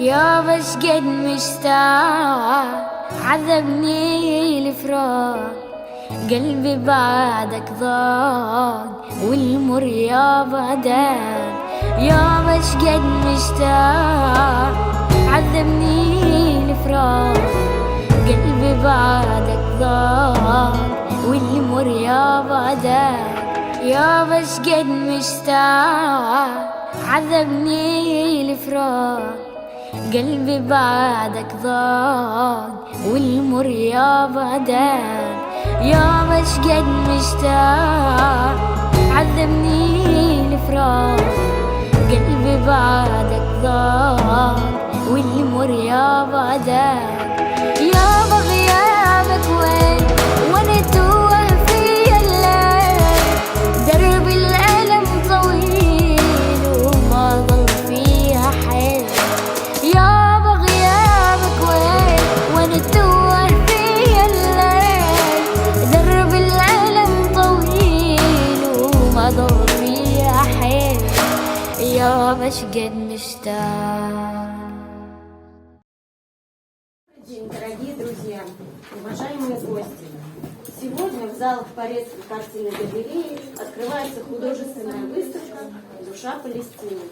يابا شقد مشتاق عذبني الفراق، قلبي بعدك ضاق والمر يابا داق. يابا شقد مشتاق عذبني الفراق، قلبي بعدك ضاق والمر يابا داق. يابا شقد مشتاق عذبني الفراق، قلبي بعدك ضاق والمر يابا داق. يابا شقد مشتاق عذبني الفراق، قلبي بعدك ضاق والمر يابا داق. يابا غيابك وين وانا توه في الليل، درب الألم طويل وما ضل فيها حيل. يابا غيابك وين وانا توه في الليل، درب الألم طويل وما ضل فيها حيل. يابا شقد مشتاق. Дорогие друзья, уважаемые гости! Сегодня в залах Порецкой картинной галереи открывается художественная выставка «Душа Палестины»,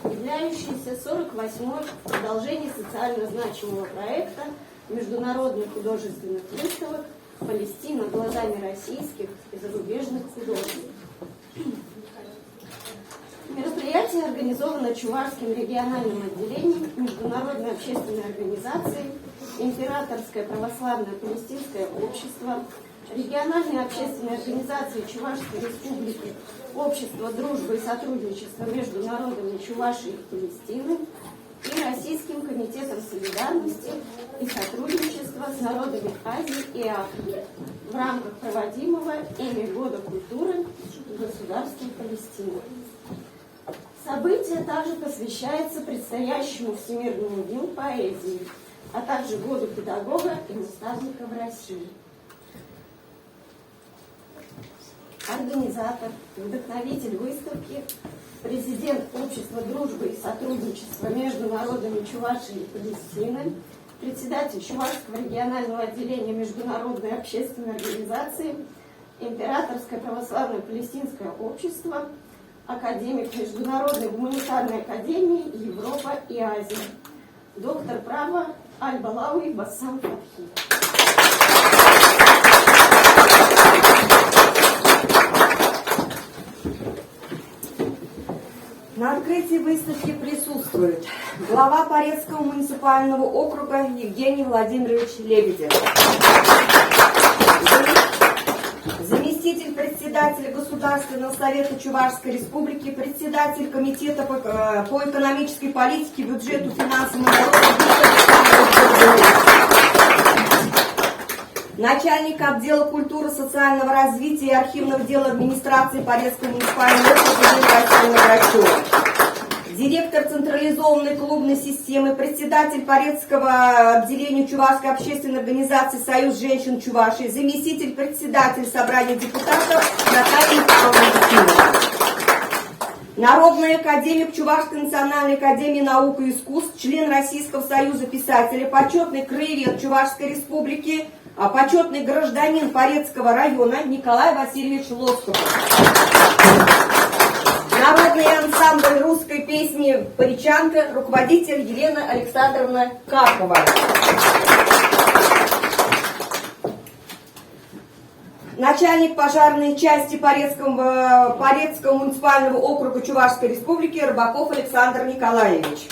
являющаяся 48-й в продолжении социально значимого проекта международных художественных выставок «Палестина глазами российских и зарубежных художников». Мероприятие организовано Чувашским региональным отделением Международной общественной организации Императорское православное палестинское общество, региональной общественной организации Чувашской республики Общество дружбы и сотрудничества между народами Чувашии и Палестины и Российским комитетом солидарности и сотрудничества с народами Азии и Африки в рамках проводимого ими Года культуры в государстве Палестины. Событие также посвящается предстоящему Всемирному дню поэзии, а также Году педагога и наставника в России. Организатор, вдохновитель выставки, президент Общества дружбы и сотрудничества между народами Чувашии и Палестины, председатель Чувашского регионального отделения Международной общественной организации Императорское православное палестинское общество, академик Международной гуманитарной академии Европа и Азия, доктор права Аль-Балауи Бассам Фатхи. На открытии выставки присутствует глава Порецкого муниципального округа Евгений Владимирович Лебедев, заместитель председателя Государственного совета Чувашской республики, председатель комитета по экономической политике, бюджету, финансам и налогам, начальник отдела культуры, социального развития и архивного дела администрации Порецкого муниципального округа, директор централизованной клубной системы, председатель Порецкого отделения Чувашской общественной организации «Союз женщин Чувашии», заместитель председатель собрания депутатов Наталья Михайловна, народный академик Чувашской национальной академии наук и искусств, член Российского союза писателей, почетный краевед Чувашской республики, почетный гражданин Порецкого района Николай Васильевич Лосков. Народный ансамбль русской песни «Поречанка», руководитель Елена Александровна Карпова. Начальник пожарной части Порецкого муниципального округа Чувашской республики Рыбаков Александр Николаевич.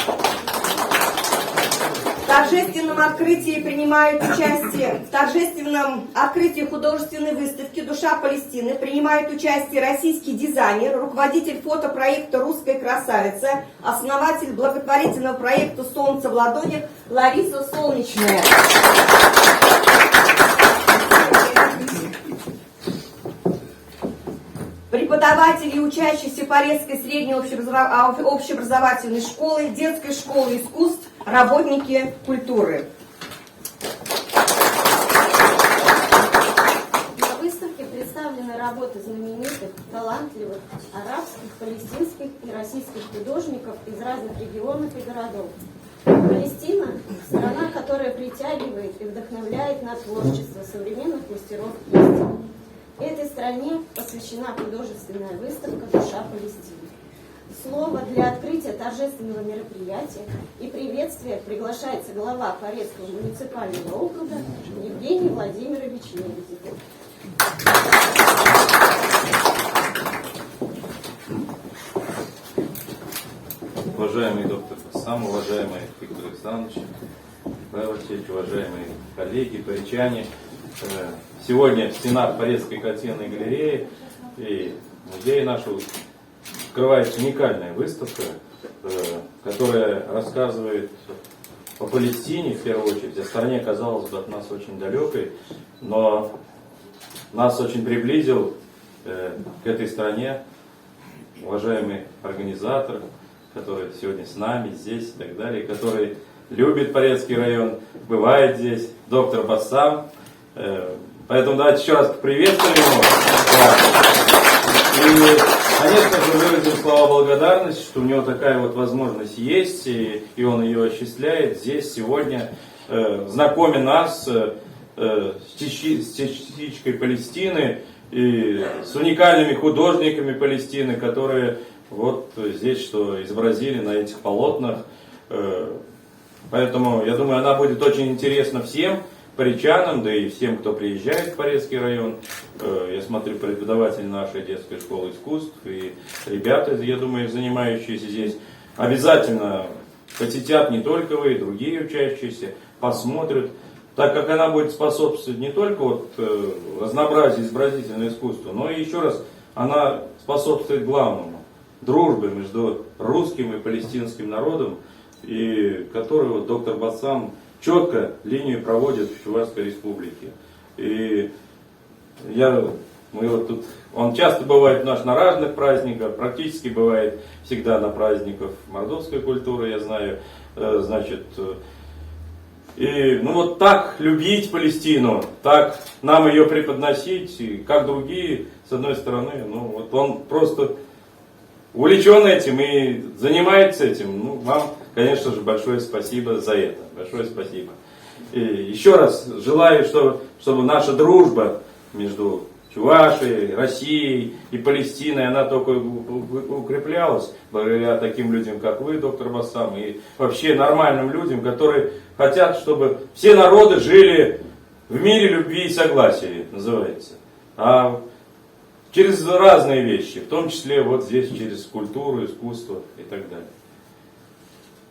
В торжественном открытии художественной выставки «Душа Палестины» принимает участие российский дизайнер, руководитель фотопроекта «Русская красавица», основатель благотворительного проекта «Солнце в ладонях» Лариса Солнечная. Преподаватели и учащиеся Порецкой средней общеобразовательной школы, детской школы искусств, работники культуры. На выставке представлены работы знаменитых, талантливых арабских, палестинских и российских художников из разных регионов и городов. Палестина – страна, которая притягивает и вдохновляет на творчество современных мастеров истины. Этой стране посвящена художественная выставка «Душа Палестины». Слово для открытия торжественного мероприятия и приветствия приглашается глава Порезского муниципального округа Евгений Владимирович Лебедев. Уважаемый доктор Бассам, уважаемый Виктор Александрович, Павел Алексеевич, уважаемые коллеги, поречане. Сегодня в стенах Порезской картинной галереи и музея нашего открывается уникальная выставка, которая рассказывает о Палестине, в первую очередь, о стране, казалось бы, от нас очень далекой, но нас очень приблизил к этой стране уважаемый организатор, который сегодня с нами, здесь и так далее, который любит Порезский район, бывает здесь, доктор Бассам. Поэтому давайте еще раз приветствуем его. И, конечно же, выразим слова благодарности, что у него такая вот возможность есть, и он ее осуществляет здесь, сегодня, знакомя нас с частичкой Палестины и с уникальными художниками Палестины, которые вот здесь что изобразили на этих полотнах. Поэтому, я думаю, она будет очень интересна всем поречанам, да и всем, кто приезжает в Порезский район. Я смотрю, преподаватели нашей детской школы искусств и ребята, я думаю, занимающиеся здесь, обязательно посетят не только вы, и другие учащиеся, посмотрят, так как она будет способствовать не только вот разнообразию изобразительного искусства, но и еще раз, она способствует главному – дружбе между русским и палестинским народом, и которую вот доктор Бассам четко линию проводит в Чувашской республике. И мы вот тут, он часто бывает у нас на разных праздниках, практически бывает всегда на праздниках мордовской культуры, я знаю, значит, и ну вот так любить Палестину, так нам ее преподносить, и как другие, с одной стороны, ну вот он просто увлечен этим и занимается этим. Ну, вам, конечно же, большое спасибо за это. Большое спасибо. И еще раз желаю, чтобы наша дружба между Чувашией, Россией и Палестиной, она только укреплялась благодаря таким людям, как вы, доктор Бассам, и вообще нормальным людям, которые хотят, чтобы все народы жили в мире, любви и согласии, называется. А через разные вещи, в том числе вот здесь через культуру, искусство и так далее.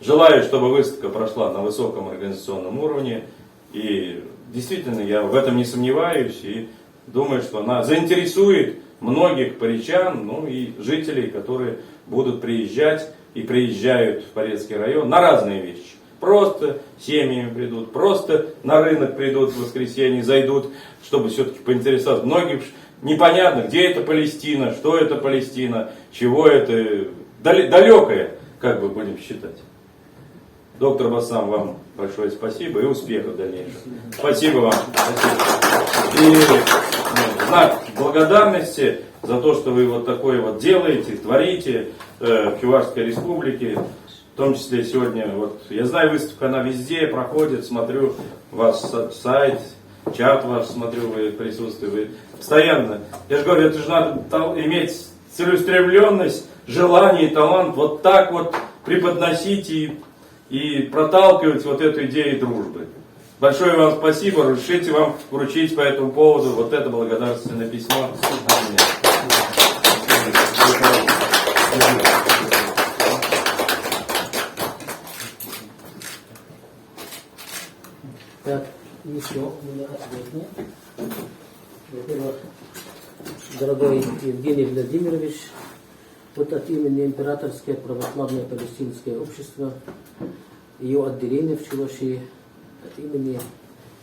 Желаю, чтобы выставка прошла на высоком организационном уровне. И действительно, я в этом не сомневаюсь. И думаю, что она заинтересует многих поречан, ну и жителей, которые будут приезжать и приезжают в Порезский район на разные вещи. Просто семьями придут, просто на рынок придут в воскресенье, зайдут, чтобы все-таки поинтересоваться. Многим непонятно, где это Палестина, что это Палестина, чего это, далекое, как бы будем считать. Доктор Бассам, вам большое спасибо и успехов в дальнейшем. Спасибо вам. Спасибо. И знак благодарности за то, что вы вот такое вот делаете, творите в Чувашской республике. В том числе сегодня, вот я знаю, выставка она везде проходит, смотрю ваш сайт, чат ваш, смотрю, вы присутствуете, вы постоянно. Я же говорю, это же надо иметь целеустремленность, желание, талант, вот так вот преподносить и проталкивать вот эту идею дружбы. Большое вам спасибо, разрешите вам вручить по этому поводу вот это благодарственное письмо от меня. Так, еще у меня ответно. Во-первых, дорогой Евгений Владимирович, вот от имени Императорское православное палестинское общество, ее отделение в Чувашии, от имени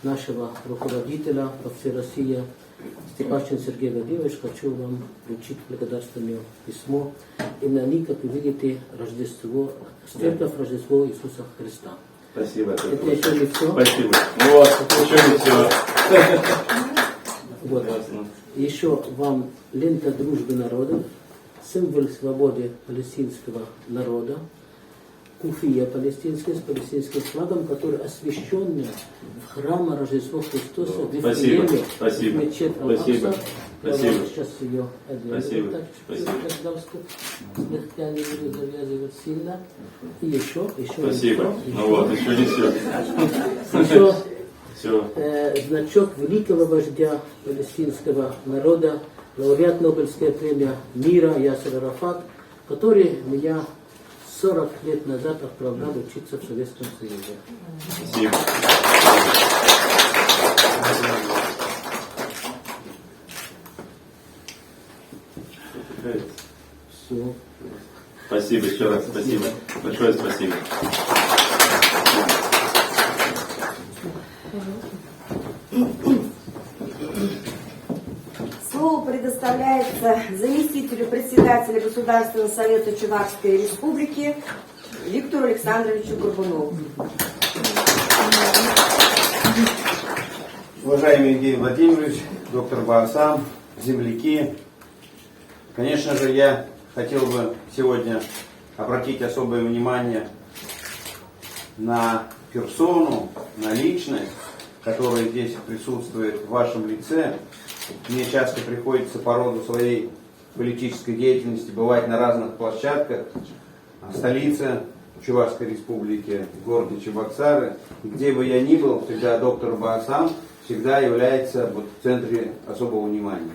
нашего руководителя по всей России Степашин Сергей Владимирович, хочу вам вручить благодарственное письмо. И на них, как вы видите, Рождество, церковь Рождество Иисуса Христа. Спасибо. Это еще не все. Спасибо. Вот, еще не все. Вот. Еще вам лента дружбы народов, символ свободы палестинского народа. куфия палестинская с палестинским флагом, который освящен в храме Рождества Христова в Спасибо, Вифлееме, спасибо, в мечеть спасибо, Аль-Акса. Я спасибо. вам сейчас ее одену. Спасибо, Так, спасибо. чуть-чуть, галстук. Слегка не буду завязывать сильно. И еще. Спасибо. Ну вот, еще не все. Еще Все. значок великого вождя палестинского народа, лауреат Нобелевской премии мира Ясер Арафат, который меня 40 лет назад отправлял учиться в Советском Союзе. Спасибо. Все. Спасибо еще раз, спасибо. Большое спасибо. Слово предоставляется заместителю председателя Государственного совета Чувашской Республики Виктору Александровичу Горбунову. Уважаемый Евгений Владимирович, доктор Баасам, земляки, конечно же, я хотел бы сегодня обратить особое внимание на персону, на личность, которая здесь присутствует в вашем лице. Мне часто приходится по роду своей политической деятельности бывать на разных площадках в столице Чувашской Республики, в городе Чебоксары. И где бы я ни был, всегда доктор Баасам всегда является вот в центре особого внимания.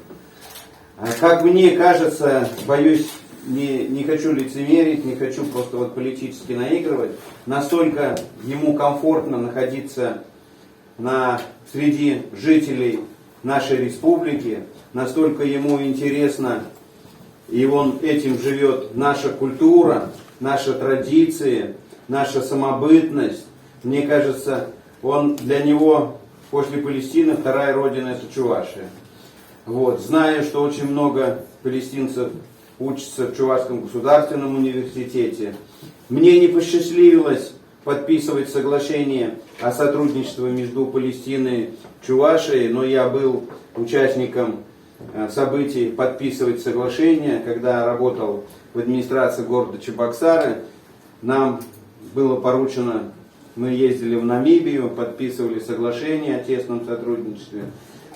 Как мне кажется, боюсь, не хочу лицемерить, не хочу просто вот политически наигрывать, настолько ему комфортно находиться среди жителей нашей республики, настолько ему интересно, и он этим живет, наша культура, наши традиции, наша самобытность. Мне кажется, для него после Палестины вторая родина — это Чувашия. Вот. Зная, что очень много палестинцев учатся в Чувашском государственном университете, мне не посчастливилось подписывать соглашение о сотрудничестве между Палестиной и Чувашией, но я был участником событий подписывать соглашение, когда работал в администрации города Чебоксары. Нам было поручено, мы ездили в Намибию, подписывали соглашение о тесном сотрудничестве.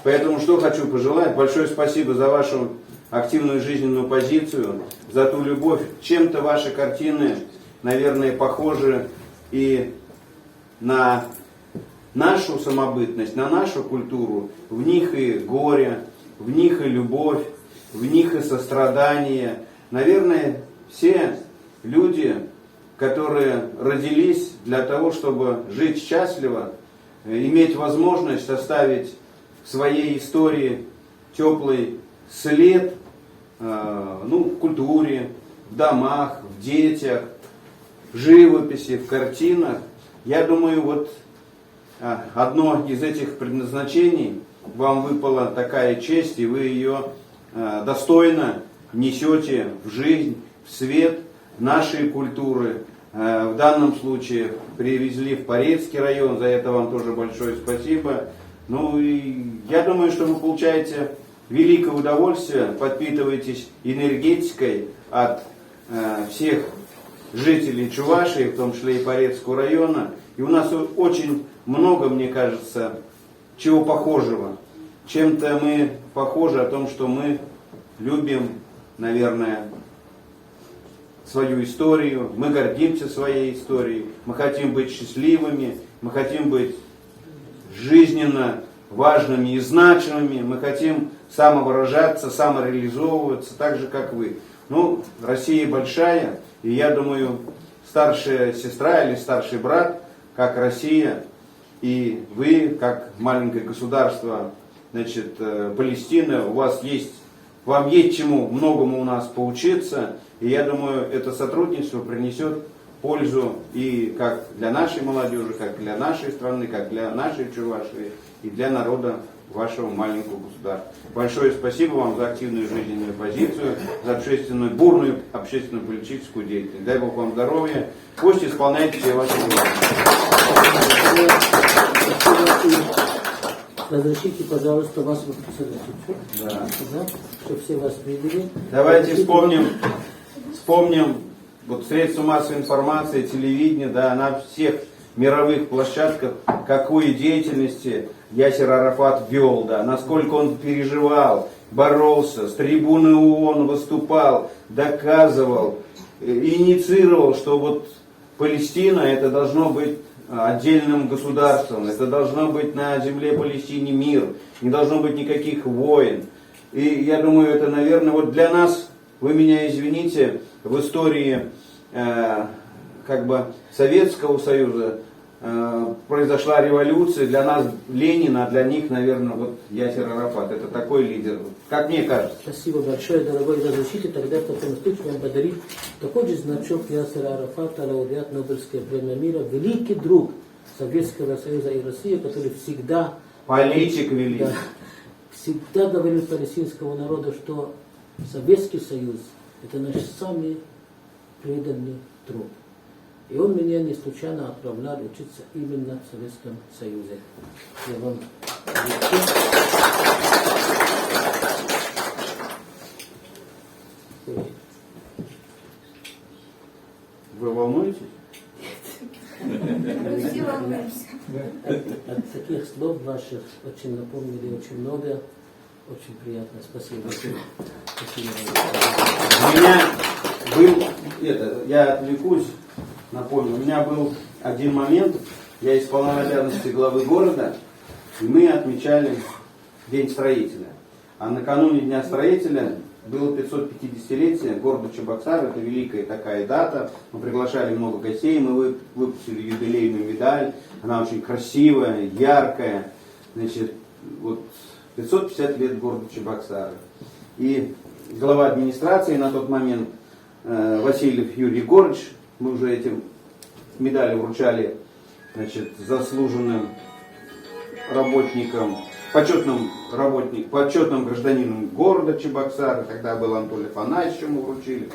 Поэтому что хочу пожелать? Большое спасибо за вашу активную жизненную позицию, за ту любовь. Чем-то ваши картины, наверное, похожи и на нашу самобытность, на нашу культуру. В них и горе, в них и любовь, в них и сострадание. Наверное, все люди, которые родились для того, чтобы жить счастливо, иметь возможность оставить в своей истории теплый след, в культуре, в домах, в детях, в живописи, в картинах. Я думаю, вот одно из этих предназначений вам выпала такая честь, и вы ее достойно несете в жизнь, в свет нашей культуры. В данном случае привезли в Порецкий район, за это вам тоже большое спасибо. Ну и я думаю, что вы получаете великое удовольствие, подпитываетесь энергетикой от всех жителей Чувашии, в том числе и Порецкого района. И у нас очень много, мне кажется, чего похожего. Чем-то мы похожи о том, что мы любим, наверное, свою историю, мы гордимся своей историей, мы хотим быть счастливыми, мы хотим быть жизненно важными и значимыми, мы хотим самовыражаться, самореализовываться, так же, как вы. Россия большая, и я думаю, старшая сестра или старший брат, как Россия, и вы, как маленькое государство, Палестина, вам есть чему многому у нас поучиться, и я думаю, это сотрудничество принесет пользу и как для нашей молодежи, как для нашей страны, как для нашей Чувашии и для народа вашего маленького государства. Большое спасибо вам за активную жизненную позицию, за бурную общественную политическую деятельность. Дай Бог вам здоровья. Пусть исполняйте все ваши дела. Разрешите, пожалуйста, вас выписать чуть-чуть, Да. чтобы все вас видели. Давайте вспомним вот средства массовой информации, телевидение, да, на всех мировых площадках, какой деятельности Ясер Арафат вел, да, насколько он переживал, боролся, с трибуны ООН выступал, доказывал, инициировал, что вот Палестина это должно быть отдельным государством, это должно быть на земле Палестине мир, не должно быть никаких войн. И я думаю, это, наверное, вот для нас, вы меня извините, в истории как бы Советского Союза произошла революция, для нас Ленин, а для них, наверное, вот Ясер Арафат. Это такой лидер, как мне кажется. Спасибо большое, дорогой. Разрешите тогда в таком случае вам подарить такой же значок Ясера Арафата, лауреат Нобелевской премии мира, великий друг Советского Союза и России, который всегда... Политик великий. Да, всегда говорил палестинскому народу, что Советский Союз это наш самый преданный друг. И он меня не случайно отправлял учиться именно в Советском Союзе. Я вам Вы волнуетесь? От таких слов ваших очень напомнили очень много. Очень приятно. Спасибо. Спасибо. У меня был, я отвлекусь, напомню, у меня был один момент, я исполнял обязанности главы города, и мы отмечали День строителя. А накануне Дня строителя было 550-летие города Чебоксар, это великая такая дата, мы приглашали много гостей, мы выпустили юбилейную медаль, она очень красивая, яркая, значит, вот 550 лет города Чебоксары. И глава администрации на тот момент, Васильев Юрий Егорович, мы уже этим медали вручали, значит, заслуженным работникам, почетным гражданином города Чебоксары, тогда был Анатолий Афанасьевич, мы вручили.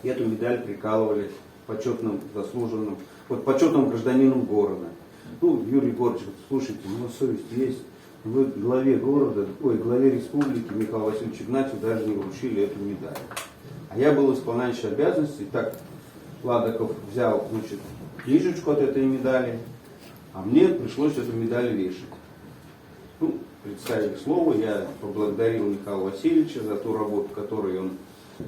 И эту медаль прикалывали почетным заслуженным, вот почетным гражданином города. Ну, Юрий Егорович, слушайте, у вас совесть есть. Вы главе города, главе республики Михаилу Васильевичу Игнатьеву даже не вручили эту медаль. А я был исполняющий обязанности, так Ладоков взял, значит, книжечку от этой медали, а мне пришлось эту медаль вешать. Ну, представили к слову, я поблагодарил Михаила Васильевича за ту работу, которую он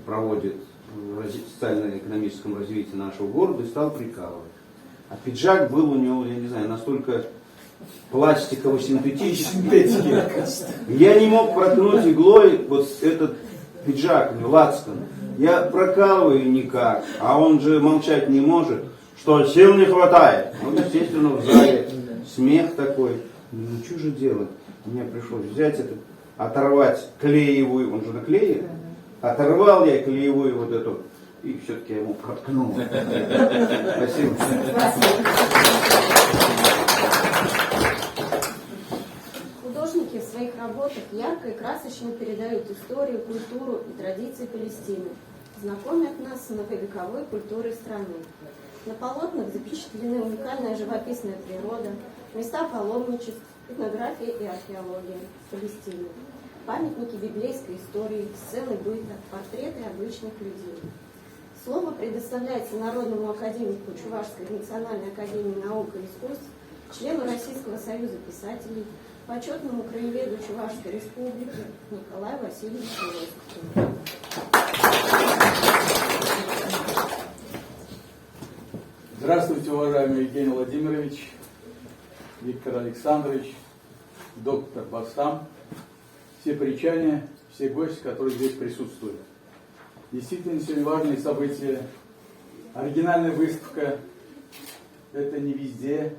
проводит в социально-экономическом развитии нашего города, и стал прикалывать. А пиджак был у него, я не знаю, настолько пластиково-синтетический. Я не мог проткнуть иглой вот этот пиджак, лацкан. Я прокалываю никак, а он же молчать не может, что сил не хватает. Ну, естественно, в зале смех такой. Ну, что же делать? Мне пришлось взять это, оторвать клеевую, он же наклеит. Оторвал я клеевую вот эту, и все-таки я ему проткнул. Спасибо. Художники в своих работах ярко и красочно передают историю, культуру и традиции Палестины, знакомят нас с многовековой культурой страны. На полотнах запечатлены уникальная живописная природа, места паломничеств, этнография и археология Палестины, памятники библейской истории, сцены быта, портреты обычных людей. Слово предоставляется народному академику Чувашской национальной академии наук и искусств, члену Российского союза писателей, почетному краеведу Чувашской республики Николаю Васильевичу Лоскову. Здравствуйте, уважаемый Евгений Владимирович, Виктор Александрович, доктор Басам, все причане, все гости, которые здесь присутствуют. Действительно, сегодня важные события. Оригинальная выставка, это не везде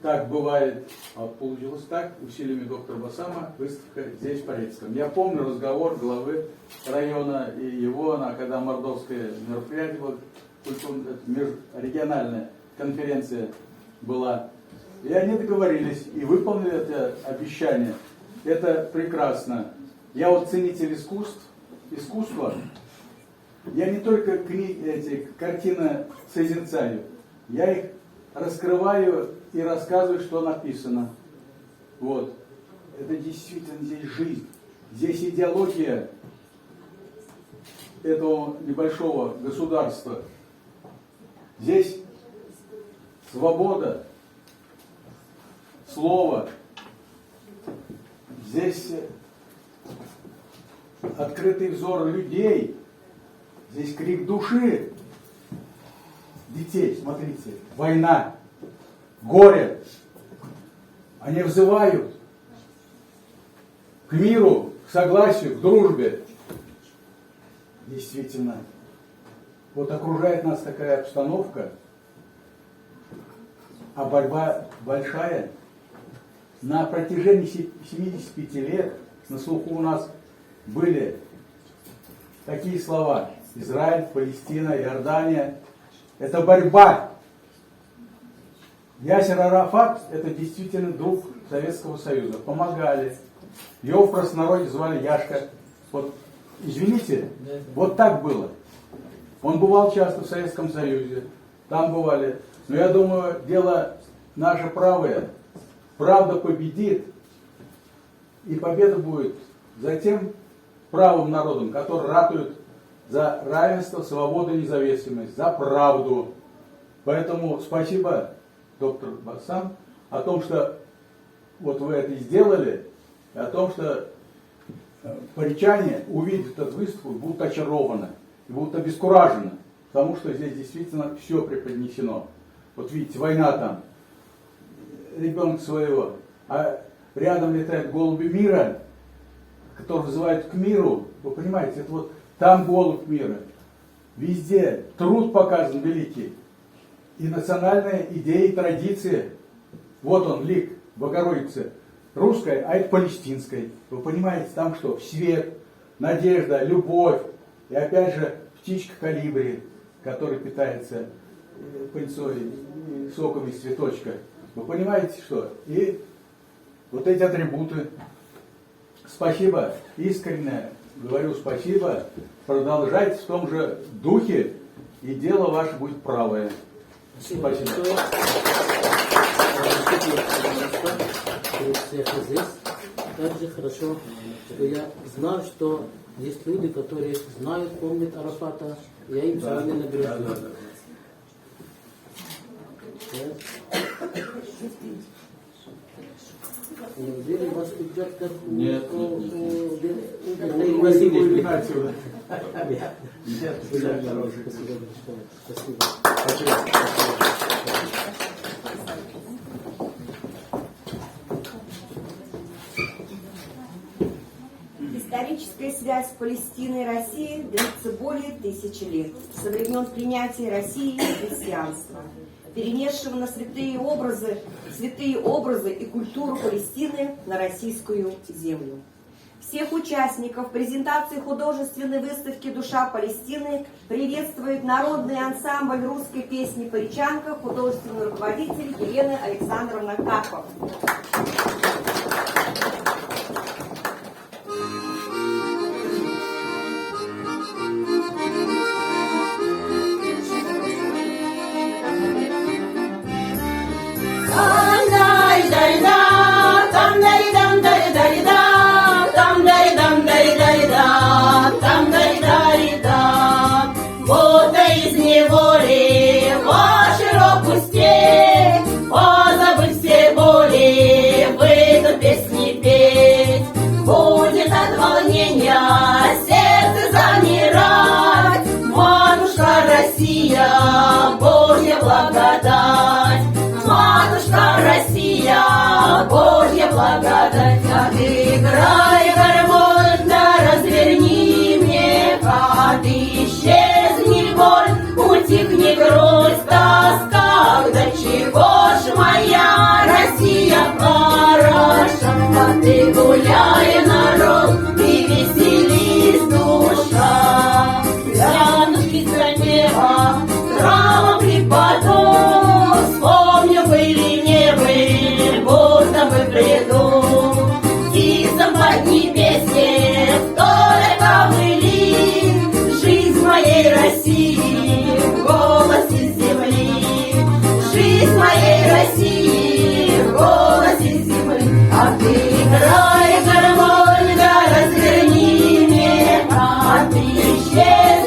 так бывает, а получилось так, усилиями доктора Басама, выставка здесь, в Порецком. Я помню разговор главы района и его, когда мордовское мероприятие было, региональная конференция была. И они договорились и выполнили это обещание. Это прекрасно. Я вот ценитель искусства. Я не только эти картины созерцаю, я их раскрываю и рассказываю, что написано. Вот. Это действительно здесь жизнь. Здесь идеология этого небольшого государства. Здесь свобода слова, здесь открытый взор людей, здесь крик души детей. Смотрите, война, горе. Они взывают к миру, к согласию, к дружбе. Действительно, вот окружает нас такая обстановка, а борьба большая. На протяжении 75 лет на слуху у нас были такие слова: Израиль, Палестина, Иордания. Это борьба. Ясер Арафат – это действительно друг Советского Союза. Помогали. Его в простонародье звали Яшка. Вот, извините, вот так было. Он бывал часто в Советском Союзе. Там бывали. Но я думаю, дело наше правое. Правда победит. И победа будет за тем правым народом, который ратует за равенство, свободу и независимость, за правду. Поэтому спасибо, доктор Басам, о том, что вот вы это сделали, и о том, что паричане, увидев эту выставку, будут очарованы, и будут обескуражены, потому что здесь действительно все преподнесено. Вот видите, война там, ребенка своего, а рядом летают голуби мира, которые вызывают к миру. Вы понимаете, это вот там голубь мира. Везде труд показан великий. И национальная идея и традиция. Вот он, лик Богородицы. Русская, а это палестинская. Вы понимаете, там что? Свет, надежда, любовь. И опять же птичка колибри, которая питается пыльцой, соком из цветочка. Вы понимаете, что? И вот эти атрибуты. Спасибо, искренне говорю спасибо. Продолжайте в том же духе, и дело ваше будет правое. Спасибо. Также хорошо, что я знаю, что есть люди, которые знают, помнят Арафата. Я им сегодня наберу. Неужели вас идет как Нет. Василий? Спасибо. Историческая связь Палестины и России длится более 1000 лет, со времен принятия России христианства, перенесшего на святые образы и культуру Палестины на российскую землю. Всех участников презентации художественной выставки «Душа Палестины» приветствует народный ансамбль русской песни «Паричанка», художественный руководитель Елена Александровна Карпов. Россия, Божья благодать, матушка Россия, Божья благодать. Отыграй гармонь, да разверни мне, исчезни боль, утихни грусть, тоска, до чего ж моя Россия хороша, а ты гуляй, народ, и веселись душа. Янушки запела, трава припаду, вспомню были не были, будто бы приду. Птицам поднебесье, только были, жизнь моей России в голосе земли, жизнь моей России в голосе земли. А ты играй гармонь, да разверни мне, а ты исчез.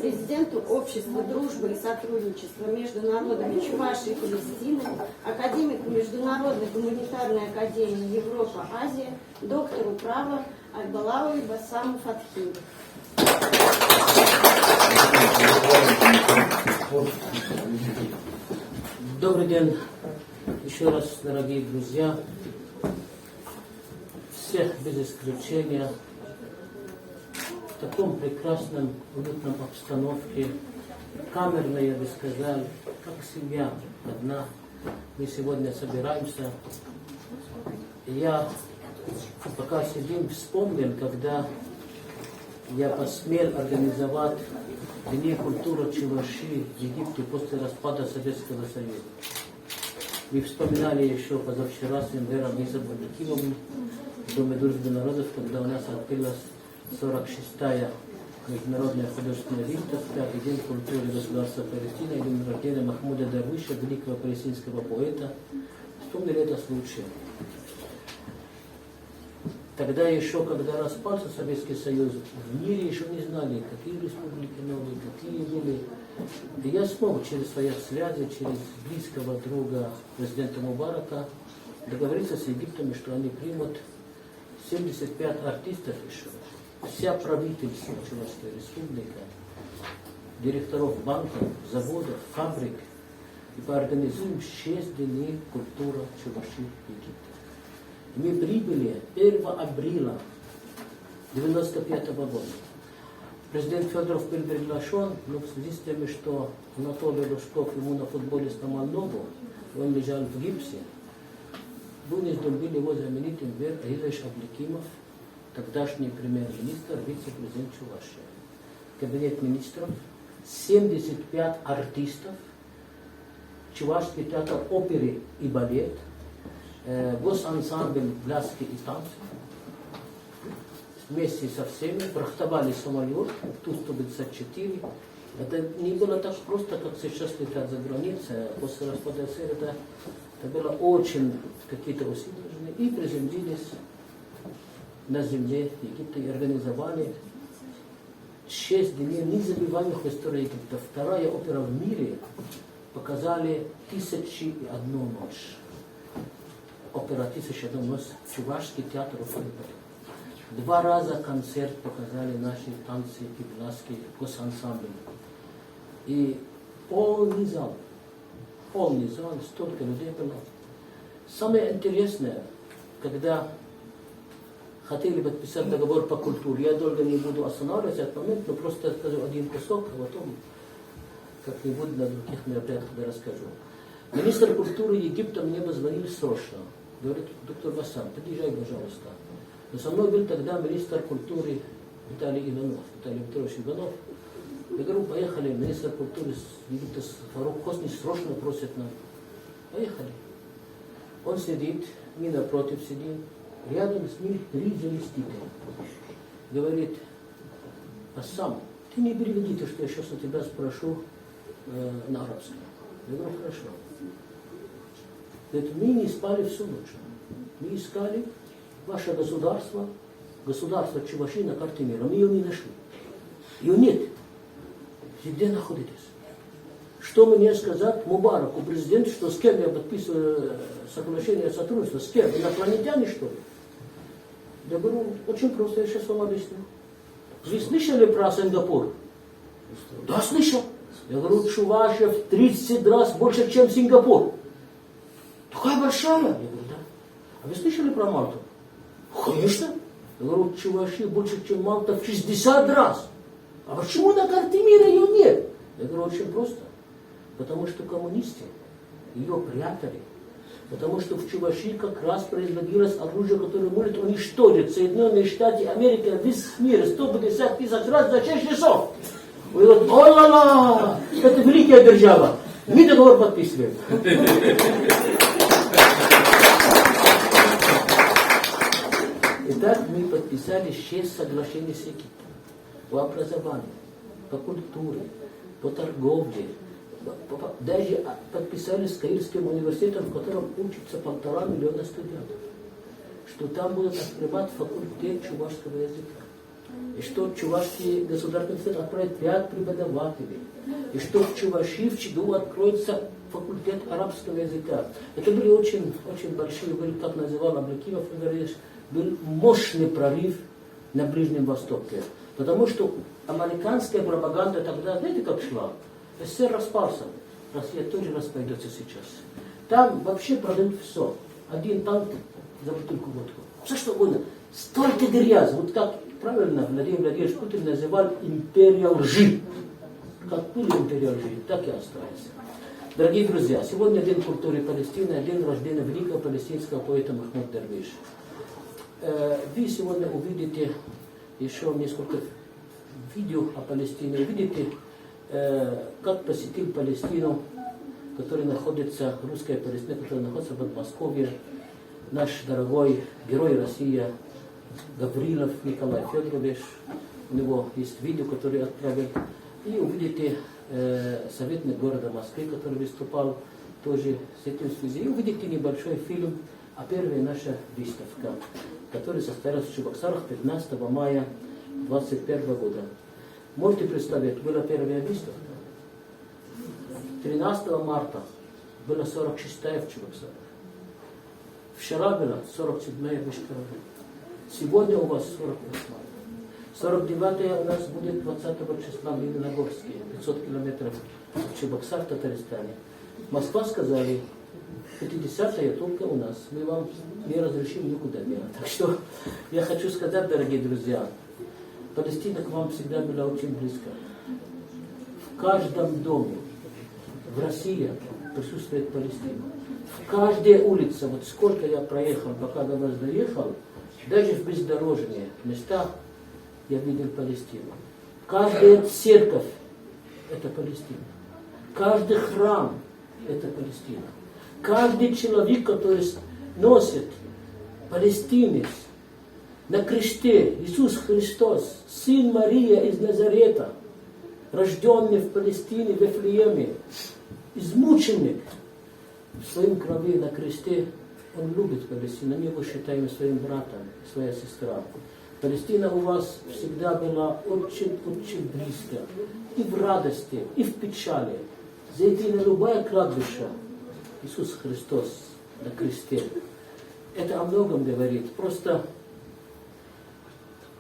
президенту Общества дружбы и сотрудничества между народами Чувашии и Палестины, академику Международной гуманитарной академии Европа-Азия, доктору права Айбалауи Басаму Фатхи. Добрый день еще раз, дорогие друзья. Всех без исключения в таком прекрасном, уютном обстановке, камерно, я бы сказал, как семья одна. Мы сегодня собираемся. Я, пока сидим, вспомнил, когда я посмел организовать Дни культуры Чувашии в Египте после распада Советского Союза. Мы вспоминали еще позавчера с Энвером Низабаликимовым в Доме дружбы народов, когда у нас открылась 46-я международная художественная выставка и День культуры государства Палестина и день рождения Махмуда Дарвиша, великого палестинского поэта. Вспомнили это случай. Тогда еще, когда распался Советский Союз, в мире еще не знали, какие республики новые, какие были. И я смог через свои связи, через близкого друга президента Мубарака договориться с Египтом, что они примут 75 артистов еще. Вся правительство Чувашской республики, директоров банков, заводов, фабрик. И поорганизуем 6 дней культуры Чувашии в Египте. Мы прибыли 1 апреля 1995 года. Президент Федоров был приглашен, но в связи с тем, что Анатолий Лужков ему на футболе сломал ногу, он лежал в гипсе, вынужден был его заменить Энвер Аизович Абликимов, тогдашний премьер-министр, вице-президент Чувашии. Кабинет министров, 75 артистов, Чувашский театр оперы и балет, госансамбль «Пляски и танцы». Вместе со всеми прохтовали самолет Ту-154. Это не было так просто, как сейчас летать за границей. После распада СССР это было очень какие-то усилия. И приземлились на земле Египта и организовали 6 дней незабываемых в истории Египта. Вторая опера в мире показали 1001 ночь. Опера 1001 ночь, Чувашский театр оперы. 2 раза концерт показали наши танцы и пляски госансамбль. И полный зал, столько людей было. Самое интересное, когда хотели подписать договор по культуре, я долго не буду останавливаться этот момент, но просто скажу один кусок, а потом как-нибудь на других мероприятиях расскажу. Министр культуры Египта мне позвонил срочно. Говорит: доктор Басам, подъезжай, пожалуйста. Но со мной был тогда министр культуры Виталий Петрович Иванов. Я говорю: поехали, министр культуры Египта Фарук Хосни срочно просит нас. Поехали. Он сидит, мы напротив сидим, рядом с ним 3 заместителя. Говорит: Басам, ты не переведи то, что я сейчас у тебя спрошу на арабском. Я говорю: хорошо. Говорит: мы не спали всю ночь. Мы искали ваше государство Чувашии на карте мира. Мы ее не нашли. Ее нет. Где находитесь? Что мне сказать Мубараку, президент, что с кем я подписываю соглашение о сотрудничестве? С кем? Инопланетяне, что ли? Я говорю: очень просто, я сейчас вам объясню. Вы слышали про Сингапур? Да, слышал. Я говорю: Чувашия в 30 раз больше, чем Сингапур. Такая большая? Я говорю: да. А вы слышали про Мальту? Конечно. Я говорю: Чувашия больше, чем Малта в 60 раз. А почему на карте мира ее нет? Я говорю: очень просто. Потому что коммунисты ее прятали. Потому что в Чувашии как раз производилось оружие, которое может уничтожить Соединенные Штаты Америки, весь мир 150 тысяч раз за 6 часов. Вы говорите: о-ла-ла, это великая держава. Мы договор подписываем. Итак, мы подписали 6 соглашений с Египтом. По образованию, по культуре, по торговле. Даже подписали с Каирским университетом, в котором учатся 1,5 миллиона студентов. Что там будут открывать факультет чувашского языка. и что Чувашский государственный университет отправит 5 преподавателей, и что в Чувашии в ЧГУ откроется факультет арабского языка. Это были очень, очень большие, были, как называл Аблакимов, был мощный прорыв на Ближнем Востоке. Потому что американская пропаганда тогда, знаете, как шла? СССР распался, Россия тоже распадется сейчас. Там вообще продают все. Один танк за бутылку водку. Все что угодно. Столько грязи. Вот как правильно Владимир Владимирович Путин называл империя лжи. Как были империя лжи, так и остались. Дорогие друзья, сегодня День культуры Палестины, день рождения великого палестинского поэта Махмуд Дарвиш. Вы сегодня увидите еще несколько видео о Палестине. Увидите, как посетил Палестину, который находится, русская Палестина, которая находится в Подмосковье, наш дорогой герой России Гаврилов Николай Федорович. У него есть видео, которое отправил. И увидите советник города Москвы, который выступал тоже с этим в связи. И увидите небольшой фильм о первой нашей выставке, которая состоялась в Чебоксарах 15 мая 2021 года. Можете представить, была первая выставка. 13 марта была 46-я в Чебоксарах. Вчера была 47-я в Ишкаре. Сегодня у вас 48-я. 49-я у нас будет 20 числа в Лениногорске, 500 километров в Чебоксар, Татарстане. Москва сказали, 50-я только у нас. Мы вам не разрешим никуда делать. Так что я хочу сказать, дорогие друзья, Палестина к вам всегда была очень близко. В каждом доме в России присутствует Палестина. В каждой улице, вот сколько я проехал, пока до вас доехал, даже в бездорожные места я видел Палестину. Каждая церковь – это Палестина. Каждый храм – это Палестина. Каждый человек, который носит палестинец на кресте, Иисус Христос, сын Марии из Назарета, рожденный в Палестине, в Вифлееме, измученный в своем крови на кресте, он любит Палестину. Мы его считаем своим братом, своя сестра. Палестина у вас всегда была очень-очень близко. И в радости, и в печали. Зайди на любое кладбище, Иисус Христос на кресте. Это о многом говорит. Просто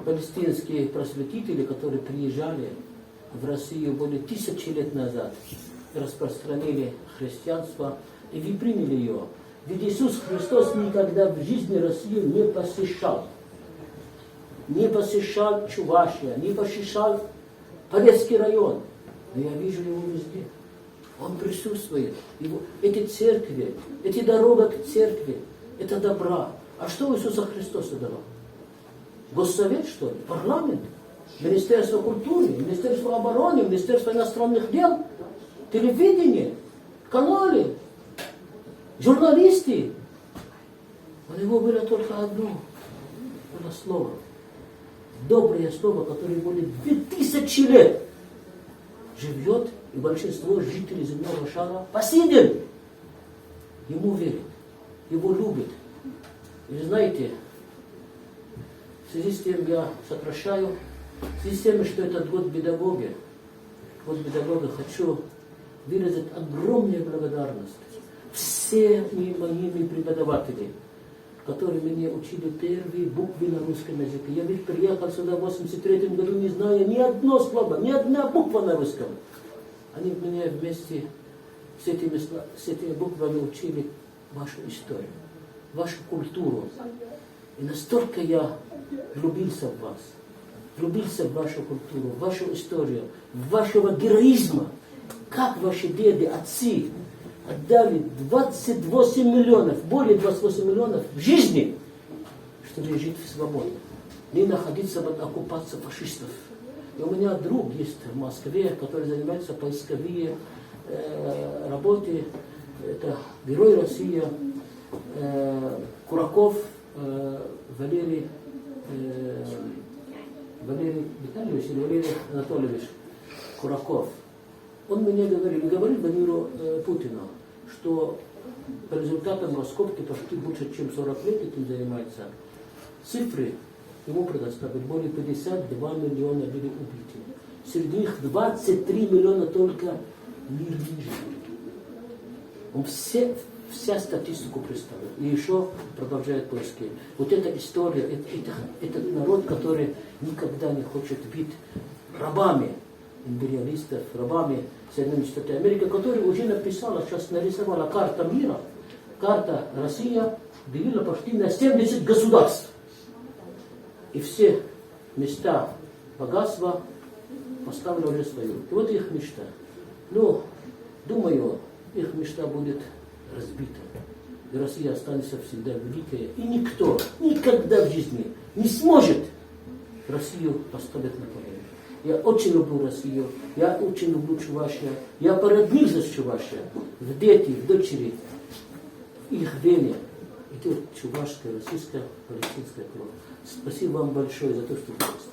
палестинские просветители, которые приезжали в Россию более 1000 лет назад, распространили христианство, и вы приняли ее. Ведь Иисус Христос никогда в жизни Россию не посещал. Не посещал Чувашия, не посещал Полесский район. Но я вижу его везде. Он присутствует. Эти церкви, эти дороги к церкви, это добра. А что у Иисуса Христоса давал? Госсовет, что ли? Парламент? Министерство культуры? Министерство обороны? Министерство иностранных дел? Телевидение? Каналы? Журналисты? У него было только одно. Это слово. Доброе слово, которое более 2000 лет живет, и большинство жителей земного шара по сей день ему верит, его любит. И знаете, в связи с тем я сокращаю, в связи с тем, что этот год педагога, хочу выразить огромную благодарность всем моими преподавателям, которые меня учили первые буквы на русском языке. Я ведь приехал сюда в 83 году, не зная ни одно слово, ни одна буква на русском. Они меня вместе с этими буквами учили вашу историю, вашу культуру. И настолько я влюбился в вас, влюбился в вашу культуру, в вашу историю, в вашего героизма. Как ваши деды, отцы отдали 28 миллионов, более 28 миллионов в жизни, чтобы жить в свободе, не находиться под оккупацией фашистов. И у меня друг есть в Москве, который занимается поисковыми работой. Это герой России Кураков Валерий Витальевич или Валерий Анатольевич Кураков. Он мне говорил Владимиру Путину, что по результатам раскопки почти больше, чем 40 лет этим занимается, цифры ему предоставили. Более 52 миллиона были убиты. Среди них 23 миллиона только мирных жителей. Он вся статистику представил. И еще продолжает поиски. Вот эта история, этот народ, который никогда не хочет быть рабами империалистов, рабами Соединенных Штатов Америки, который уже написала, сейчас нарисовала карта мира, карта Россия делила почти на 70 государств. И все места богатства поставили уже свою. И вот их мечта. Но, думаю, их мечта будет разбита. И Россия останется всегда великая. И никто никогда в жизни не сможет Россию поставить на колено. Я очень люблю Россию, я очень люблю Чувашию. Я породнился с Чувашией. В дети, в дочери, в их вене идет чувашская, российская, палестинская кровь. Спасибо вам большое за то, что вы есть.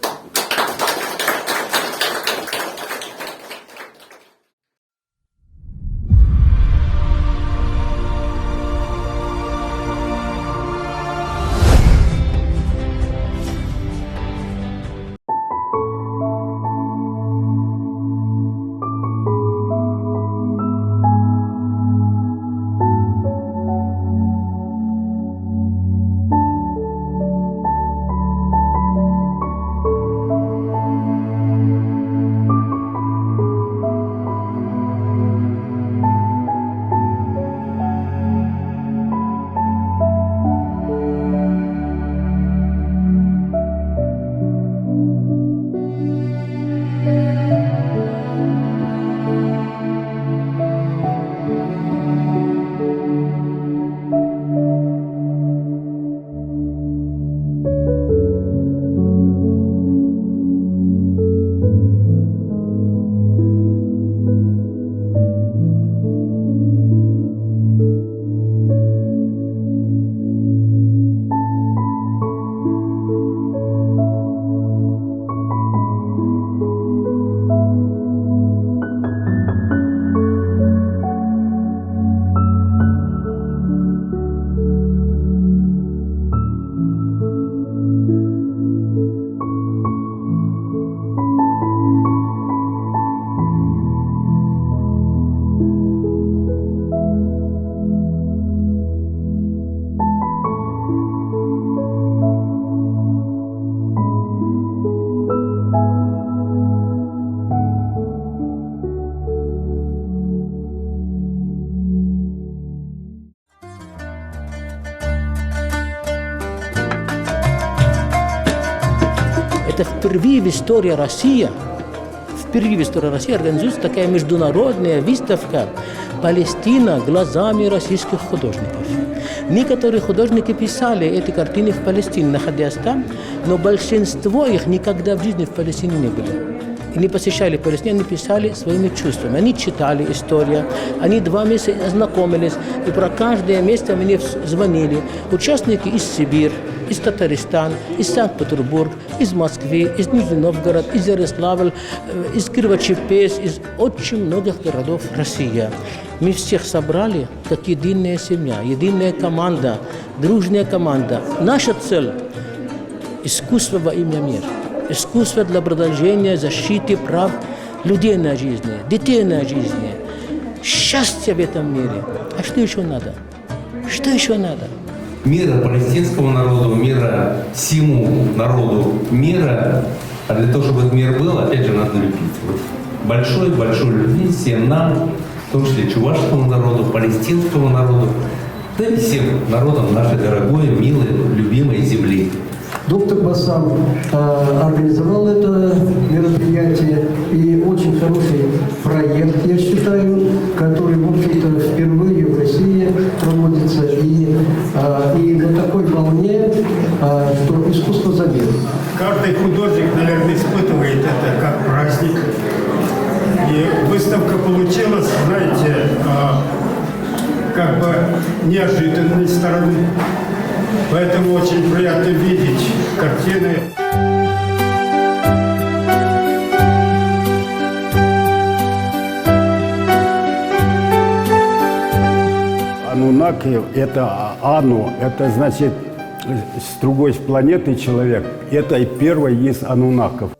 Это впервые в истории России организуется такая международная выставка «Палестина глазами российских художников». Некоторые художники писали эти картины в Палестине, находясь там, но большинство их никогда в жизни в Палестине не были. И не посещали Палестину, они писали своими чувствами. Они читали историю, они 2 месяца ознакомились, и про каждое место мне звонили. Участники из Сибири, из Татарстана, из Санкт-Петербурга, из Москвы, из Нижний Новгород, из Ярославля, из Кирово-Чепецка, из очень многих городов России. Мы всех собрали как единая семья, единая команда, дружная команда. Наша цель – искусство во имя мира. Искусство для продолжения защиты прав людей на жизнь, детей на жизнь, счастья в этом мире. А что еще надо? Что еще надо? Мира палестинскому народу, мира всему народу мира. А для того, чтобы этот мир был, опять же, надо любить. Вот большой любви всем нам, в том числе чувашскому народу, палестинскому народу, да и всем народам нашей дорогой, милой, любимой земли. Доктор Басам организовал это мероприятие, и очень хороший проект, я считаю, который, в общем-то, впервые в России проводится, и на такой волне, что искусство за мир. Каждый художник, наверное, испытывает это как праздник. И выставка получилась, знаете, как бы неожиданной стороны. Поэтому очень приятно видеть картины. Ануннаки – это Ану, это значит с другой планеты человек, это первый из ануннаков.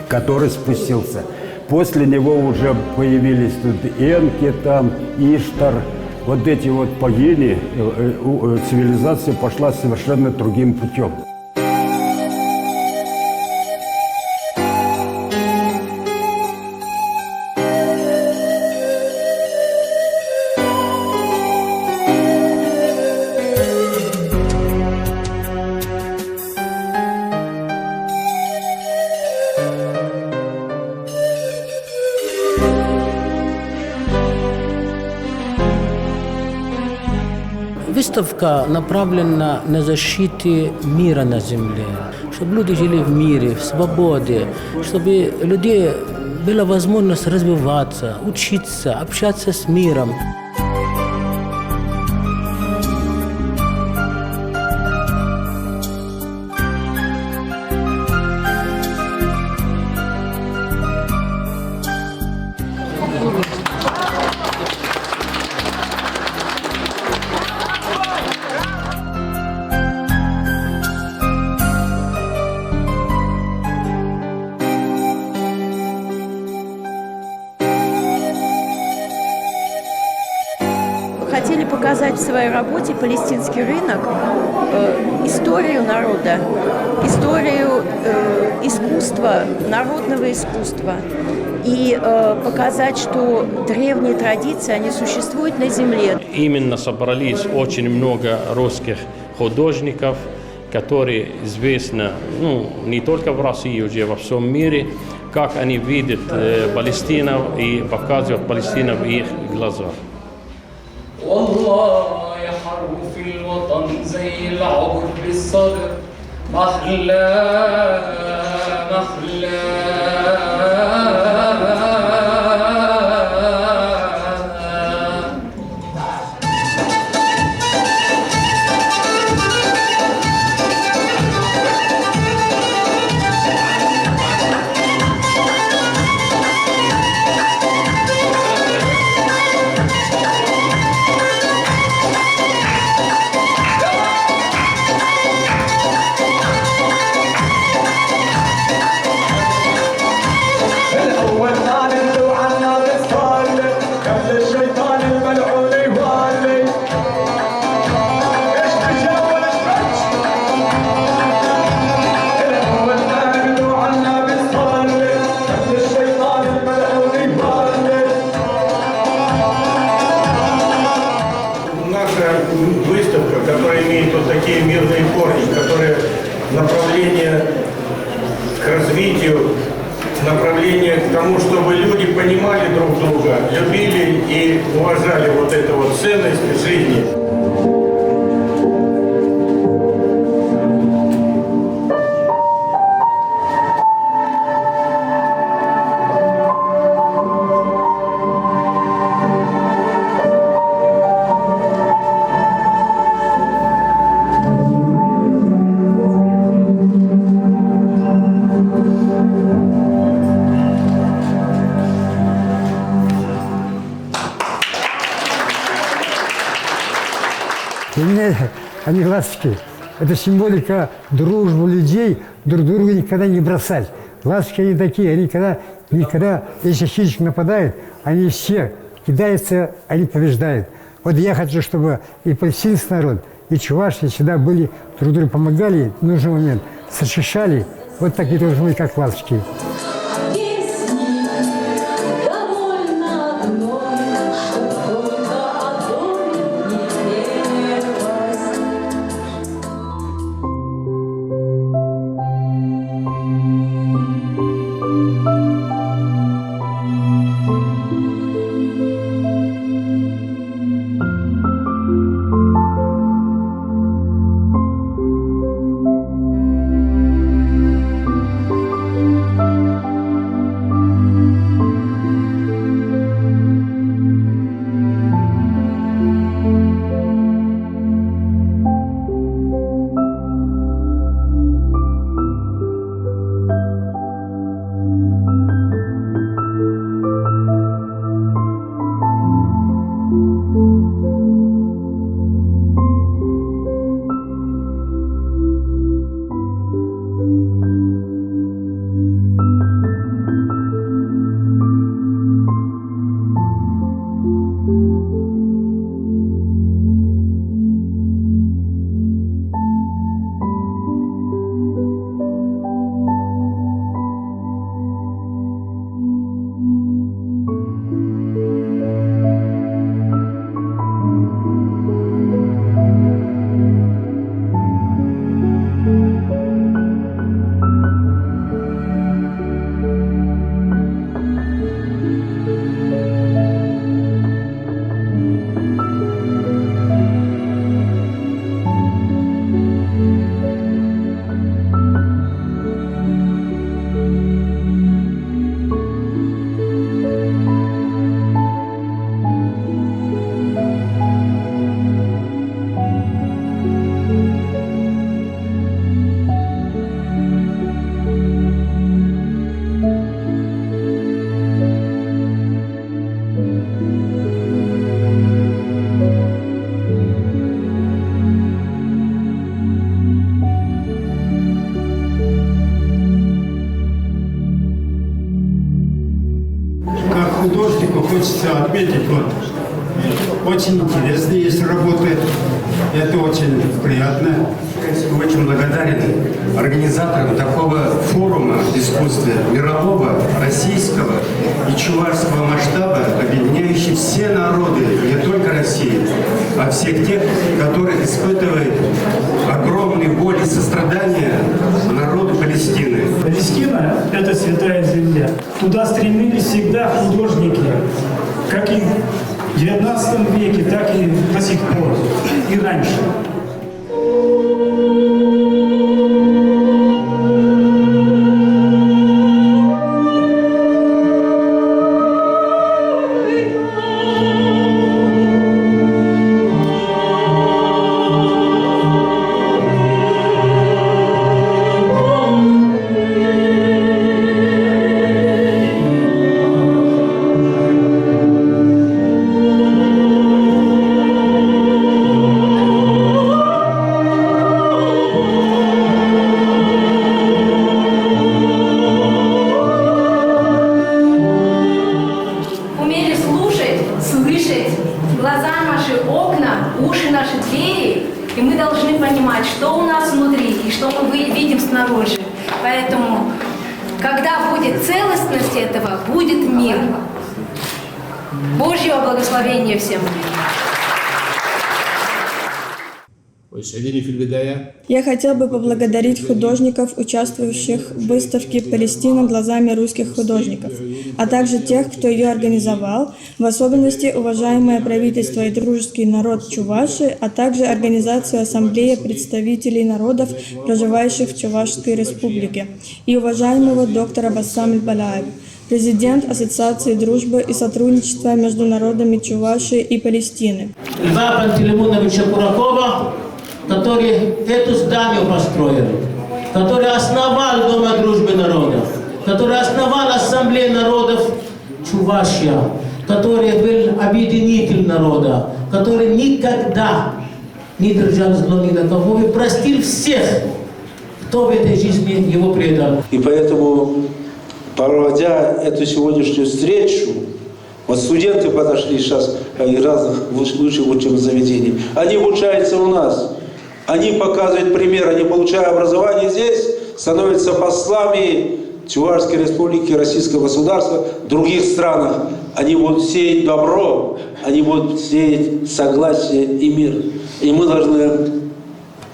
Который спустился. После него уже появились тут Энки, там, Иштар. Вот эти вот богини, цивилизация пошла совершенно другим путем. Выставка направлена на защиту мира на Земле, чтобы люди жили в мире, в свободе, чтобы у людей была возможность развиваться, учиться, общаться с миром. Хотели показать в своей работе палестинский рынок, историю народа, историю искусства, народного искусства. И показать, что древние традиции, они существуют на земле. Именно собрались очень много русских художников, которые известны не только в России, уже во всем мире, как они видят Палестину и показывают Палестину в их глазах. والله يا حرب في الوطن زي العبر بالصدر محلى Выставка, которая имеет вот такие мирные корни, которые направление к развитию, направление к тому, чтобы люди понимали друг друга, любили и уважали вот эту вот ценность жизни. Для меня они ласточки. Это символика дружбы людей, друг друга никогда не бросать. Ласточки они такие, они никогда, если хищник нападает, они все кидаются, они побеждают. Вот я хочу, чтобы и палестинский народ, и чуваши всегда были, друг другу помогали в нужный момент, защищали. Вот такие должны быть, как ласточки. Thank you. художнику хочется отметить, вот, очень интересные есть работы, это очень приятно. Очень благодарен организаторам такого форума искусства мирового, российского и чувашского масштаба, объединяющий все народы, не только России, а всех тех, которые испытывают огромные боли и сострадания народу Палестины. Палестина – это святая земля. Туда стремились всегда художники, как и в XIX веке, так и до сих пор, и раньше. Поэтому, когда будет целостность этого, будет мир. Божьего благословения всем. Я хотел бы поблагодарить художников, участвующих в выставке «Палестина глазами русских художников», а также тех, кто ее организовал, в особенности уважаемое правительство и дружеский народ Чувашии, а также организацию Ассамблеи представителей народов, проживающих в Чувашской республике, и уважаемого доктора Бассам Балаев, президент Ассоциации дружбы и сотрудничества между народами Чувашии и Палестины. Льва Пантелеймоновича Куракова, который эту здание построил, который основал Дом дружбы народов, который основал Ассамблею народов Чувашия, который был объединитель народа, который никогда не держал зло ни на кого и простил всех, кто в этой жизни его предал. И поэтому, проводя эту сегодняшнюю встречу, вот студенты подошли сейчас из разных высших учебных заведений, они обучаются у нас. Они показывают пример, они получают образование здесь, становятся послами Чувашской республики, Российского государства в других странах. Они будут сеять добро, они будут сеять согласие и мир. И мы должны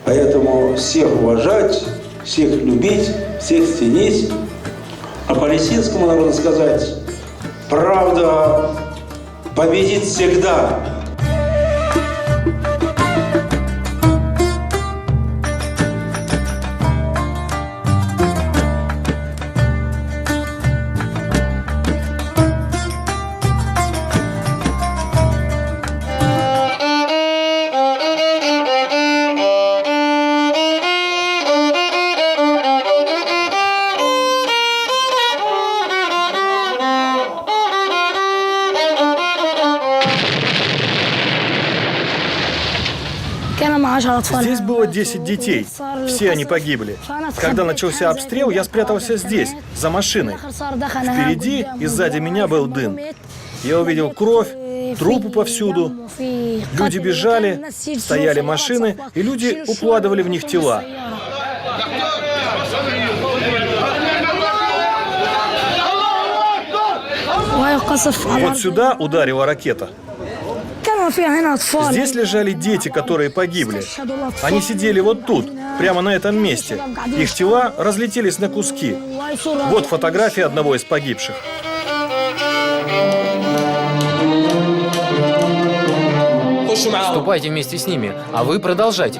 поэтому всех уважать, всех любить, всех ценить. А палестинскому народу сказать, правда победит всегда. Здесь было 10 детей, все они погибли. Когда начался обстрел, я спрятался здесь, за машиной. Впереди и сзади меня был дым. Я увидел кровь, трупы повсюду. Люди бежали, стояли машины, и люди укладывали в них тела. Вот сюда ударила ракета. Здесь лежали дети, которые погибли. Они сидели вот тут, прямо на этом месте. Их тела разлетелись на куски. Вот фотография одного из погибших. Вступайте вместе с ними, а вы продолжайте.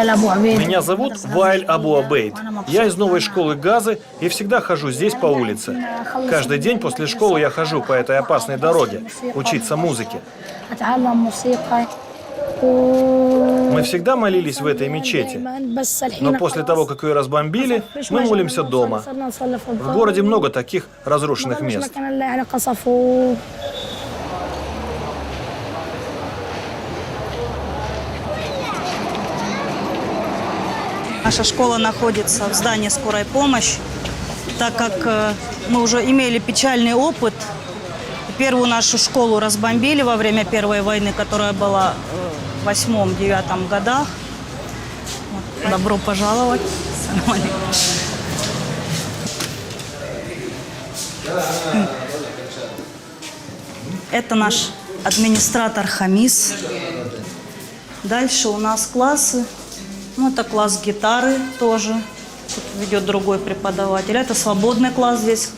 Меня зовут Ваиль Абу Абейд. Я из новой школы Газы и всегда хожу здесь по улице. Каждый день после школы я хожу по этой опасной дороге, учиться музыке. Мы всегда молились в этой мечети, но после того, как ее разбомбили, мы молимся дома. В городе много таких разрушенных мест. Наша школа находится в здании скорой помощи, так как мы уже имели печальный опыт. Первую нашу школу разбомбили во время Первой войны, которая была в 8-9 годах. Вот. Добро пожаловать. Это наш администратор Хамис. Дальше у нас классы. Ну, это класс гитары тоже. Тут ведет другой преподаватель. Это свободный класс здесь.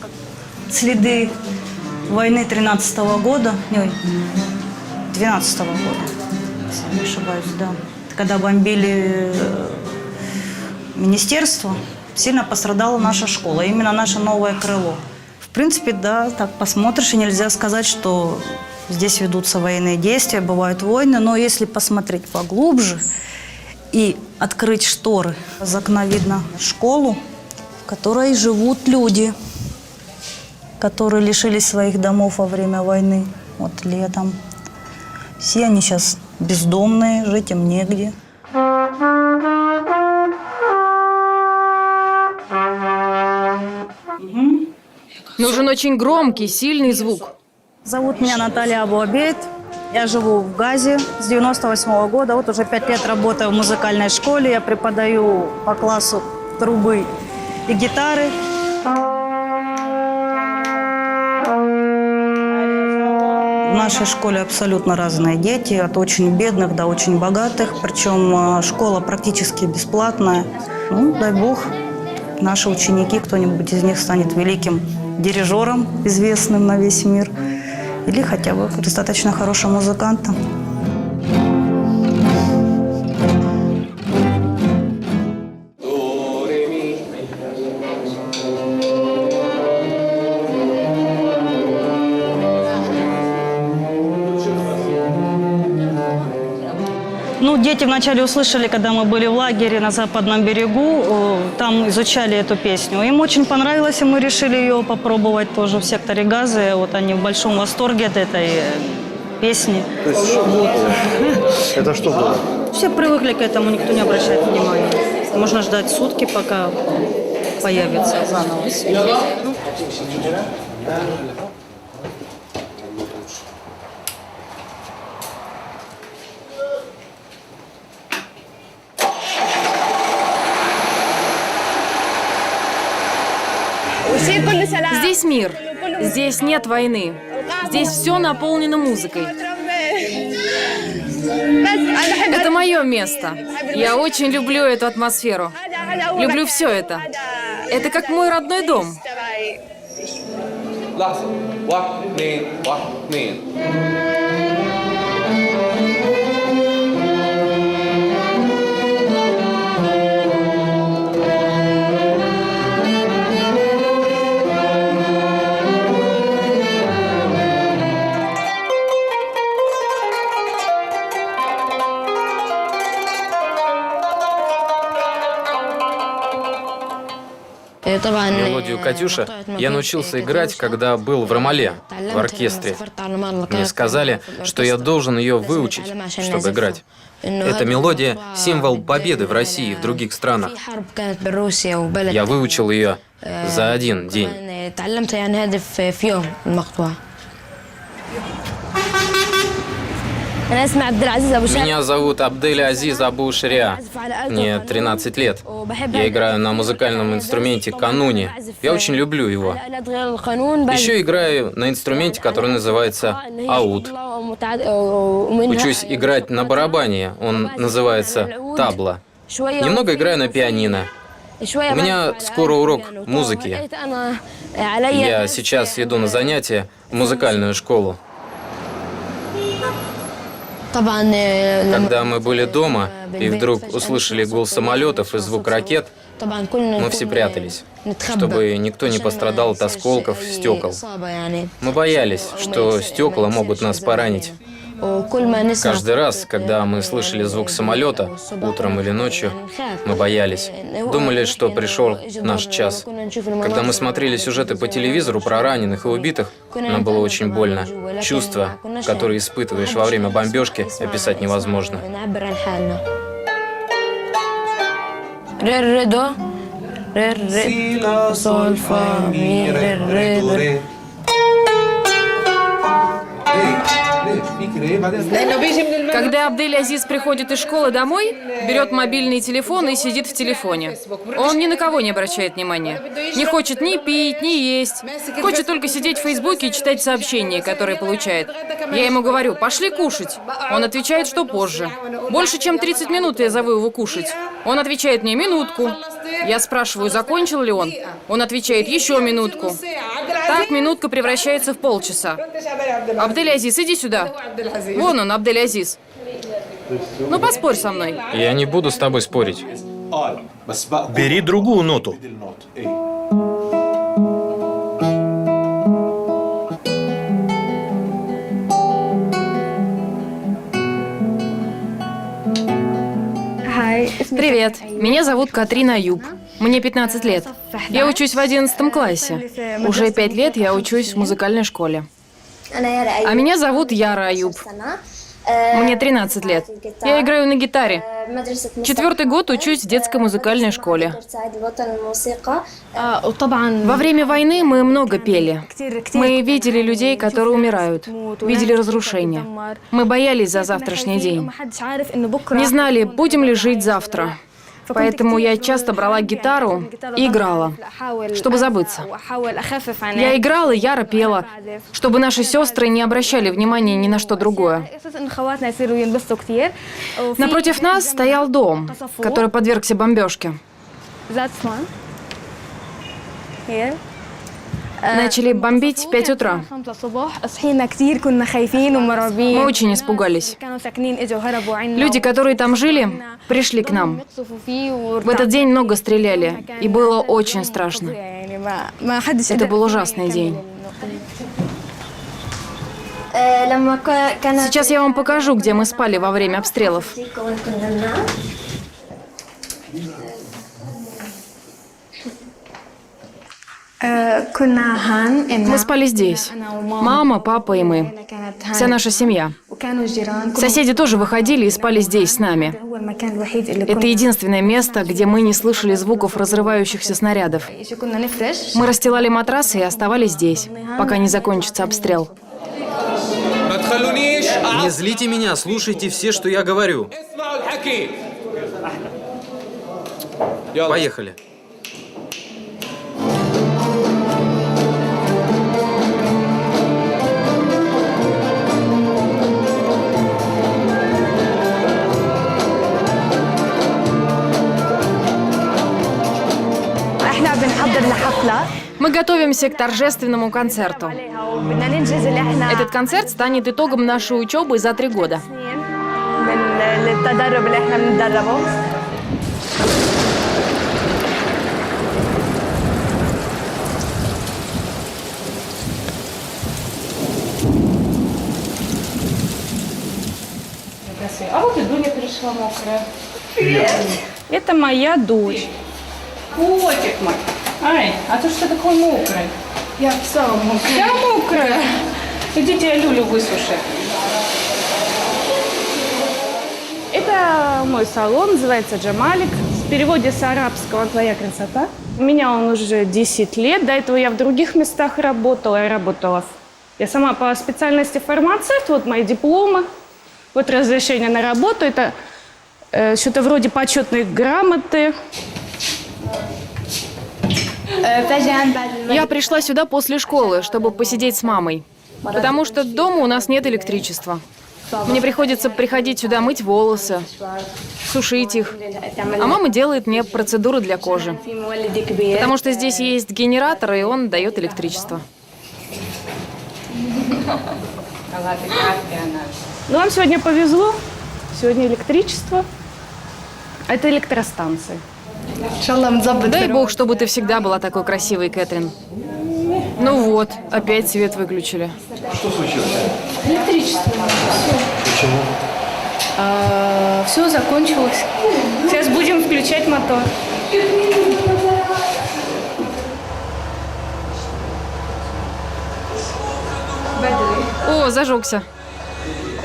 Следы войны 13-го года, 12-го года, если не ошибаюсь, да. Когда бомбили министерство, сильно пострадала наша школа, именно наше новое крыло. В принципе, да, так посмотришь, и нельзя сказать, что здесь ведутся военные действия, бывают войны, но если посмотреть поглубже и открыть шторы, из окна видно школу, в которой живут люди, которые лишились своих домов во время войны, вот летом. Все они сейчас бездомные, жить им негде. Нужен очень громкий, сильный звук. Зовут меня Наталья Абу Абейд. Я живу в Газе с 98-го года. Вот уже 5 лет работаю в музыкальной школе. Я преподаю по классу трубы и гитары. В нашей школе абсолютно разные дети, от очень бедных до очень богатых. Причем школа практически бесплатная. Ну, дай бог, наши ученики, кто-нибудь из них станет великим дирижером, известным на весь мир, или хотя бы достаточно хорошим музыкантом. Ну, дети вначале услышали, когда мы были в лагере на Западном берегу, там изучали эту песню. Им очень понравилось, и мы решили ее попробовать тоже в секторе Газы. Вот они в большом восторге от этой песни. То есть, вот. Это что было? Все привыкли к этому, никто не обращает внимания. Можно ждать сутки, пока появится заново. Здесь мир. Здесь нет войны. Здесь все наполнено музыкой. Это мое место. Я очень люблю эту атмосферу. Люблю все это. Это как мой родной дом. Мелодию «Катюша» я научился играть, когда был в Рамале, в оркестре. Мне сказали, что я должен ее выучить, чтобы играть. Эта мелодия – символ победы в России и в других странах. Я выучил ее за один день. Меня зовут Абдель Азиз Абу Шриа. Мне 13 лет. Я играю на музыкальном инструменте кануни. Я очень люблю его. Еще играю на инструменте, который называется ауд. Учусь играть на барабане. Он называется табла. Немного играю на пианино. У меня скоро урок музыки. Я сейчас иду на занятия в музыкальную школу. Когда мы были дома и вдруг услышали гул самолетов и звук ракет, мы все прятались, чтобы никто не пострадал от осколков стекол. Мы боялись, что стекла могут нас поранить. Каждый раз, когда мы слышали звук самолета, утром или ночью, мы боялись. Думали, что пришел наш час. Когда мы смотрели сюжеты по телевизору про раненых и убитых, нам было очень больно. Чувства, которые испытываешь во время бомбежки, описать невозможно. Когда Абдель-Азиз приходит из школы домой, берет мобильный телефон и сидит в телефоне. Он ни на кого не обращает внимания. Не хочет ни пить, ни есть. Хочет только сидеть в Фейсбуке и читать сообщения, которые получает. Я ему говорю: пошли кушать. Он отвечает, что позже. Больше чем 30 минут я зову его кушать. Он отвечает мне: минутку. Я спрашиваю, закончил ли он. Он отвечает: еще минутку. Так минутка превращается в полчаса. Абдель-Азиз, иди сюда. Вон он, Абдель-Азиз. Ну, поспорь со мной. Я не буду с тобой спорить. Бери другую ноту. Привет, меня зовут Катрин Аюб. Мне 15 лет. Я учусь в 11 классе. Уже 5 лет я учусь в музыкальной школе. А меня зовут Яра Аюб. Мне 13 лет. Я играю на гитаре. 4-й год учусь в детской музыкальной школе. Во время войны мы много пели. Мы видели людей, которые умирают. Видели разрушения. Мы боялись за завтрашний день. Не знали, будем ли жить завтра. Поэтому я часто брала гитару и играла, чтобы забыться. Я играла, Яра пела, чтобы наши сестры не обращали внимания ни на что другое. Напротив нас стоял дом, который подвергся бомбежке. Начали бомбить в 5 утра. Мы очень испугались. Люди, которые там жили, пришли к нам. В этот день много стреляли, и было очень страшно. Это был ужасный день. Сейчас я вам покажу, где мы спали во время обстрелов. Мы спали здесь. Мама, папа и мы. Вся наша семья. Соседи тоже выходили и спали здесь с нами. Это единственное место, где мы не слышали звуков разрывающихся снарядов. Мы расстилали матрасы и оставались здесь, пока не закончится обстрел. Не злите меня, слушайте все, что я говорю. Поехали. Мы готовимся к торжественному концерту. Этот концерт станет итогом нашей учебы за 3 года. А вот и Дуня пришла мокрая. Привет. Это моя дочь. Котик мой. Ай, а ты что такой мокрый? Я вся мокрая. Вся мокрая? Идите, я Люлю высуши. Это мой салон, называется Джамалик. В переводе с арабского «Твоя красота». У меня он уже 10 лет. До этого я в других местах работала. Я сама по специальности фармацевт. Вот мои дипломы. Вот разрешение на работу. Это что-то вроде почетной грамоты. Я пришла сюда после школы, чтобы посидеть с мамой, потому что дома у нас нет электричества. Мне приходится приходить сюда мыть волосы, сушить их, а мама делает мне процедуры для кожи, потому что здесь есть генератор, и он дает электричество. Ну, вам сегодня повезло. Сегодня электричество. Это электростанции. Дай бог, чтобы ты всегда была такой красивой, Кэтрин. Ну вот, опять свет выключили. Что случилось? Электричество. Почему? Все закончилось. Сейчас будем включать мотор. О, зажегся.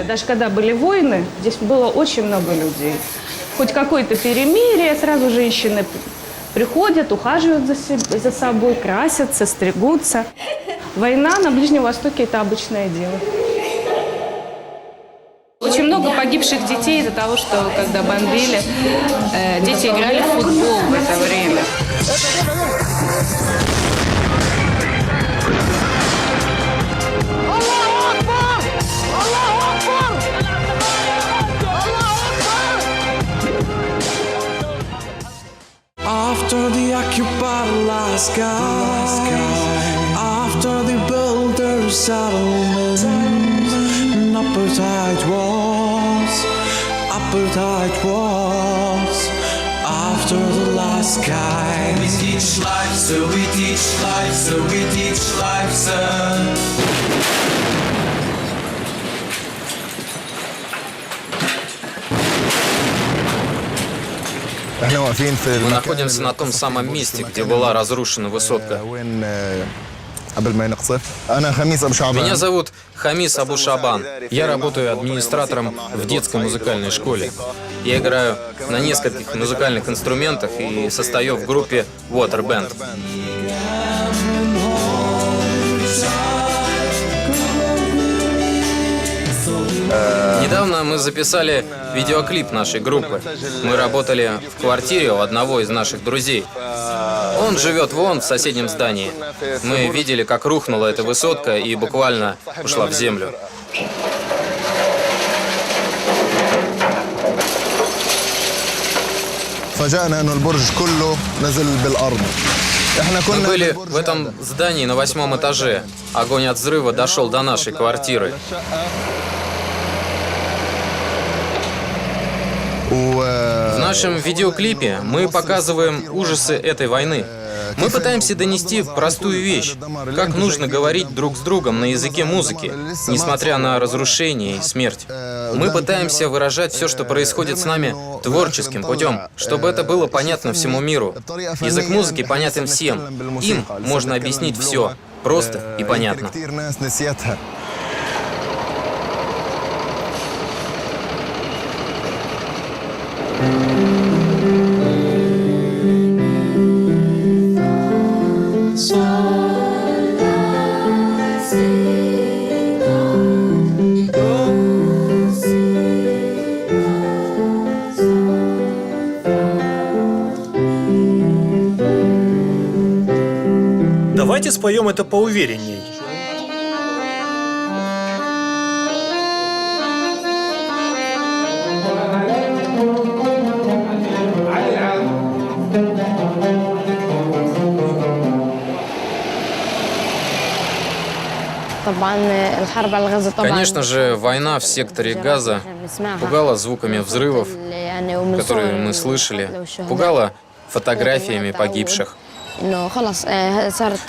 Даже когда были войны, здесь было очень много людей. Хоть какое-то перемирие, сразу женщины приходят, ухаживают за собой, красятся, стригутся. Война на Ближнем Востоке – это обычное дело. Очень много погибших детей из-за того, что когда бомбили, дети играли в футбол в это время. After the occupied Alaska, after they built their settlement, apartheid was after the last guy. We teach life, so we teach life, so we teach life, son. Мы находимся на том самом месте, где была разрушена высотка. Меня зовут Хамис Абу Шабан. Я работаю администратором в детской музыкальной школе. Я играю на нескольких музыкальных инструментах и состою в группе Water Band. Недавно мы записали видеоклип нашей группы. Мы работали в квартире у одного из наших друзей. Он живет вон в соседнем здании. Мы видели, как рухнула эта высотка и буквально ушла в землю. Мы были в этом здании на 8-м этаже. Огонь от взрыва дошел до нашей квартиры. В нашем видеоклипе мы показываем ужасы этой войны. Мы пытаемся донести простую вещь, как нужно говорить друг с другом на языке музыки, несмотря на разрушение и смерть. Мы пытаемся выражать все, что происходит с нами, творческим путем, чтобы это было понятно всему миру. Язык музыки понятен всем. Им можно объяснить все, просто и понятно. Давайте споем это поуверенней. Конечно же, война в секторе Газа пугала звуками взрывов, которые мы слышали, пугала фотографиями погибших.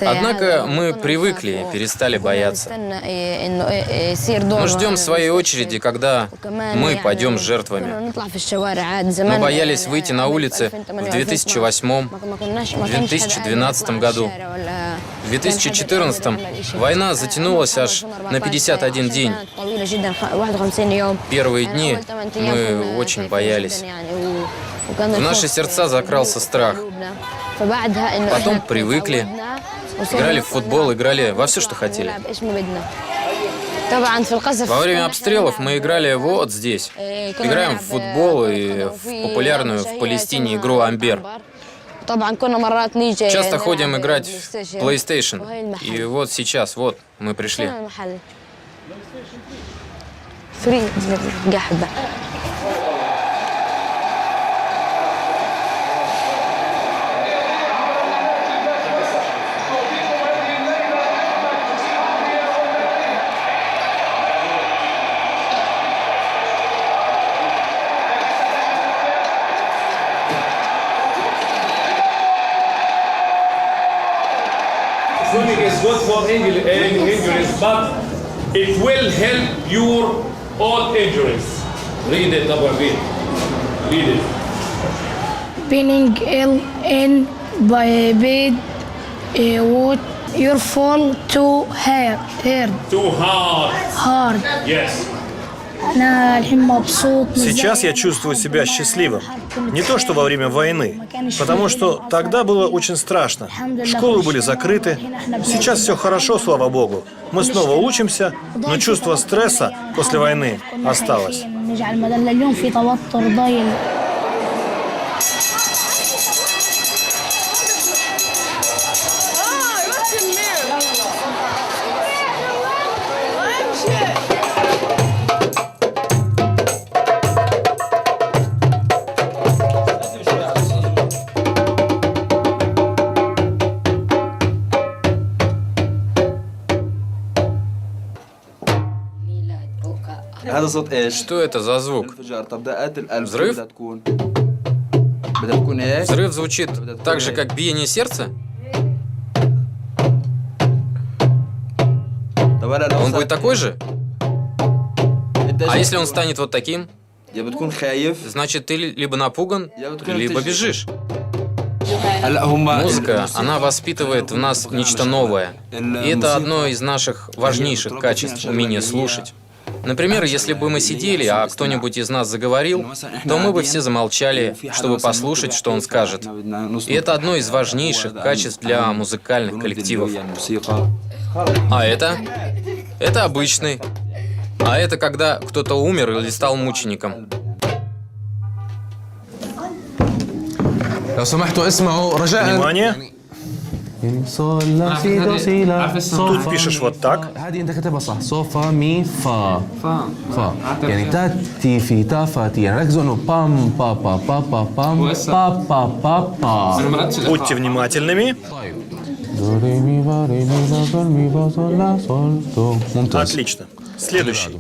Однако мы привыкли и перестали бояться. Мы ждем своей очереди, когда мы пойдем с жертвами. Мы боялись выйти на улицы в 2008, в 2012 году. В 2014 война затянулась аж на 51 день. Первые дни мы очень боялись. В наши сердца закрался страх. Потом привыкли, играли в футбол, играли во все, что хотели. Во время обстрелов мы играли вот здесь. Играем в футбол и в популярную в Палестине игру «Амбер». Часто ходим играть в PlayStation. И вот сейчас, вот, мы пришли. Swimming is good for injuries, but it will help your all injuries. Read it, Abu Abid. Read it. Being ill in bed would your fall too hard. Too hard. Hard. Yes. أنا الحين مبسوط. Сейчас я чувствую себя счастливым. Не то, что во время войны, потому что тогда было очень страшно. Школы были закрыты. Сейчас все хорошо, слава богу. Мы снова учимся, но чувство стресса после войны осталось. Что это за звук? Взрыв? Взрыв звучит так же, как биение сердца? Он будет такой же? А если он станет вот таким? Значит, ты либо напуган, либо бежишь. Музыка, она воспитывает в нас нечто новое. И это одно из наших важнейших качеств — умение слушать. Например, если бы мы сидели, а кто-нибудь из нас заговорил, то мы бы все замолчали, чтобы послушать, что он скажет. И это одно из важнейших качеств для музыкальных коллективов. А это? Это обычный. А это когда кто-то умер или стал мучеником. Внимание! Тут пишешь вот так. Будьте внимательными. Отлично. Следующий.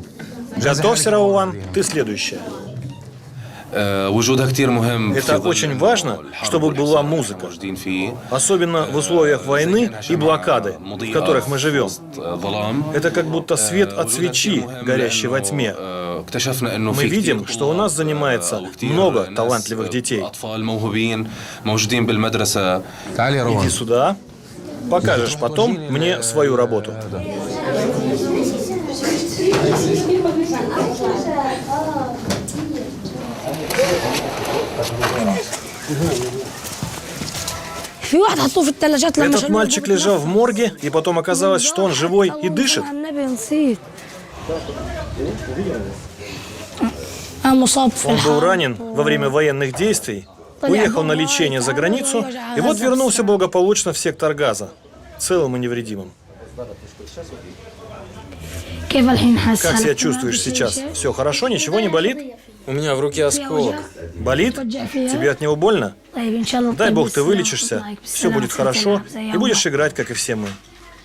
Готовься, Рауван, ты следующая. Это очень важно, чтобы была музыка. Особенно в условиях войны и блокады, в которых мы живем. Это как будто свет от свечи, горящей во тьме. Мы видим, что у нас занимается много талантливых детей. Иди сюда. Покажешь потом мне свою работу. Этот мальчик лежал в морге, и потом оказалось, что он живой и дышит. Он был ранен во время военных действий, уехал на лечение за границу, и вот вернулся благополучно в сектор Газа, целым и невредимым. Как себя чувствуешь сейчас? Все хорошо? Ничего не болит? У меня в руке осколок. Болит? Тебе от него больно? Дай бог ты вылечишься, все будет хорошо, и будешь играть, как и все мы.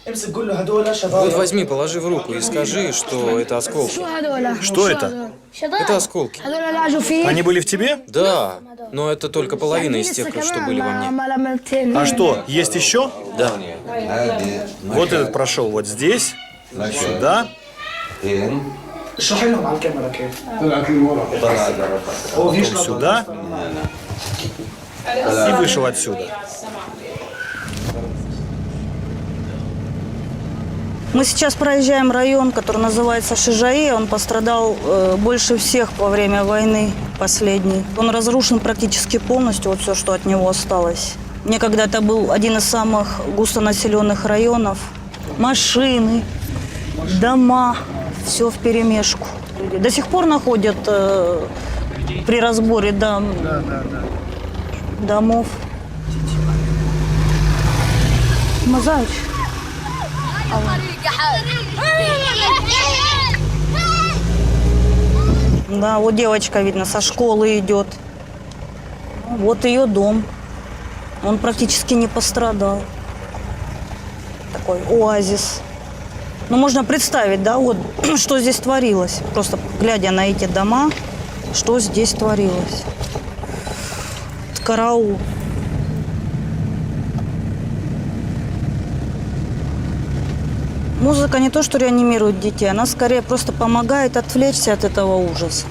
Вот возьми, положи в руку и скажи, что это осколки. Что это? Это осколки. Они были в тебе? Да, но это только половина из тех, что были во мне. А что, есть еще? Да. Вот этот прошел вот здесь, сюда. Потом сюда. И вышел отсюда. Мы сейчас проезжаем район, который называется Шижаи. Он пострадал больше всех во время войны последней. Он разрушен практически полностью, вот все, что от него осталось. Некогда это был один из самых густонаселенных районов. Машины, дома, все вперемешку. До сих пор находят при разборе домов. Мазач. Да, вот девочка, видно, со школы идет. Вот ее дом. Он практически не пострадал. Такой оазис. Ну, можно представить, да, вот, что здесь творилось. Просто глядя на эти дома, что здесь творилось. Караул. Музыка не то, что реанимирует детей, она скорее просто помогает отвлечься от этого ужаса.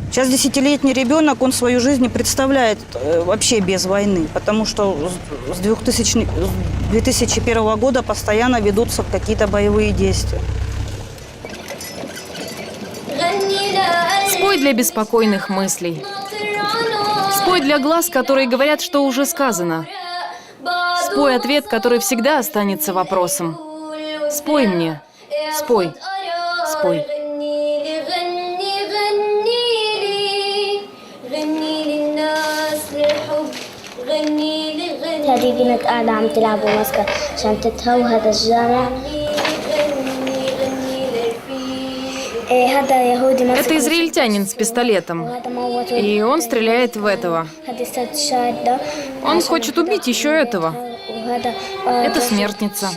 Сейчас 10-летний ребенок, он свою жизнь не представляет вообще без войны, потому что с 2001 года постоянно ведутся какие-то боевые действия. Спой для беспокойных мыслей. Спой для глаз, которые говорят, что уже сказано. Спой ответ, который всегда останется вопросом. Спой мне. Спой. Спой. هذه بنت قاعدة عم تلعب وماسكة شنطتها وهذا الجامع. Это израильтянин с пистолетом. И он стреляет в этого. Он хочет убить еще этого. Это смертница.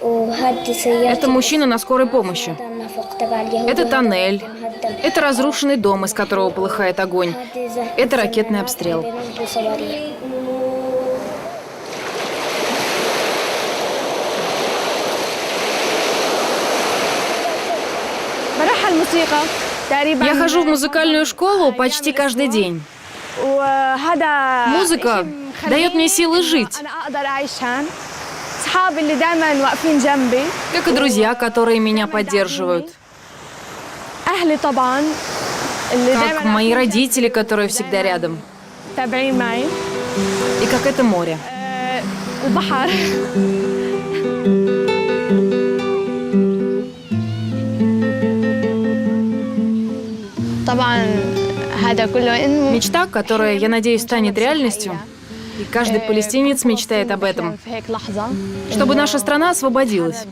Это мужчина на скорой помощи. Это тоннель. Это разрушенный дом, из которого полыхает огонь. Это ракетный обстрел. Я хожу в музыкальную школу почти каждый день. Музыка дает мне силы жить. Как и друзья, которые меня поддерживают. Как мои родители, которые всегда рядом. И как это море. Мечта, которая, я надеюсь, станет реальностью, и каждый палестинец мечтает об этом, чтобы наша страна освободилась,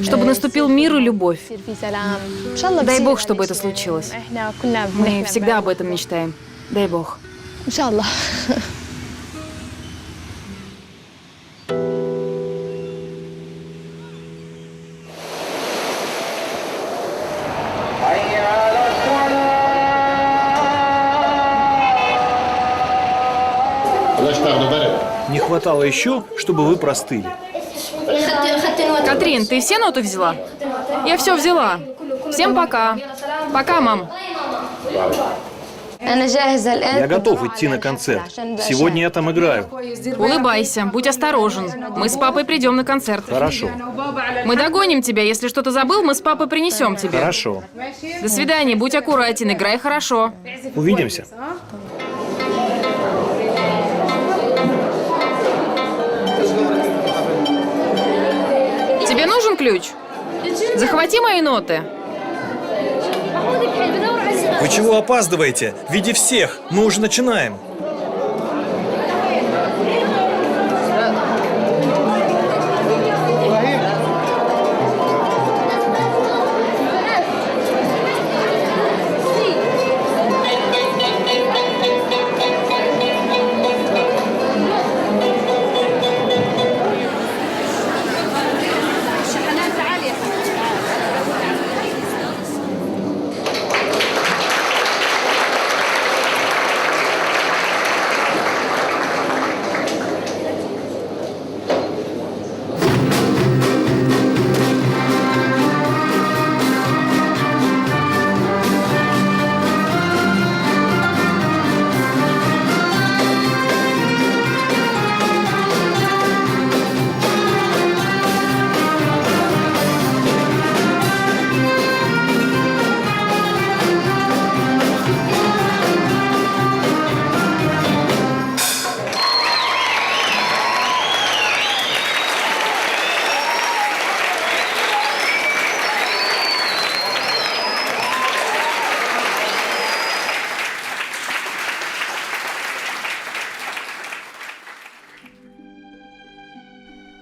чтобы наступил мир и любовь. Дай Бог, чтобы это случилось. Мы всегда об этом мечтаем. Дай Бог. Не хватало еще, чтобы вы простыли. Катрин, ты все ноты взяла? Я все взяла. Всем пока. Пока, мам. Я готов идти на концерт. Сегодня я там играю. Улыбайся, будь осторожен. Мы с папой придем на концерт. Хорошо. Мы догоним тебя. Если что-то забыл, мы с папой принесем тебе. Хорошо. До свидания, будь аккуратен, играй хорошо. Увидимся. Тебе нужен ключ? Захвати мои ноты. Вы чего опаздываете? Веди всех. Мы уже начинаем.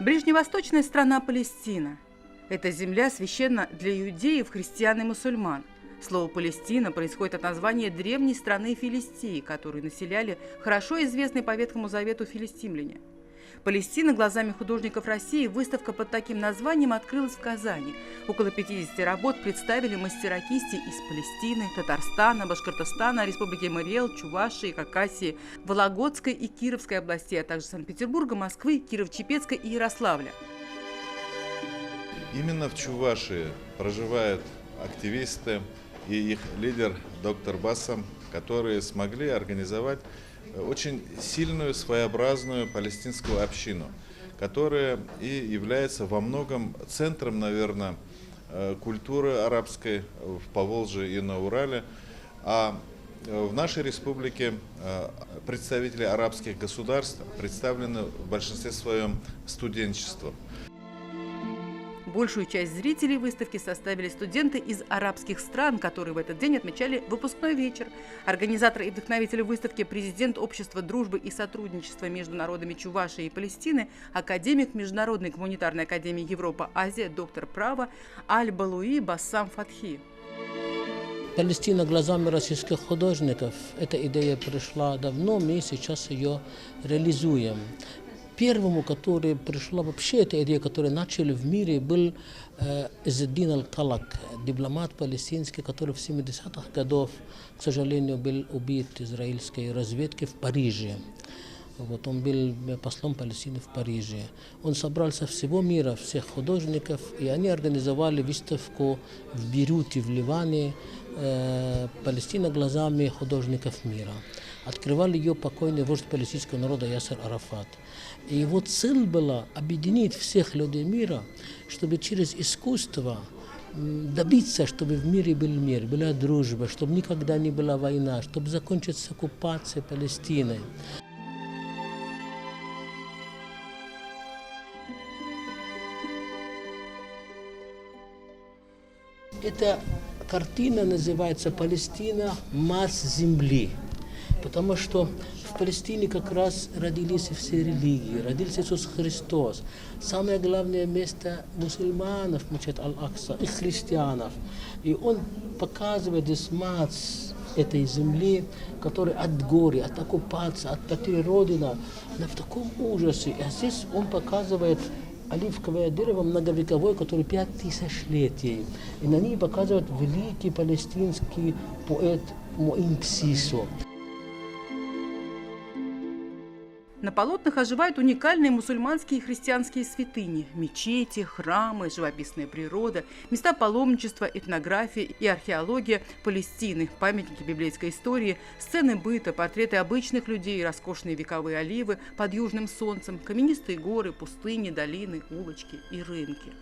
Ближневосточная страна Палестина. Эта земля священна для иудеев, христиан и мусульман. Слово «Палестина» происходит от названия древней страны Филистии, которую населяли хорошо известные по Ветхому Завету филистимляне. Палестина глазами художников России выставка под таким названием открылась в Казани. Около 50 работ представили мастера кисти из Палестины, Татарстана, Башкортостана, Республики Мариэл, Чувашии, Хакасии, Вологодской и Кировской областей, а также Санкт-Петербурга, Москвы, Кирово-Чепецка и Ярославля. Именно в Чувашии проживают активисты и их лидер доктор Басам, которые смогли организовать очень сильную, своеобразную палестинскую общину, которая и является во многом центром, наверное, культуры арабской в Поволжье и на Урале. А в нашей республике представители арабских государств представлены в большинстве своем студенчеством. Большую часть зрителей выставки составили студенты из арабских стран, которые в этот день отмечали выпускной вечер. Организатор и вдохновитель выставки, президент Общества дружбы и сотрудничества между народами Чувашии и Палестины, академик Международной гуманитарной академии Европа-Азия, доктор права Аль-Балуи Басам Фатхи. Палестина глазами российских художников. Эта идея пришла давно, мы сейчас ее реализуем. Первому, который пришла вообще эта идея, которую начали в мире, был Иззеддин Аль-Талак, дипломат палестинский, который в 70-х годах, к сожалению, был убит израильской разведкой в Париже. Вот, он был послом Палестины в Париже. Он собрал со всего мира всех художников, и они организовали выставку в Бейруте, в Ливане, «Палестина глазами художников мира». Открывал ее покойный вождь палестинского народа Ясер Арафат. И его цель была объединить всех людей мира, чтобы через искусство добиться, чтобы в мире был мир, была дружба, чтобы никогда не была война, чтобы закончиться оккупация Палестины. Эта картина называется «Палестина. Марс земли». Потому что в Палестине как раз родились все религии, родился Иисус Христос. Самое главное место мусульманов, мечеть Аль-Акса, и христианов. И он показывает здесь Марс этой земли, который от горя, от оккупации, от потери Родины, она в таком ужасе. А здесь он показывает оливковое дерево многовековое, которое 5000 лет ей. И на ней показывает великий палестинский поэт Муин Псисо. На полотнах оживают уникальные мусульманские и христианские святыни, мечети, храмы, живописная природа, места паломничества, этнография и археология Палестины, памятники библейской истории, сцены быта, портреты обычных людей, роскошные вековые оливы под южным солнцем, каменистые горы, пустыни, долины, улочки и рынки.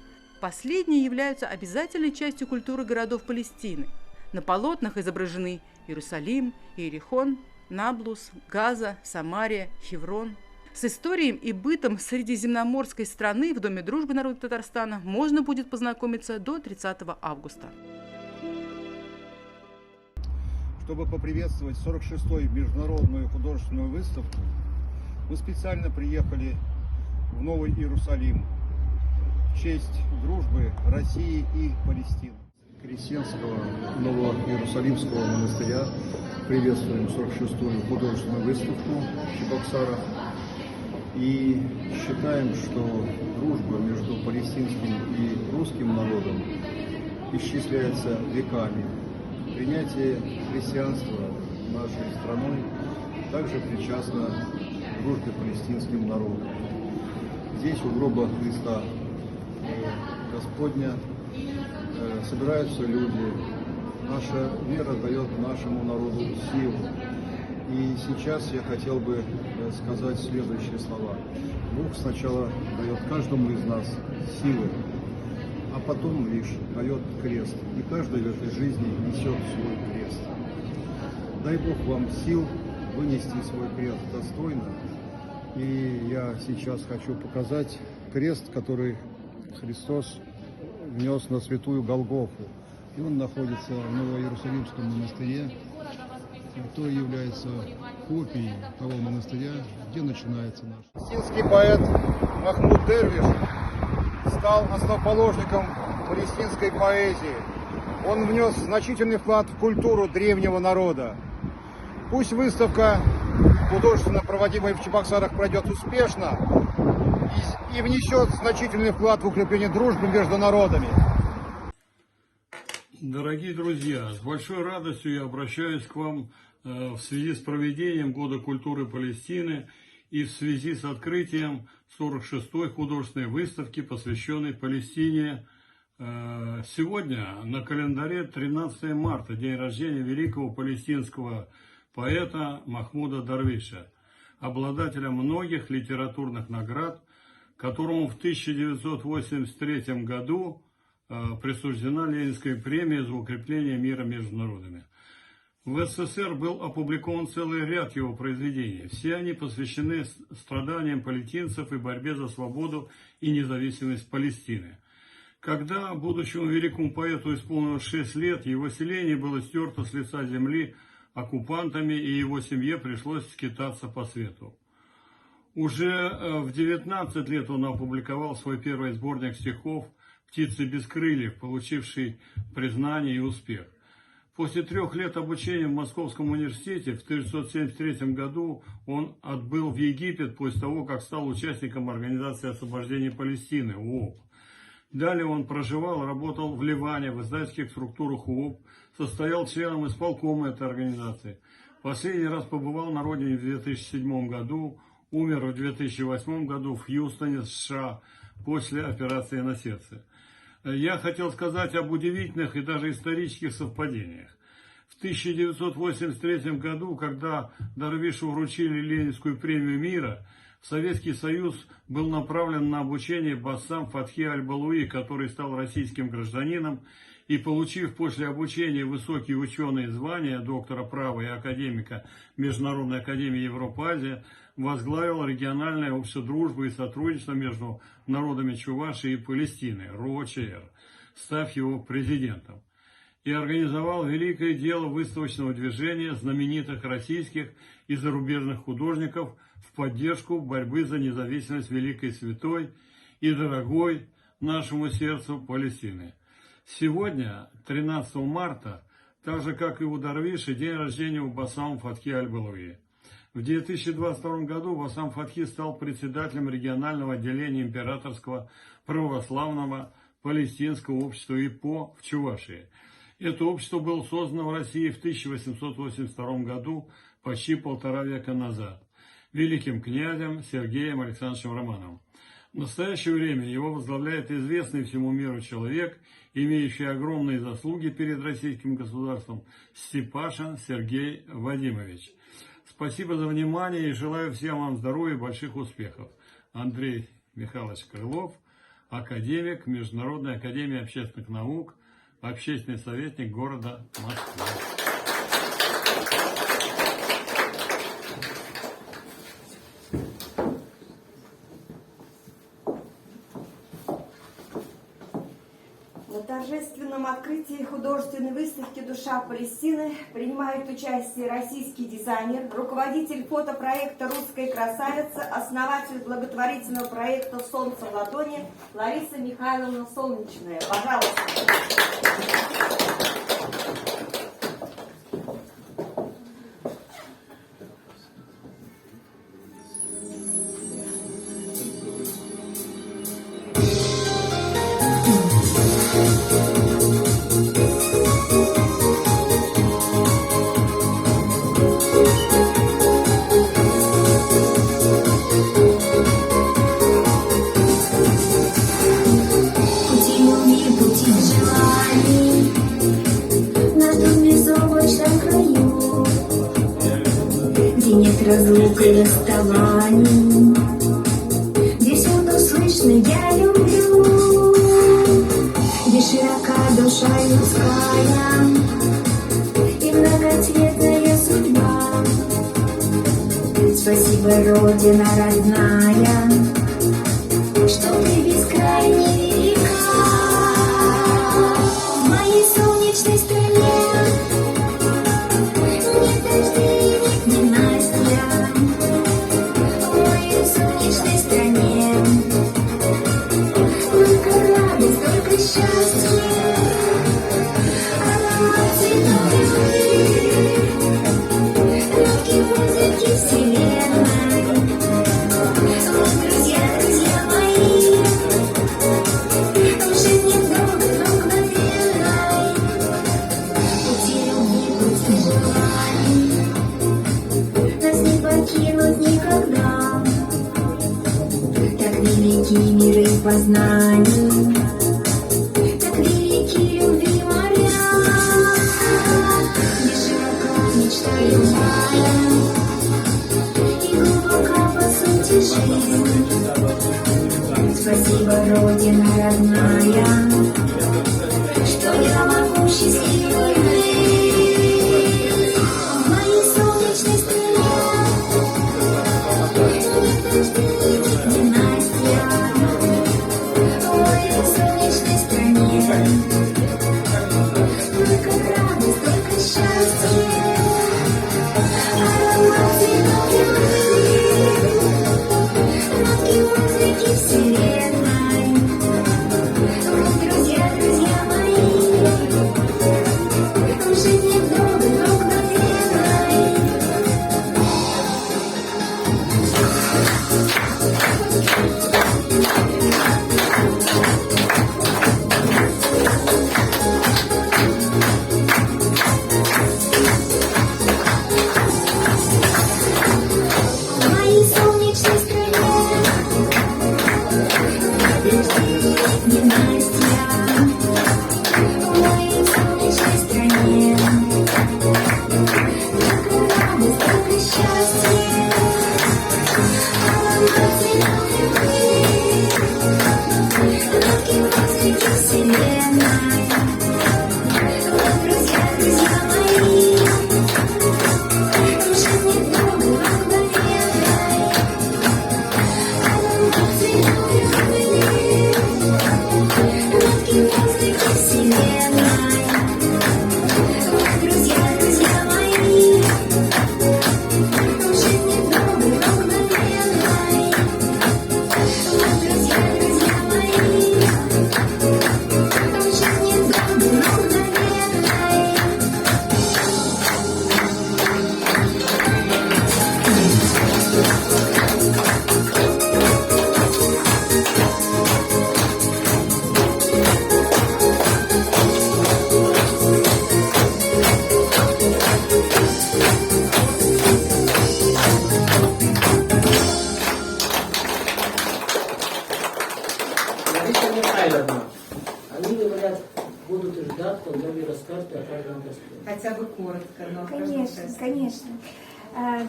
Последние являются обязательной частью культуры городов Палестины. На полотнах изображены Иерусалим, Иерихон, Наблус, Газа, Самария, Хеврон. С историей и бытом средиземноморской страны в Доме дружбы народа Татарстана можно будет познакомиться до 30 августа. Чтобы поприветствовать 46-ю международную художественную выставку, мы специально приехали в Новый Иерусалим в честь дружбы России и Палестины. Крещенского Новоиерусалимского монастыря приветствуем 46-ю художественную выставку в Чебоксарах и считаем, что дружба между палестинским и русским народом исчисляется веками. Принятие христианства нашей страной также причастно к дружбе палестинским народом. Здесь у гроба Христа Господня собираются люди. Наша вера дает нашему народу силу. И сейчас я хотел бы сказать следующие слова. Бог сначала дает каждому из нас силы, а потом лишь дает крест. И каждый в этой жизни несет свой крест. Дай Бог вам сил вынести свой крест достойно. И я сейчас хочу показать крест, который Христос внес на святую Голгофу. И он находится в Новоиерусалимском монастыре, который является копией того монастыря, где начинается наш. Палестинский поэт Махмуд Дервиш стал основоположником палестинской поэзии. Он внес значительный вклад в культуру древнего народа. Пусть выставка, художественно проводимая в Чебоксарах, пройдет успешно и внесет значительный вклад в укрепление дружбы между народами. Дорогие друзья, с большой радостью я обращаюсь к вам в связи с проведением Года культуры Палестины и в связи с открытием 46-й художественной выставки, посвященной Палестине Сегодня на календаре 13 марта, день рождения великого палестинского поэта Махмуда Дарвиша, обладателя многих литературных наград, которому в 1983 году присуждена Ленинская премия за укрепление мира между народами. В СССР был опубликован целый ряд его произведений. Все они посвящены страданиям палестинцев и борьбе за свободу и независимость Палестины. Когда будущему великому поэту исполнилось 6 лет, его селение было стерто с лица земли оккупантами, и его семье пришлось скитаться по свету. Уже в 19 лет он опубликовал свой первый сборник стихов «Птицы без крыльев», получивший признание и успех. После 3 лет обучения в Московском университете в 1973 году он отбыл в Египет после того, как стал участником Организации освобождения Палестины, ООП. Далее он проживал, работал в Ливане, в издательских структурах ООП, состоял членом исполкома этой организации. Последний раз побывал на родине в 2007 году, умер в 2008 году в Хьюстоне, США, после операции на сердце. Я хотел сказать об удивительных и даже исторических совпадениях. В 1983 году, когда Дарвишу вручили Ленинскую премию мира, Советский Союз был направлен на обучение Басам Фатхи Аль-Балуи, который стал российским гражданином и, получив после обучения высокие ученые звания доктора права и академика Международной академии Европы-Азия, возглавил региональное общество дружбы и сотрудничества между народами Чувашии и Палестины, РОЧР, став его президентом, и организовал великое дело выставочного движения знаменитых российских и зарубежных художников в поддержку борьбы за независимость великой святой и дорогой нашему сердцу Палестины. Сегодня, 13 марта, так же как и у Дарвиша, день рождения у Басам Фатхи Аль-Балуи. В 2022 году Басам Фатхи стал председателем регионального отделения Императорского православного палестинского общества ИПО в Чувашии. Это общество было создано в России в 1882 году, почти 1,5 века назад, великим князем Сергеем Александровичем Романовым. В настоящее время его возглавляет известный всему миру человек, имеющий огромные заслуги перед российским государством, Степашин Сергей Вадимович. Спасибо за внимание и желаю всем вам здоровья и больших успехов. Андрей Михайлович Крылов, академик Международной академии общественных наук, общественный советник города Москвы. На торжественном открытии художественной выставки «Душа Палестины» принимает участие российский дизайнер, руководитель фотопроекта «Русская красавица», основатель благотворительного проекта «Солнце в ладони» Лариса Михайловна Солнечная. Пожалуйста. Разлук и расставаний, где всюду слышно «я люблю», где широка душа людская и многоцветная судьба. Спасибо, Родина родная, что ты бескрайне велика. В моей солнечной стране нет дождей, нет ненастья. В моей солнечной стране только радость, только счастье. Аромат цветов любви, нотки музыки вселенной. Вот, друзья, друзья мои, в жизни много мгновенной. Пути любви, пути желаний нас не покинут никогда. Так велики миры познаний, так и глубока по сути жизнь. Спасибо, Родина родная, что я могу счастливой быть. В моей солнечной стране ненастья, в моей солнечной стране только радость, только счастье, аромат цветов нотки музыки вселенной. Вот, друзья, друзья мои, жизни много, но мгновенной. В моей солнечной стране ненастья, в моей солнечной стране только радость, только счастье, аромат цветов нотки музыки вселенной. Вот, друзья, друзья мои, жизни много, но мгновенной. Аромат цветов нотки музыки вселенной. Вот, друзья, друзья мои, жизни много, но мгновенной. Вот, друзья, друзья мои, жизни много, но мгновенной. Лариса Михайловна, они говорят, будут ждать, когда вы расскажете о каждом госпитале. Хотя бы коротко, но конечно, конечно.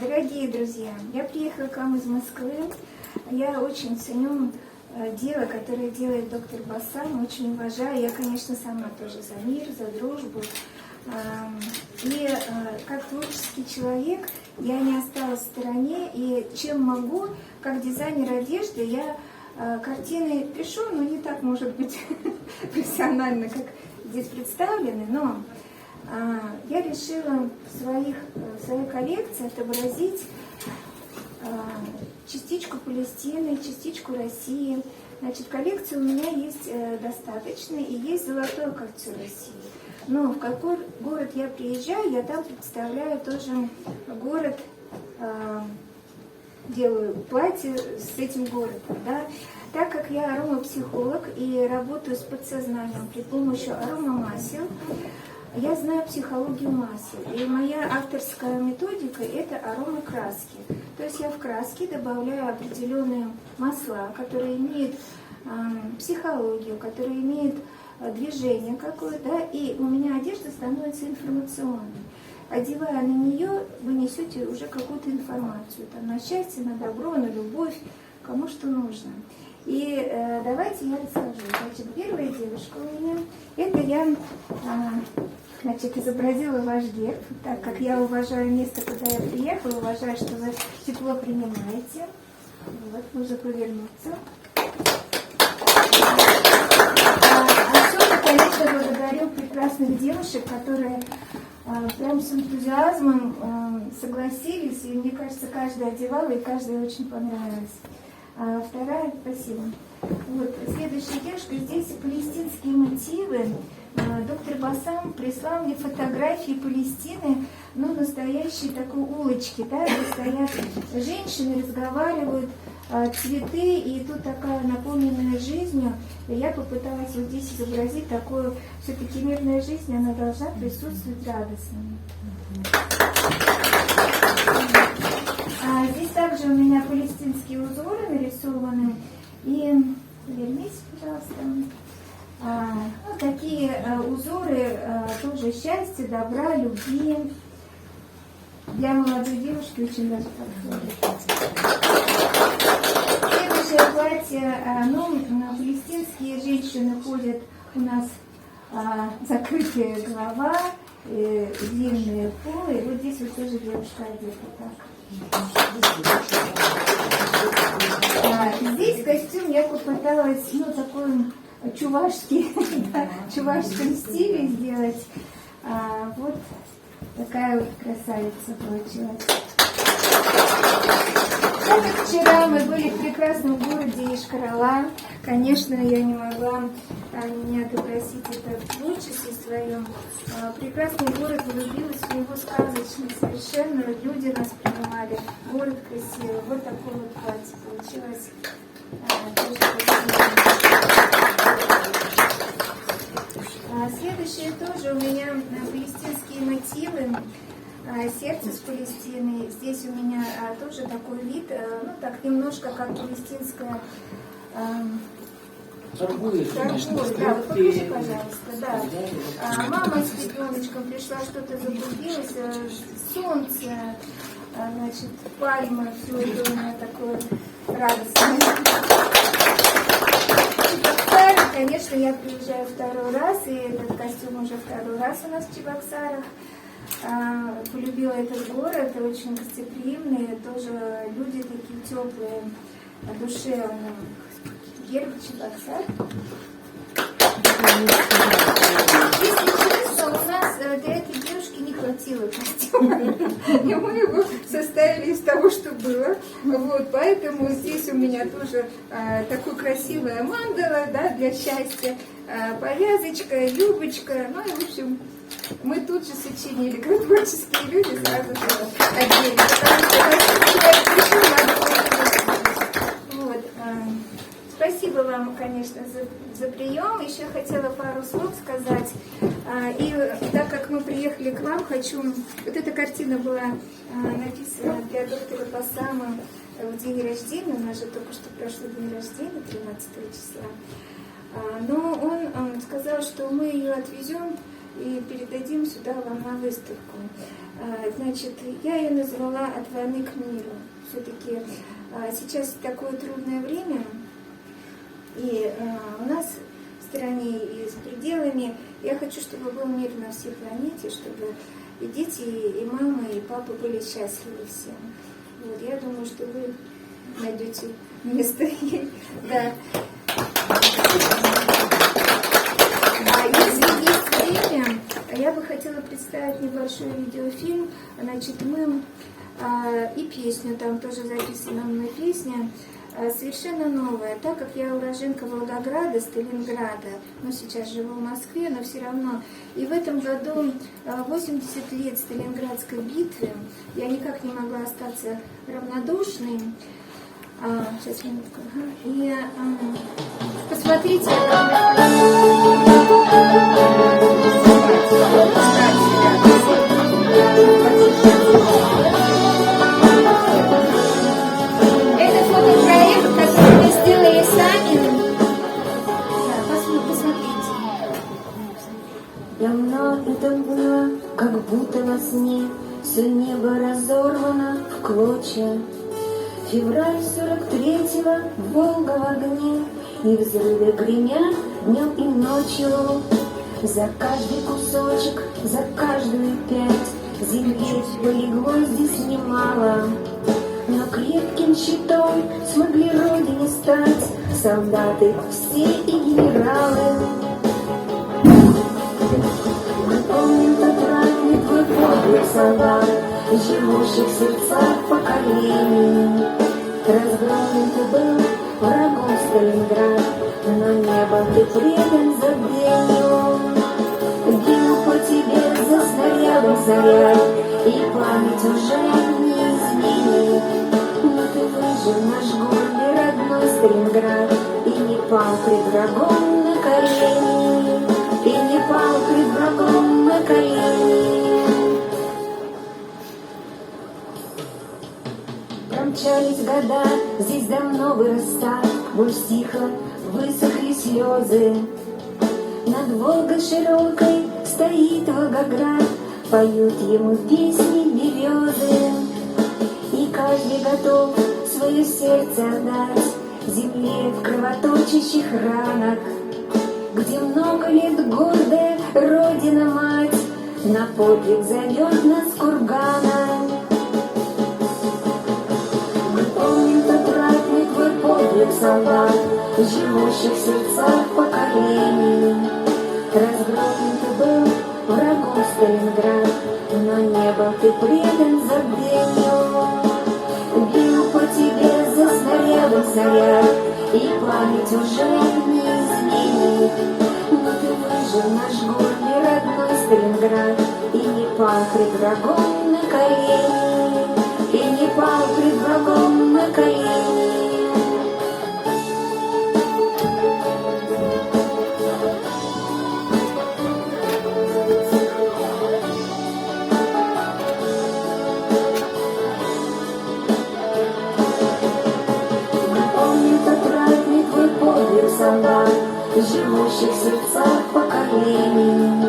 Дорогие друзья, я приехала к вам из Москвы. Я очень ценю дело, которое делает доктор Бассан, очень уважаю. Я, конечно, сама тоже за мир, за дружбу. И как творческий человек я не осталась в стороне. И чем могу, как дизайнер одежды, я картины пишу, но не так, может быть, профессионально, как здесь представлены. Но я решила в своей коллекции отобразить частичку Палестины, частичку России. Значит, коллекции у меня есть достаточно, и есть золотое кольцо России. Но в какой город я приезжаю, я там представляю тоже город, делаю платье с этим городом. Да? Так как я аромапсихолог и работаю с подсознанием при помощи аромамасел, я знаю психологию масел. И моя авторская методика – это аромакраски. То есть я в краски добавляю определенные масла, которые имеют психологию, которые имеют движение какое-то, да, и у меня одежда становится информационной. Одевая на нее, вы несете уже какую-то информацию, там, на счастье, на добро, на любовь, кому что нужно. И давайте я расскажу. Значит, первая девушка у меня, это я изобразила ваш герб, так как я уважаю место, куда я приехала, уважаю, что вы тепло принимаете. Вот, можно повернуться. Особенно, конечно, благодарю прекрасных девушек, которые прям с энтузиазмом согласились, и мне кажется, каждая одевала, и каждая очень понравилась. Вторая, спасибо. Вот, следующая девушка, здесь палестинские мотивы. Доктор Бассан прислал мне фотографии Палестины, ну, настоящей такой улочки, да, где стоят женщины, разговаривают, цветы, и тут такая наполненная жизнью. И я попыталась вот здесь изобразить такую, все-таки мирная жизнь, она должна присутствовать радостно. Здесь также у меня палестинские узоры нарисованы. И вернись, пожалуйста. Вот такие узоры тоже счастья, добра, любви. Для молодой девушки очень даже подходит. Следующее платье, палестинские женщины ходят у нас закрытая голова, длинные полы, и вот здесь вот тоже девушка одета так. Здесь костюм я попыталась, такой чувашский, в чувашском стиле сделать. Вот такая вот красавица получилась. Так как вчера мы были в прекрасном городе Ишкарала, конечно, я не могла не отобразить это в творчестве своем. Прекрасный город, влюбилась в него сказочно совершенно. Люди нас принимали, город красивый. Вот такое вот платье получилось. Следующее тоже у меня палестинские мотивы. Сердце с Палестины. Здесь у меня тоже такой вид, так немножко как палестинская. Торгуй, да, вот покажи, пожалуйста, да. Мама с ребеночком пришла, что-то заблудилось, солнце, значит, пальмы, все это у меня такое радостное. Чебоксары, конечно, я приезжаю второй раз, и этот костюм уже второй раз у нас в Чебоксарах. Полюбила этот город, очень гостеприимные, тоже люди такие теплые, душевные. Герб Чебоксар. Если честно, у нас для этой девушки не хватило костюма. И мы его составили из того, что было. Вот, поэтому здесь у меня тоже такое красивое мандала, да, для счастья. Повязочка, юбочка. Ну и, в общем, мы тут же сочинили, как творческие люди, сразу же отдельно. Вот. Спасибо вам, конечно, за прием. Еще хотела пару слов сказать. И так как мы приехали к вам, хочу... Вот эта картина была написана для доктора Басама в день рождения. У нас же только что прошло день рождения, 13 числа. Но он сказал, что мы ее отвезем и передадим сюда вам на выставку. Значит, я ее назвала «От войны к миру». Все-таки сейчас такое трудное время, и у нас в стране и за пределами. Я хочу, чтобы был мир на всей планете, чтобы и дети, и мамы, и папы были счастливы все. Вот, я думаю, что вы найдете место ей. Да. Если есть время, я бы хотела представить небольшой видеофильм. Значит, мы и песню, там тоже записана мной песня, совершенно новая. Так как я уроженка Волгограда, Сталинграда, но сейчас живу в Москве, но все равно. И в этом году 80 лет Сталинградской битвы. Я никак не могла остаться равнодушной. Сейчас, минутку. И посмотрите. Это фотопроект, который мы сделали сами. Посмотрите. Давно это было, как будто во сне. Все небо разорвано в клочья. Февраль 43-го, Волга в огне, и взрывы гремят днем и ночью. За каждый кусочек, за каждую пять земли полегло здесь немало. Но крепким щитом смогли родине стать солдаты все и генералы. Мы помним тот ранний твой подвиг солдат, живущих в сердцах поколений. Разгромлен ты был врагом Сталинград, но небо ты предан забвению. Гинул по тебе за снарядом заряд, и память уже не изменит. Но ты выжил наш гордый родной Сталинград, и не пал пред врагом на колени, и не пал пред врагом на колени. Промчались года, здесь давно вырастал, боль стихла, высохли слезы. Над Волгой широкой стоит Волгоград, поют ему песни звезды, и каждый готов свое сердце отдать земле в кровоточащих ранах, где много лет гордая Родина-мать на подвиг зовет нас кургана. Мы помним тот ратный твой подвиг, солдат, живущих в сердцах поколений. Разгромлен ты был врагом Сталинград, но не был ты предан забвению. Бил по тебе за снарядом снаряд, и память уже не изменит. Но ты выжил, наш гордый родной Сталинград, и не пал пред врагом на колени, и не пал пред врагом на колени. Солдат, живущих в сердцах поколений.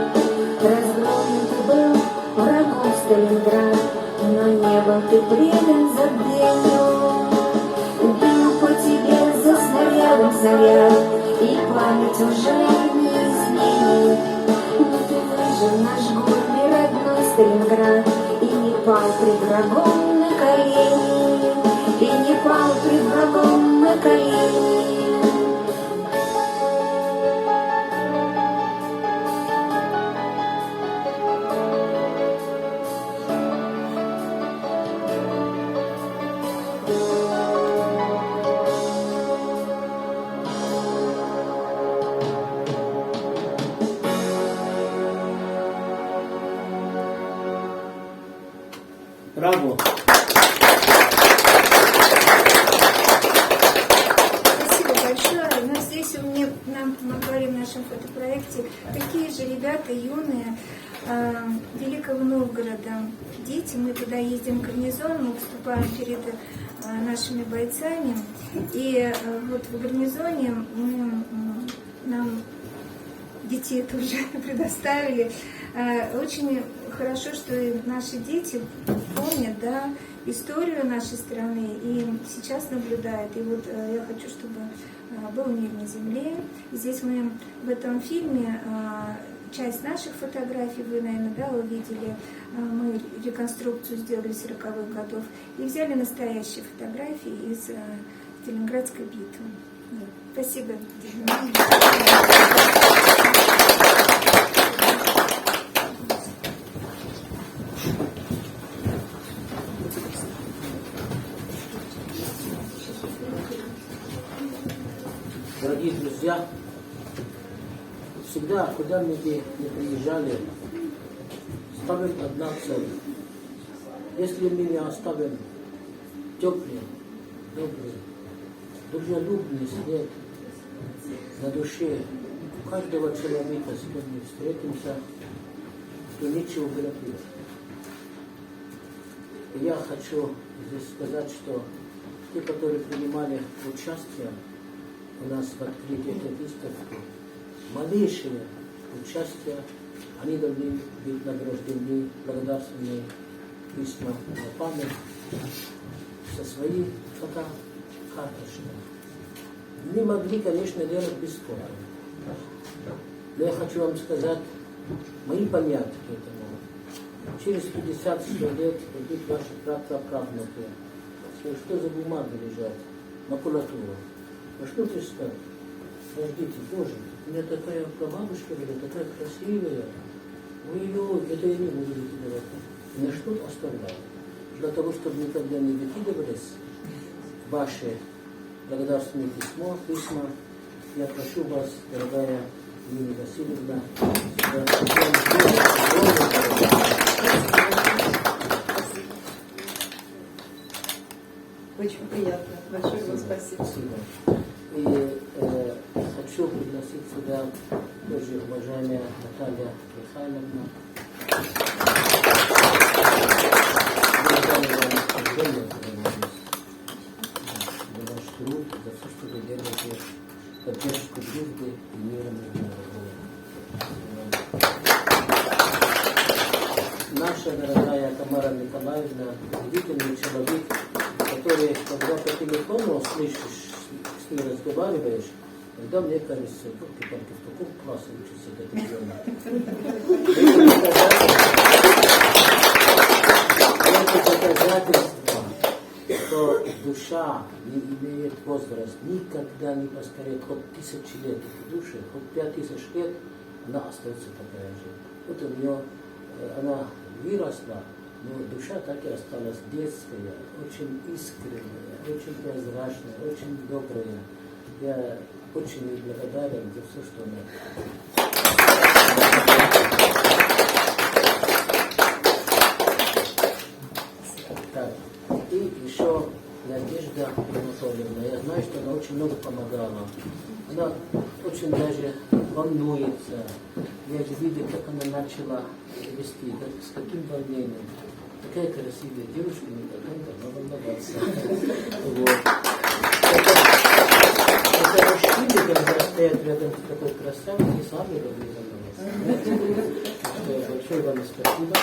Разгромлен ты был врагом Сталинград, но не был ты предан забвению. Бил по тебе за снарядом снаряд, и память уже не изменит. Но ты выжил, наш гордый родной Сталинград, и не пал пред врагом на колени, и не пал пред врагом на колени. Браво! Спасибо большое. У нас здесь нам помогали в нашем фотопроекте такие же ребята юные Великого Новгорода. Дети, мы туда ездим в гарнизон, мы выступаем перед нашими бойцами. И вот в гарнизоне нам детей тоже предоставили. Очень хорошо, что и наши дети помнят, да, историю нашей страны и сейчас наблюдают. И вот я хочу, чтобы был мир на земле. Здесь мы в этом фильме часть наших фотографий, вы, наверное, да, увидели, мы реконструкцию сделали 40-х годов и взяли настоящие фотографии из Сталинградской битвы. Вот. Спасибо. Дорогие друзья, всегда, куда мы не приезжали, ставим одна цель. Если мы не оставим теплый, добрый, дружелюбный след на душе у каждого человека, с кем мы встретимся, то нечего говорить. И я хочу здесь сказать, что те, которые принимали участие у нас в открытии этой выставки, малейшее участие, они должны быть награждены благодарственные письма на память со своей фотокарточкой. Не могли, конечно, делать бесплатно. Но я хочу вам сказать, мои памятки этому. Через 50-100 лет придут ваши правнуки. Что за бумаги лежат? Макулатура. А что ты скажешь? Подождите, Боже, у меня такая прабабушка была, такая красивая. Ой-ой, это я не буду выкидывать. Меня что-то оставляю. Для того, чтобы никогда не выкидывались ваши благодарственные письма, я прошу вас, дорогая Нина Васильевна, Очень приятно. Большое вам спасибо. И хочу пригласить сюда тоже уважаемая Наталья Михайловна. За ваш труд, за все, что вы делаете, поддержку дружбы и мира между народами. наша дорогая Тамара Николаевна, удивительный человек, который, когда по телефону слышишь, с ним разговариваешь, тогда мне кажется, только в таком классе учится этот ребенок. Это доказательство, что душа не имеет возраст, никогда не постареет, хоть 1000 лет в душе, хоть 5000 лет, она остается такая же. Вот у нее, она выросла, но душа так и осталась детская, очень искренняя, очень прозрачная, очень добрая. Я очень ей благодарен за все, что она. Так, и еще Надежда Анатольевна. Я знаю, что она очень много помогала. Она очень даже волнуется. Я же видел, как она начала вести, с каким волнением. Такая красивая девушка, никогда не должна волноваться. Это мужчины, когда стоят рядом с такой красавицей, сами должны волноваться. Большое вам спасибо.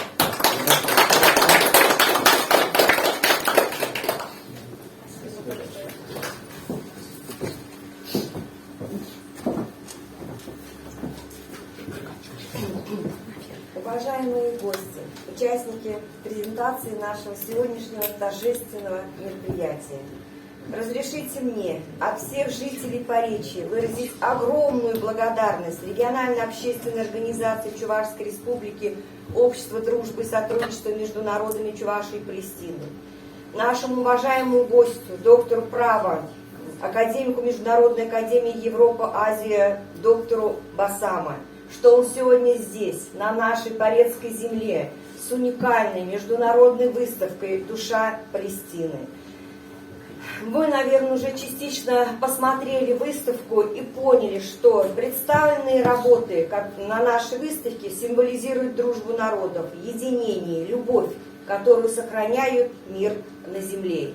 Уважаемые гости, участники презентации нашего сегодняшнего торжественного мероприятия, разрешите мне от всех жителей Поречья выразить огромную благодарность региональной общественной организации Чувашской Республики Общество дружбы и сотрудничества между народами Чувашии и Палестины, нашему уважаемому гостю, доктору права, академику Международной академии Европа-Азия, доктору Басама, что он сегодня здесь, на нашей Порецкой земле, с уникальной международной выставкой «Душа Палестины». Вы, наверное, уже частично посмотрели выставку и поняли, что представленные работы как на нашей выставке символизируют дружбу народов, единение, любовь, которую сохраняют мир на земле.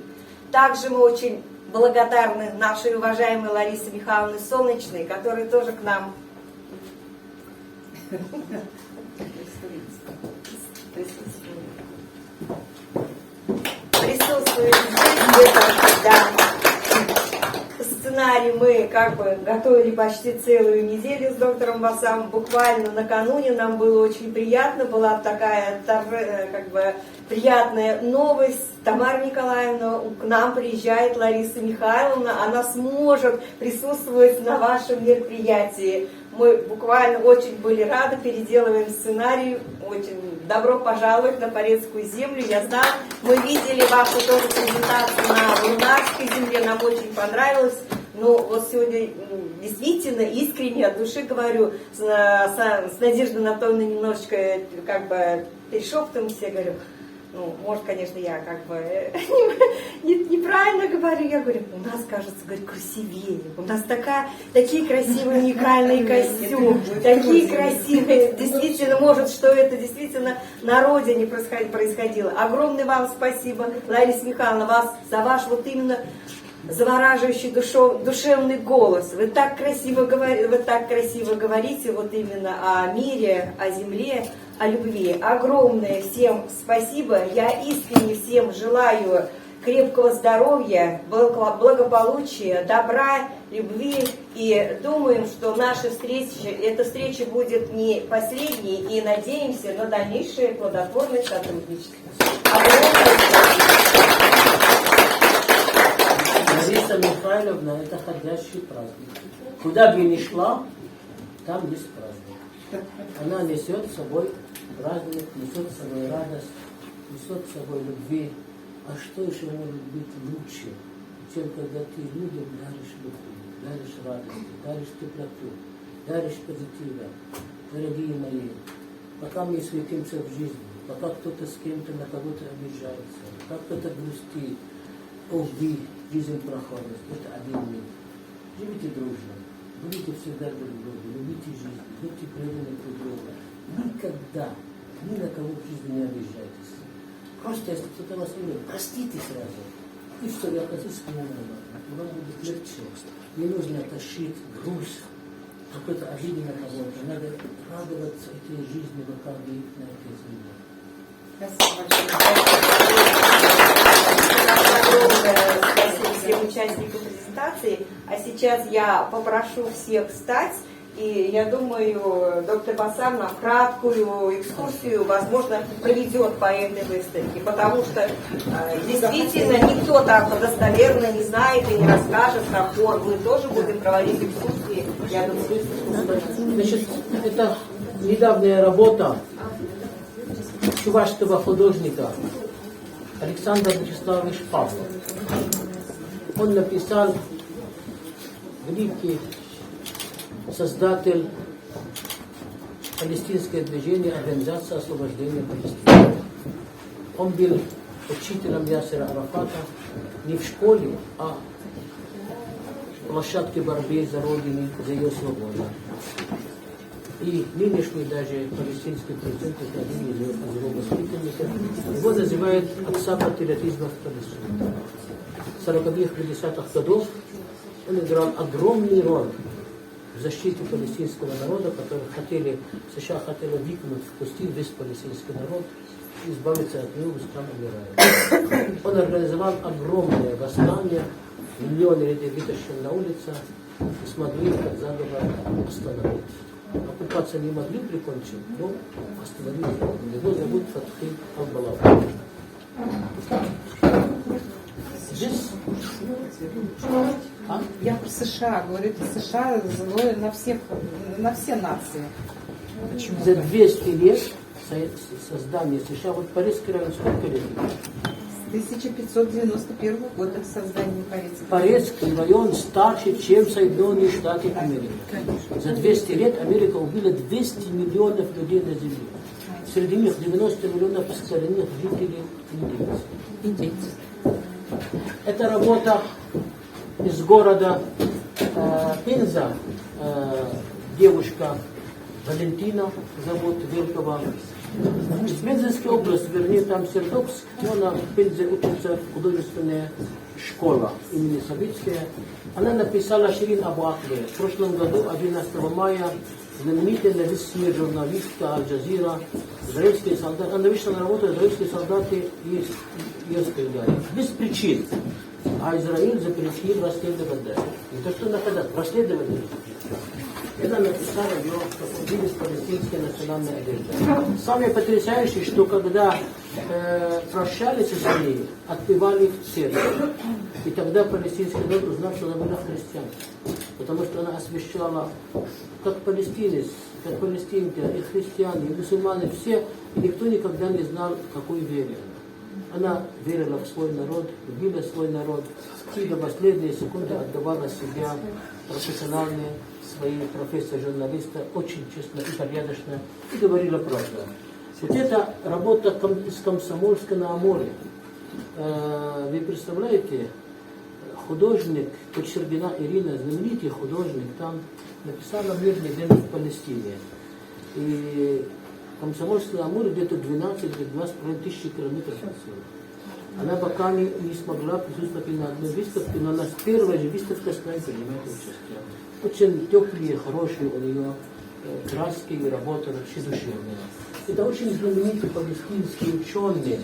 Также мы очень благодарны нашей уважаемой Ларисе Михайловне Солнечной, которая тоже к нам присутствует здесь. Да. Сценарий мы как бы готовили почти целую неделю с доктором Басамом. Буквально накануне нам было очень приятно, была такая как бы приятная новость. Тамара Николаевна, к нам приезжает Лариса Михайловна, она сможет присутствовать на вашем мероприятии. Мы буквально очень были рады, переделываем сценарий. Очень добро пожаловать на Порецкую землю. Я знаю, мы видели вашу тоже презентацию на Лунарской земле, нам очень понравилось. Но вот сегодня действительно искренне от души говорю, с Надеждой Анатольевной немножечко как бы перешептываемся, говорю, ну, может, конечно, я как бы неправильно говорю. Я говорю, у нас, кажется, говорю, красивее. У нас такие красивые уникальные костюмы, такие красивые. Действительно, может, что это действительно на родине происходило. Огромное вам спасибо, Лариса Михайловна, вас за ваш вот именно завораживающий душевный голос. Вы так красиво говорите вот именно о мире, о земле, о любви. Огромное всем спасибо. Я искренне всем желаю крепкого здоровья, благополучия, добра, любви. И думаем, что наша встреча, эта встреча будет не последней. И надеемся на дальнейшее плодотворное сотрудничество. Лариса Михайловна – это ходящий праздник. Куда бы ни шла, там есть праздник. Она несет с собой праздник, несет с собой радость, несет с собой любви. А что еще может быть лучше, чем когда ты людям даришь любовь, даришь радость, даришь теплоту, даришь позитива. Дорогие мои, пока мы светимся в жизни, пока кто-то с кем-то на кого-то обижается, пока кто-то грустит, увы, жизнь проходит, это один мир. Живите дружно, будете всегда друг друга, любите жизнь, будьте преданы друг другу. Никогда ни на кого в жизни не обижайтесь. Просто если кто-то вас любит, простите сразу. И что, я хочу вспоминать, вам будет легче. Не нужно тащить груз, какой-то обиды на кого-то. Надо радоваться этой жизни, пока вы на этой земле. Спасибо всем участникам презентации. А сейчас я попрошу всех встать. И я думаю, доктор Басам нам краткую экскурсию, возможно, проведет по этой выставке, потому что действительно никто так достоверно не знает и не расскажет про фонд. Мы тоже будем проводить экскурсии. Я думаю, Значит, это недавняя работа чувашского художника Александра Вячеславовича Павлова. Он написал великий создатель палестинского движения Организация освобождения Палестины. Он был учителем Ясера Арафата не в школе, а в площадке борьбы за Родину, за ее свободу. И нынешний даже палестинский президент, один из его воспитанников, его называют отца патриотизма в Палестине. В 40-х, 50-х годах он играл огромный роль в защите палестинского народа, который США хотели выкинуть в пустыню весь палестинский народ и избавиться от него, стран умирает. Он организовал огромное восстание, миллионы людей вытащили на улицы и смогли этот заговор остановить. Оккупацию не могли прикончить, но остановили. Его зовут Фатхи Албалав. Здесь... Я про США говорю, это США злое на все нации. Почему? За 200 лет создания США, вот Парижский район сколько лет? С 1591 года создания Парижского. Парижский район старше, чем Соединенные Штаты Америки. За 200 лет Америка убила 200 миллионов людей на земле. Среди них 90 миллионов коренных жителей индейцев. Это работа из города Пенза, девушка Валентина, зовут Велкова. Из Пензенской области, вернее, там Сердобск, она в Пензе учится художественная школа имени Савицкая. Она написала Ширин Абу Акле. В прошлом году, 11 мая, знаменитая на весь мир журналистка Аль-Джазира, израильские солдаты, она вышла на работу, израильские солдаты ее стреляли. Без причин. А Израиль запретил расследовать даже. Не то, что наказать, расследовать не запретил. Это написала ее в палестинской национальной одежды. Самое потрясающее, что когда прощались с ней, отпевали в церковь. И тогда палестинский народ узнал, что она была христианка. Потому что она освящала, как палестинец, как палестинка, и христиане, и мусульмане, все, и никто никогда не знал, какой вере она. Она верила в свой народ, любила свой народ, и до последней секунды отдавала себя профессионально своей профессии журналиста, очень честно и порядочно, и говорила правду. Вот эта работа из Комсомольска на Амуре. Вы представляете, художник Кочергина Ирина, знаменитый художник, там написала «Мирный день в Палестине». И Комсомольский на Амуре где-то 12-12,5 тысячи километров отсюда. Она пока не смогла присутствовать на одной выставке, но она с первой же выставкой с нами принимает участие. Очень теплые, хорошие у нее краски и работа вообще душевная. Это очень знаменитый палестинский ученый,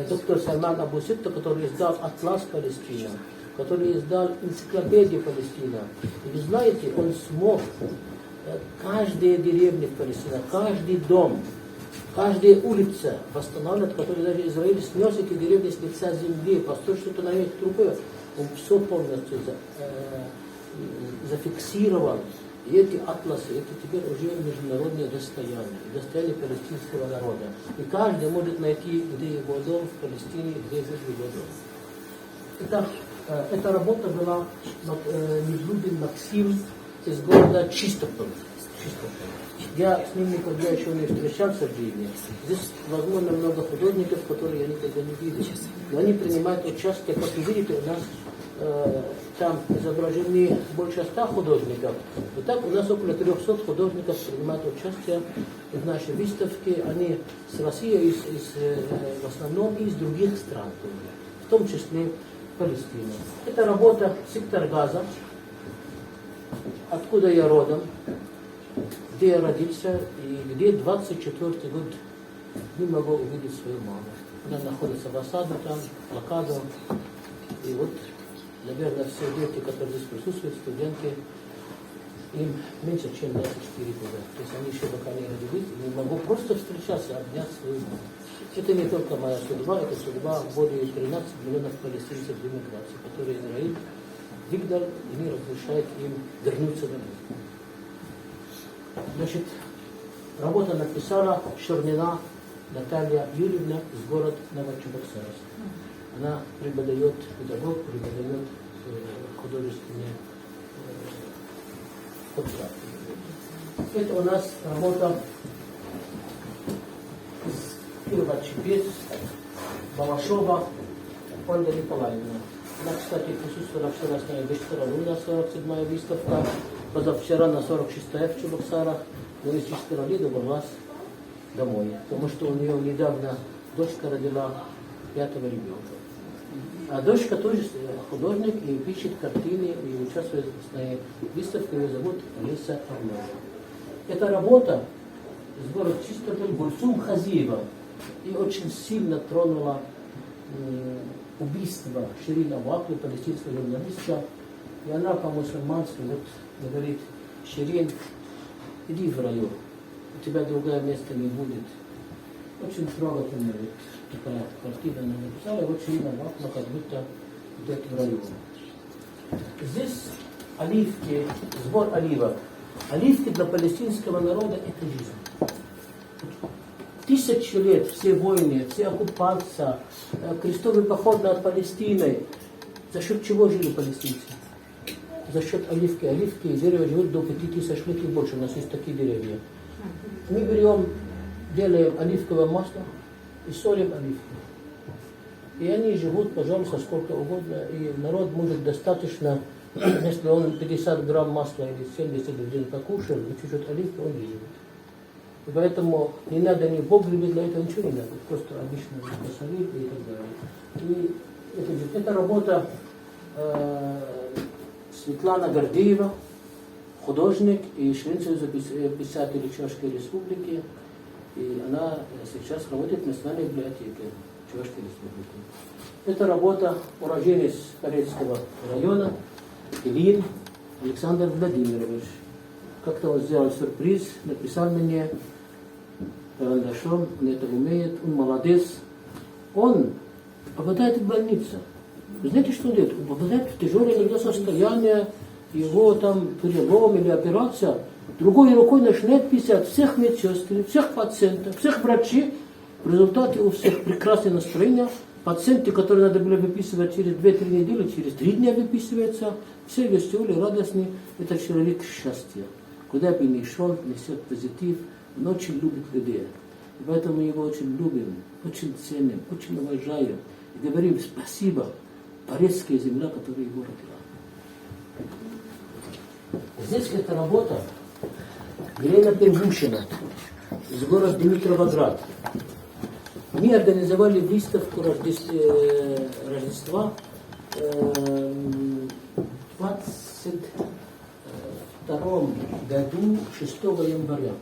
доктор Сайман Абу Ситта, который издал «Атлас Палестина», который издал «Энциклопедию Палестина». И вы знаете, он смог каждая деревня в Палестине, каждый дом, каждая улица восстанавливать, который даже Израиль снес эти деревни с лица земли, построил что-то на них другое. Он все полностью зафиксировал. И эти атласы, это теперь уже международное достояние палестинского народа. И каждый может найти, где его дом в Палестине, где жил его дом. Эта работа была Медлюбин Максим из города Чистополь. Я с ним никогда еще не встречался в жизни. Здесь, возможно, много художников, которые я никогда не видел. Но они принимают участие, как вы видите, у нас там изображены больше 100 художников. И так у нас около 300 художников принимают участие в нашей выставке. Они с России, в основном из других стран, в том числе Палестины. Это работа «Сектор Газа», откуда я родом, где я родился и где 24-й год не могу увидеть свою маму. Она находится в осаде там, блокаду. И вот, наверное, все дети, которые здесь присутствуют, студенты, им меньше, чем 24 года. То есть они еще пока не родились, не могу просто встречаться, обнять свою маму. Это не только моя судьба, это судьба более 13 миллионов палестинцев в эмиграции, которые Израиль выгнал и не разрешает им вернуться домой. Значит, работа написала Шорнина Наталья Юрьевна из города Новочебоксарск. Она преподает, педагог, преподает художественные фотографии. Это у нас работа из Кирово-Чепец, Балашова, Ольга Николаевна. Она, кстати, присутствовала вчера с ней вечером, у нас 47-я выставка, позавчера на 46-я в Чебоксарах, но из 4 лет добралась домой, потому что у нее недавно дочка родила 5-го ребенка. А дочка тоже художник и пишет картины, и участвует в своей выставке, ее зовут Лиса Орлова. Эта работа из города Чистополь Гульсум Хазиева и очень сильно тронула убийство Ширина Ваклы, палестинского журналиста, и она по-мусульмански вот говорит: Ширин, иди в район, у тебя другое место не будет. Очень трогательная вот такая картина она написала, и вот Ширина Вакла как будто идет в район. Здесь оливки, сбор оливок. Оливки для палестинского народа – это жизнь. 1000 лет все войны, все оккупация, крестовый поход над Палестиной. За счет чего жили палестинцы? За счет оливки. Оливки и дерево живут до 5000 лет и больше. У нас есть такие деревья. Мы берем, делаем оливковое масло и солим оливки. И они живут, пожалуйста, сколько угодно. И народ может достаточно, если он 50 грамм масла или 70 в день покушал, и чуть-чуть оливки, он живет. И поэтому не надо ни Бог любит, для этого ничего не надо. Просто обычно посолить и так далее. И это работа Светлана Гордеева, художник и член Союза писателей Чувашской Республики. И она сейчас работает в Национальной библиотеке Чувашской Республики. Это работа уроженец Торецкого района Ильин Александр Владимирович. Как-то он сделал сюрприз, написал мне карандашом, он это умеет, он молодец. Он попадает в больницу. Вы знаете, что он делает? Он попадает в тяжелое иногда состояние, его там перелом или операция. Другой рукой начинает писать всех медсестер, всех пациентов, всех врачей. В результате у всех прекрасное настроение. Пациенты, которые надо было выписывать через 2-3 недели, через 3 дня выписываются. Все веселые, радостные. Это человек счастья. Куда бы ни шел, несет позитив. Он очень любит людей. И поэтому мы его очень любим, очень ценим, очень уважаем. И говорим спасибо Порецкая земля, которая его родила. Здесь эта работа Елена Пергушина из города Дмитровоград. Мы организовали выставку Рождества в 22 году, 6 января.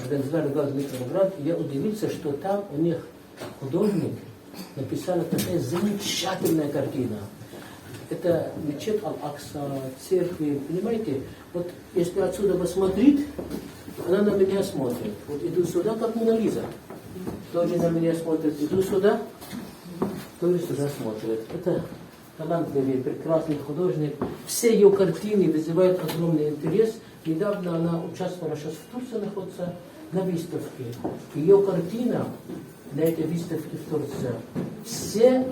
Организовали город Дмитровоград, и я удивился, что там у них художник написал такая замечательная картина. Это мечеть Аль-Акса, церкви, понимаете? Вот если отсюда посмотреть, она на меня смотрит. Вот иду сюда, как Мона Лиза. Тоже на меня смотрит. Иду сюда, тоже сюда смотрит. Это талантливый, прекрасный художник. Все ее картины вызывают огромный интерес. Недавно она участвовала, сейчас в Турции находится, на выставке. Ее картина на этой выставке в Турции. Все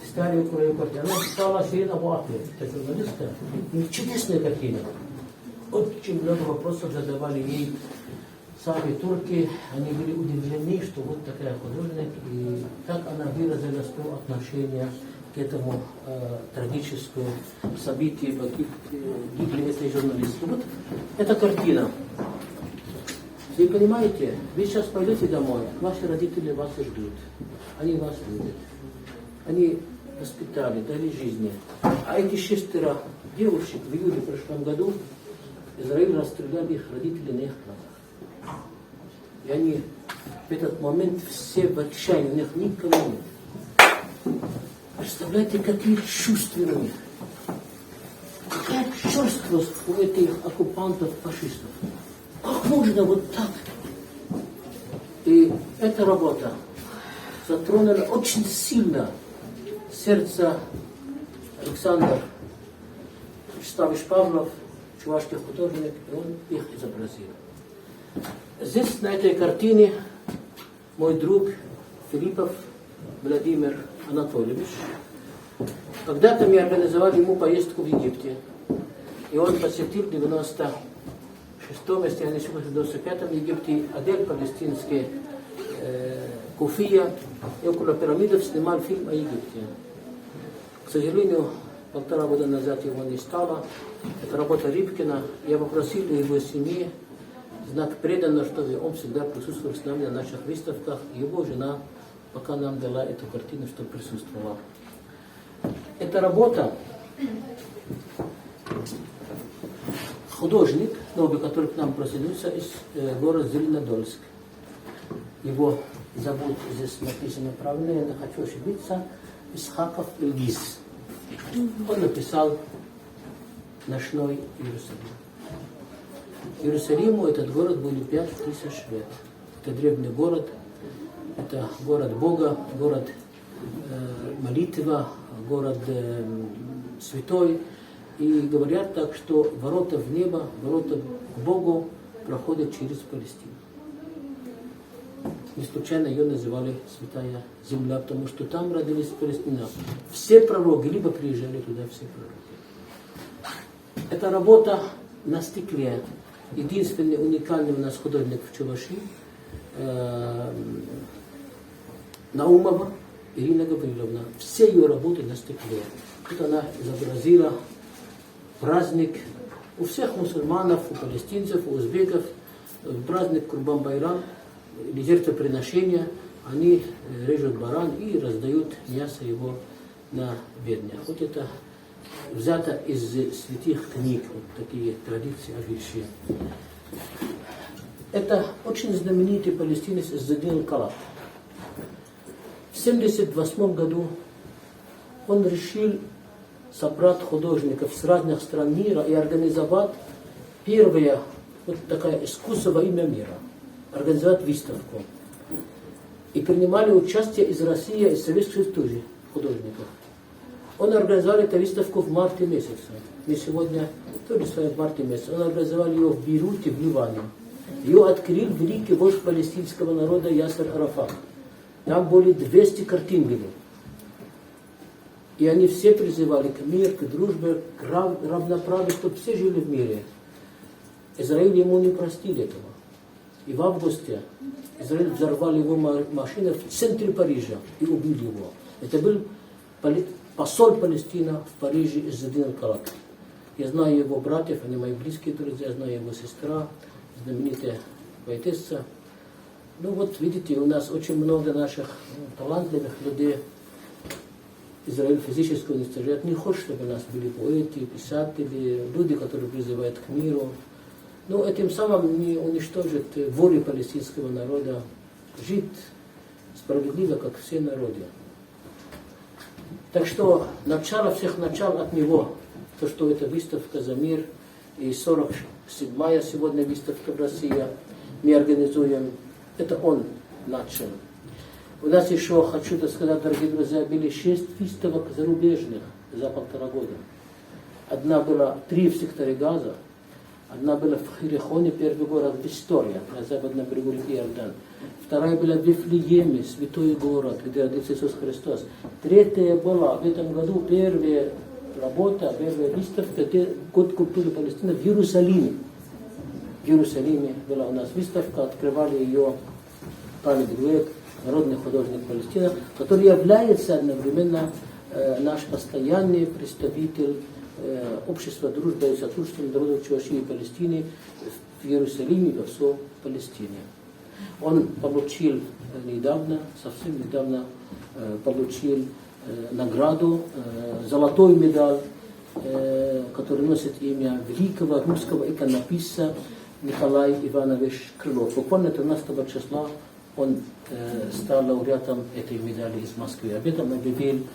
старые ее картины. Она стала Ширина Ваклы, это журналистка. Чудесная картина. Очень много вопросов задавали ей сами турки. Они были удивлены, что вот такая художник. И так она выразила свое отношение к этому трагическому событию, гибли этой журналистки. Вот эта картина. Вы понимаете, вы сейчас пойдете домой, ваши родители вас ждут. Они вас любят. Они воспитали, дали жизни. А эти 6 девушек в июле прошлом году Израиль расстреляли их родителей на их глазах. И они В этот момент все в отчаянии, у них никого нет. Представляете, какие чувства у них. Какая черствость у этих оккупантов, фашистов. Как можно вот так? И эта работа затронула очень сильно сердце Александра Вячеславович Павлов, чувашский художник, и он их изобразил. Здесь, на этой картине, мой друг Филиппов Владимир Анатольевич. Когда-то мы организовали ему поездку в Египте. И он посетил в 96-м, если я не ошибаюсь, в 95-м Египте, отель палестинский Куфия, и около пирамидов снимал фильм о Египте. К сожалению, 1,5 года назад его не стало. Это работа Рыбкина. Я попросил его семьи знак преданности, чтобы он всегда присутствовал с нами на наших выставках. Его жена пока нам дала эту картину, чтобы присутствовала. Эта работа художник, новый, который к нам присоединился из города Зеленодольск. Его зовут, здесь написано правильно, я не хочу ошибиться, Исхаков Ильгиз. Он написал «Ночной Иерусалим». Иерусалиму этот город был 5000 лет. Это древний город, это город Бога, город молитва, город святой. И говорят так, что ворота в небо, ворота к Богу проходят через Палестину. Не случайно ее называли Святая Земля, потому что там родились палестиняне. Все пророки, либо приезжали туда все пророки. Эта работа на стекле. Единственный уникальный у нас художник в Чувашии, Наумова Ирина Гавриловна. Все ее работы на стекле. Тут она изобразила праздник у всех мусульманов, у палестинцев, у узбеков, праздник Курбан-Байрам, или жертвоприношения, они режут баран и раздают мясо его на бедных. Вот это взято из святых книг, вот такие традиции обычаи. Это очень знаменитый палестинец Иззадин Аль-Калат. В 1978 году он решил собрать художников с разных стран мира и организовать первое вот такое искусство во имя мира. Организовать выставку. И принимали участие из России, из Советского Союза тоже художников. Он организовал эту выставку в марте месяце. Мы сегодня тоже с вами в марте месяце. Он организовал ее в Бейруте, в Ливане. Ее открыл великий вождь палестинского народа Ясер Арафат. Там более 200 картин были. И они все призывали к миру, к дружбе, к равноправию, чтобы все жили в мире. Израиль ему не простили этого. И в августе Израиль взорвал его машину в центре Парижа и убил его. Это был посол Палестины в Париже Иззадин Аль-Калат. Я знаю его братьев, они мои близкие друзья, я знаю его сестра, знаменитая поэтесса. Ну вот видите, у нас очень много наших талантливых людей. Израиль физически уничтожает. Не хочет, чтобы у нас были поэты, писатели, люди, которые призывают к миру. Но этим самым не уничтожит волю палестинского народа жить справедливо, как все народы. Так что начало всех начал от него. То, что это выставка за мир, и 47-я сегодня выставка в России мы организуем, это он начал. У нас еще, хочу сказать, дорогие друзья, были 6 выставок зарубежных за 1,5 года. Одна была 3 в секторе Газа, одна была в Херихоне, первый город в истории, на западном берегу реки Иордан. Вторая была в Вифлееме, святой город, где родился Иисус Христос. Третья была в этом году первая работа, первая выставка, год культуры Палестины в Иерусалиме. В Иерусалиме была у нас выставка, открывали ее Талиб Гуэк, народный художник Палестины, который является одновременно наш постоянный представитель общества дружбы и сотрудничества народов Чувашии и Палестины в Иерусалиме и во всей Палестине. Он получил недавно, совсем недавно, получил награду, золотой медаль, который носит имя великого русского иконописца Николай Иванович Крылов. Буквально 13 числа он стал лауреатом этой медали из Москвы. Об этом объявил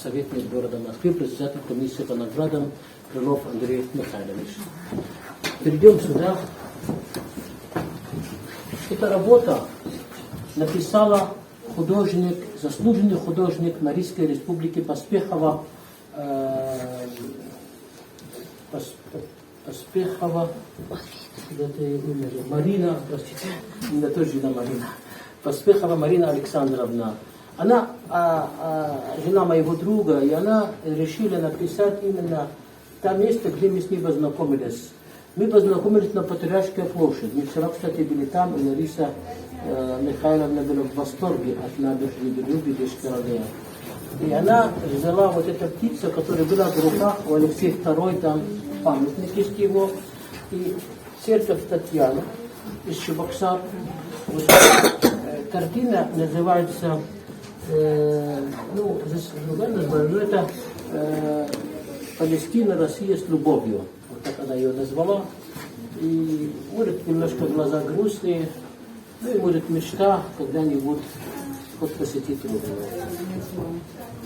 советник города Москвы, председатель комиссии по наградам Крылов Андрей Михайлович. Перейдем сюда. Эта работа написала художник, заслуженный художник Марийской республики Поспехова, Марина, простите, имя тоже жена Марина. Поспехова Марина Александровна. Она жена моего друга, и она решила написать именно то место, где мы с ней познакомились. Мы познакомились на Патриаршской площади. Мы вчера, кстати, были там, и Лариса Михайловна была в восторге от набережной Любедешкарове. И она взяла вот эту птицу, которая была в руках у Алексея II, там памятник есть его, и церковь Татьяны из Чебоксар. Вот, картина называется, здесь другая название, но это «Палестина, Россия с любовью». Вот так она ее назвала. И может немножко глаза грустные, ну и может мечта когда-нибудь хоть посетить Родину.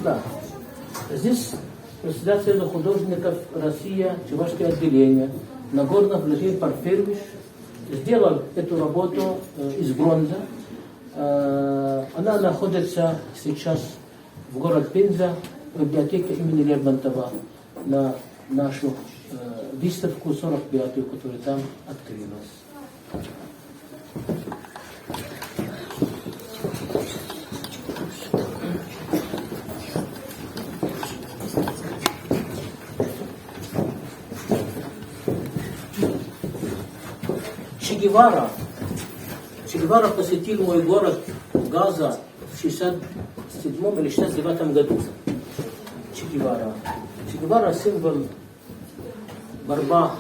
Да. Здесь председатель художников Россия, Чувашское отделение, Нагорнов Владимир Порфирьевич сделал эту работу из бронзы. Она находится сейчас в городе Пенза, в библиотеке имени Лермонтова, на нашу выставку 45-ю, которая там открылась. Че Гевара посетил мой город Газа в 67 или 69 году. Че Гевара символ борьба,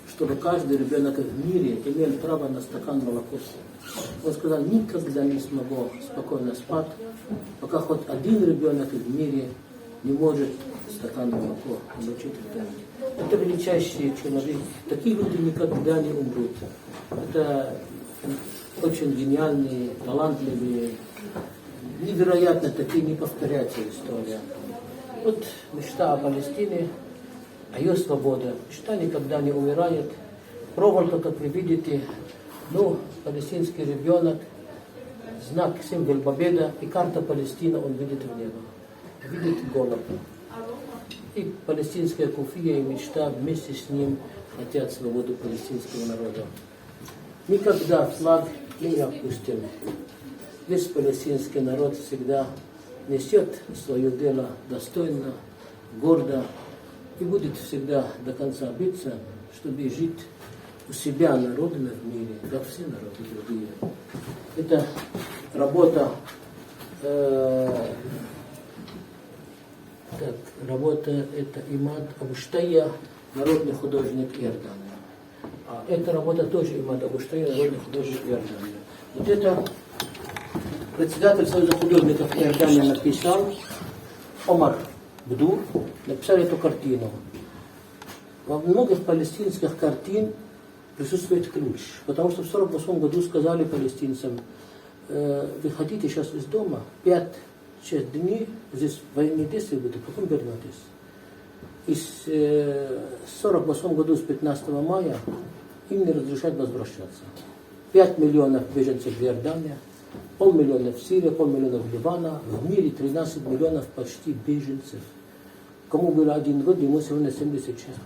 чтобы каждый ребенок в мире имел право на стакан молока. Он сказал, никогда не смогу спокойно спать, пока хоть один ребенок в мире не может стакан молока получить. Это величайший человек. Такие люди никогда не умрут. Это очень гениальные, талантливые, невероятно такие не повторяются история. Вот мечта о Палестине, о ее свободе. Мечта никогда не умирает. Проволока, как вы видите, палестинский ребенок, знак, символ победы, и карта Палестины он видит в небо. Видит голубь. И палестинская куфия и мечта вместе с ним хотят свободу палестинского народа. Никогда флаг не опустим. Весь палестинский народ всегда несет свое дело достойно, гордо и будет всегда до конца биться, чтобы жить у себя народами в мире, как все народы другие. Это работа это Имад Абуштая, народный художник Иордания. А эта работа тоже Имад Абуштая, народный художник Иордания. Вот это председатель Союза художников Иордания написал, Омар Бдур, написал эту картину. Во многих палестинских картин присутствует ключ, потому что в 1948 году сказали палестинцам, вы хотите сейчас из дома 5-6 дней, здесь военные действия будут, потом вернетесь. И в 1948 году, с 15 мая, им не разрешают возвращаться. 5 миллионов беженцев в Иордании, 500 000 в Сирии, 500 000 в Ливане, в мире 13 миллионов почти беженцев. Кому было 1 год, ему сегодня 76 лет.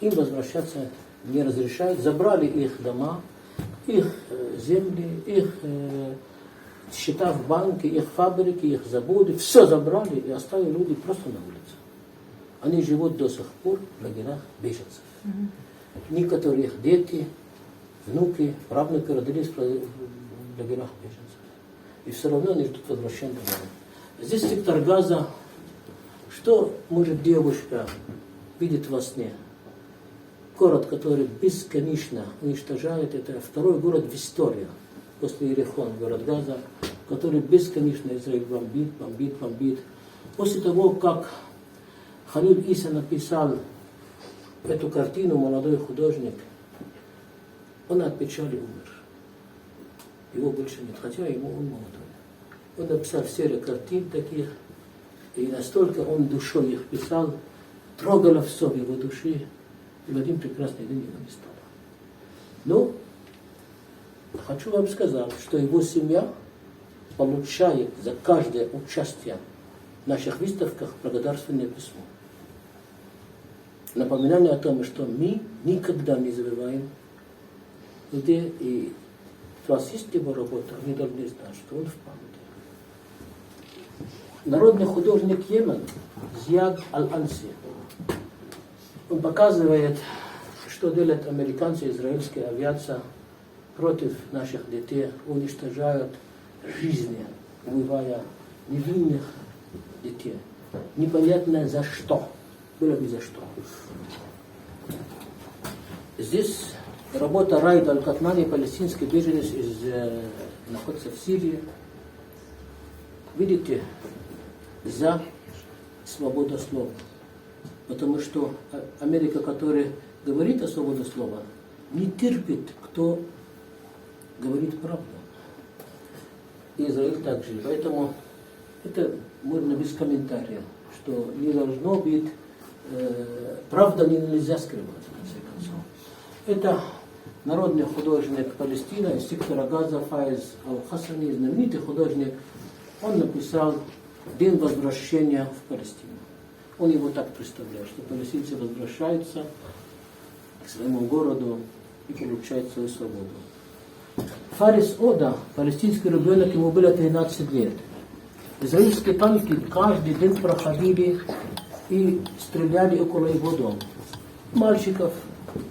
Им возвращаться не разрешают, забрали их дома, их земли, их счета в банке, их фабрики, их заводы, все забрали и оставили люди просто на улице. Они живут до сих пор в лагерях беженцев. Некоторые их дети, внуки, правнуки родились в лагерях беженцев. И все равно они ждут возвращения домой. Здесь сектор Газа. Что может девушка видеть во сне? Город, который бесконечно уничтожает, это второй город в истории, после Иерихон, город Газа, который бесконечно Израиль бомбит. После того, как Халиль Иса написал эту картину, молодой художник, он от печали умер. его больше нет, хотя ему он молодой. Он написал серию картин таких, и настолько он душой их писал, трогало все в его души, и в один прекрасный день его не стало. Но хочу вам сказать, что его семья получает за каждое участие в наших выставках благодарственное письмо. Напоминание о том, что мы никогда не забываем, где и у вас есть его работа, они должны знать, что он в памяти. Народный художник Йемена Зияд Аль-Анси, он показывает, что делает американцы и израильская авиация против наших детей, уничтожают жизни, убивая невинных детей. Непонятно за что. Было бы за что. Здесь работа Раида Аль-Катнани, палестинский беженец, находится в Сирии. Видите, за свободу слова. Потому что Америка, которая говорит о свободе слова, не терпит, кто говорит правду. И Израиль также. Поэтому это можно без комментариев, что не должно быть, правда нельзя скрывать, в конце концов. Это народный художник Палестины из сектора Газа Фаиз Аль-Хасани, знаменитый художник. Он написал «День возвращения в Палестину». Он его так представляет, что палестинцы возвращаются к своему городу и получают свою свободу. Фарис Ода, палестинский ребенок, ему было 13 лет. Израильские танки каждый день проходили и стреляли около его дома. Мальчиков,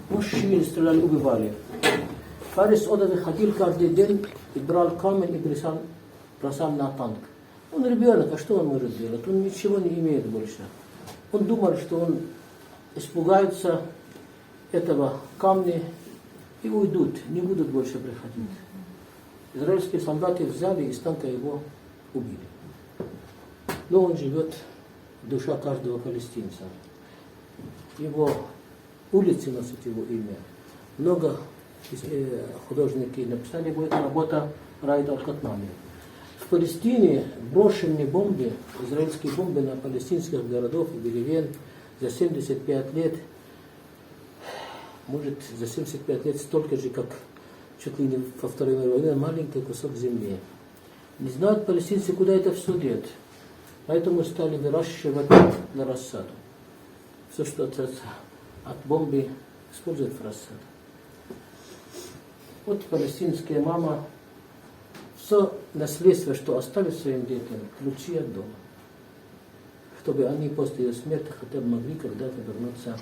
мужчин стреляли, убивали. Фарис Ода выходил каждый день и брал камень и бросал на танк. Он ребенок, а что он может делать? Он ничего не имеет больше. Он думал, что он испугается этого камня и уйдут, не будут больше приходить. Израильские солдаты взяли и из танка его убили. Но он живет в душе каждого палестинца. Его улицы носят его имя. Много художников написали его, это работа Раида Аль-Катнани. В Палестине брошенные бомбы, израильские бомбы на палестинских городов и деревень за 75 лет, может за 75 лет столько же, как чуть ли не во Второй мировой войне, маленький кусок земли. Не знают палестинцы, куда это все деть. Поэтому стали выращивать на рассаду. Все, что от бомбы, используют в рассаду. Вот палестинская мама все наследство, что оставит своим детям, ключи от дома, чтобы они после ее смерти хотя бы могли когда-то вернуться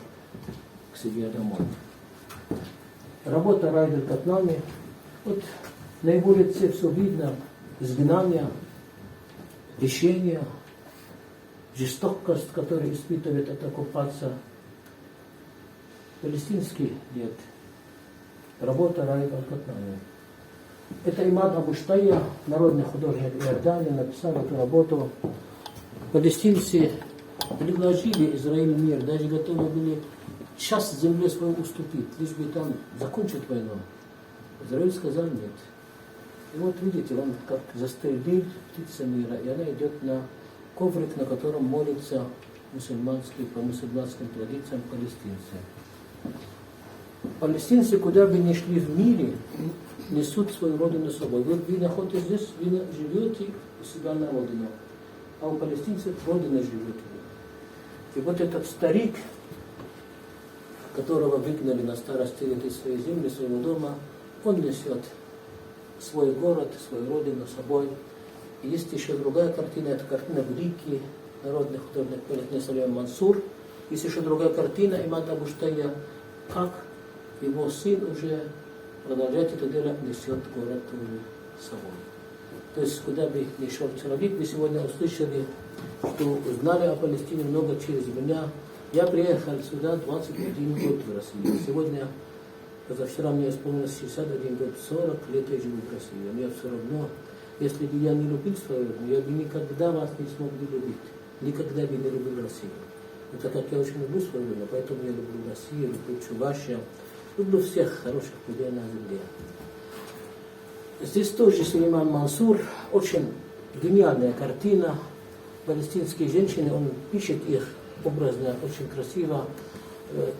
к себе домой. Работа Раида Аль-Катнани, вот на его лице все видно, изгнание, лишение, жестокость, которую испытывает эта оккупация. Палестинский дед. Работа Раида Аль-Катнани. Это Имад Абу Штайя, народный художник Иордании, написал эту работу. Палестинцы предложили Израилю мир, даже готовы были часть земли свою уступить, лишь бы там закончить войну. Израиль сказал нет. И вот видите, он как застрелил птица мира, и она идет на коврик, на котором молятся по мусульманским традициям палестинцы. Палестинцы, куда бы ни шли в мире, несут свою родину с собой. Вот вы находитесь здесь, вы живете у себя на родину, а у палестинцев родина живет. И вот этот старик, которого выгнали на старости лет из своей земли, своего дома, он несет свой город, свою родину с собой. И есть еще другая картина, это картина великий народный художник Салем Мансур. Есть еще другая картина Имада Абу Штайя, как его сын уже продолжает это дело, несет город с собой. То есть, куда бы ни шел человек, вы сегодня услышали, что узнали о Палестине много через меня. Я приехал сюда 21 год в России. Сегодня, позавчера мне исполнилось 61 год, 40 лет я живу в России. Мне все равно, если бы я не любил свою родину, я бы никогда вас не смог бы любить. Никогда бы не любил Россию. Это как я очень люблю свою родину, поэтому я люблю Россию, люблю Чувашию, люблю всех хороших людей на земле. Здесь тоже Сулейман Мансур, очень гениальная картина. Палестинские женщины, он пишет их образно, очень красиво.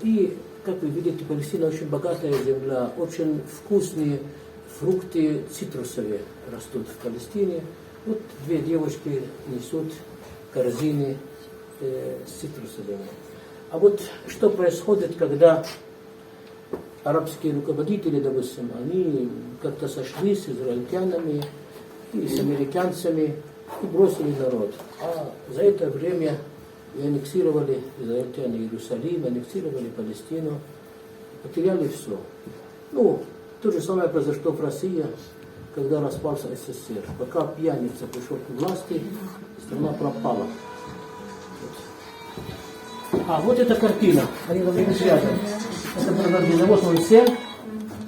И, как вы видите, Палестина очень богатая земля, очень вкусные фрукты цитрусовые растут в Палестине. Вот две девушки несут корзины с цитрусовыми. А вот что происходит, когда арабские руководители, допустим, они как-то сошлись с израильтянами и с американцами и бросили народ. А за это время и аннексировали израильтяне Иерусалим, аннексировали Палестину, потеряли все. Ну, то же самое произошло в России, когда распался СССР. Пока пьяница пришел к власти, страна пропала. А вот эта картина, они там видите рядом. Это Бразардиновоз, он сел,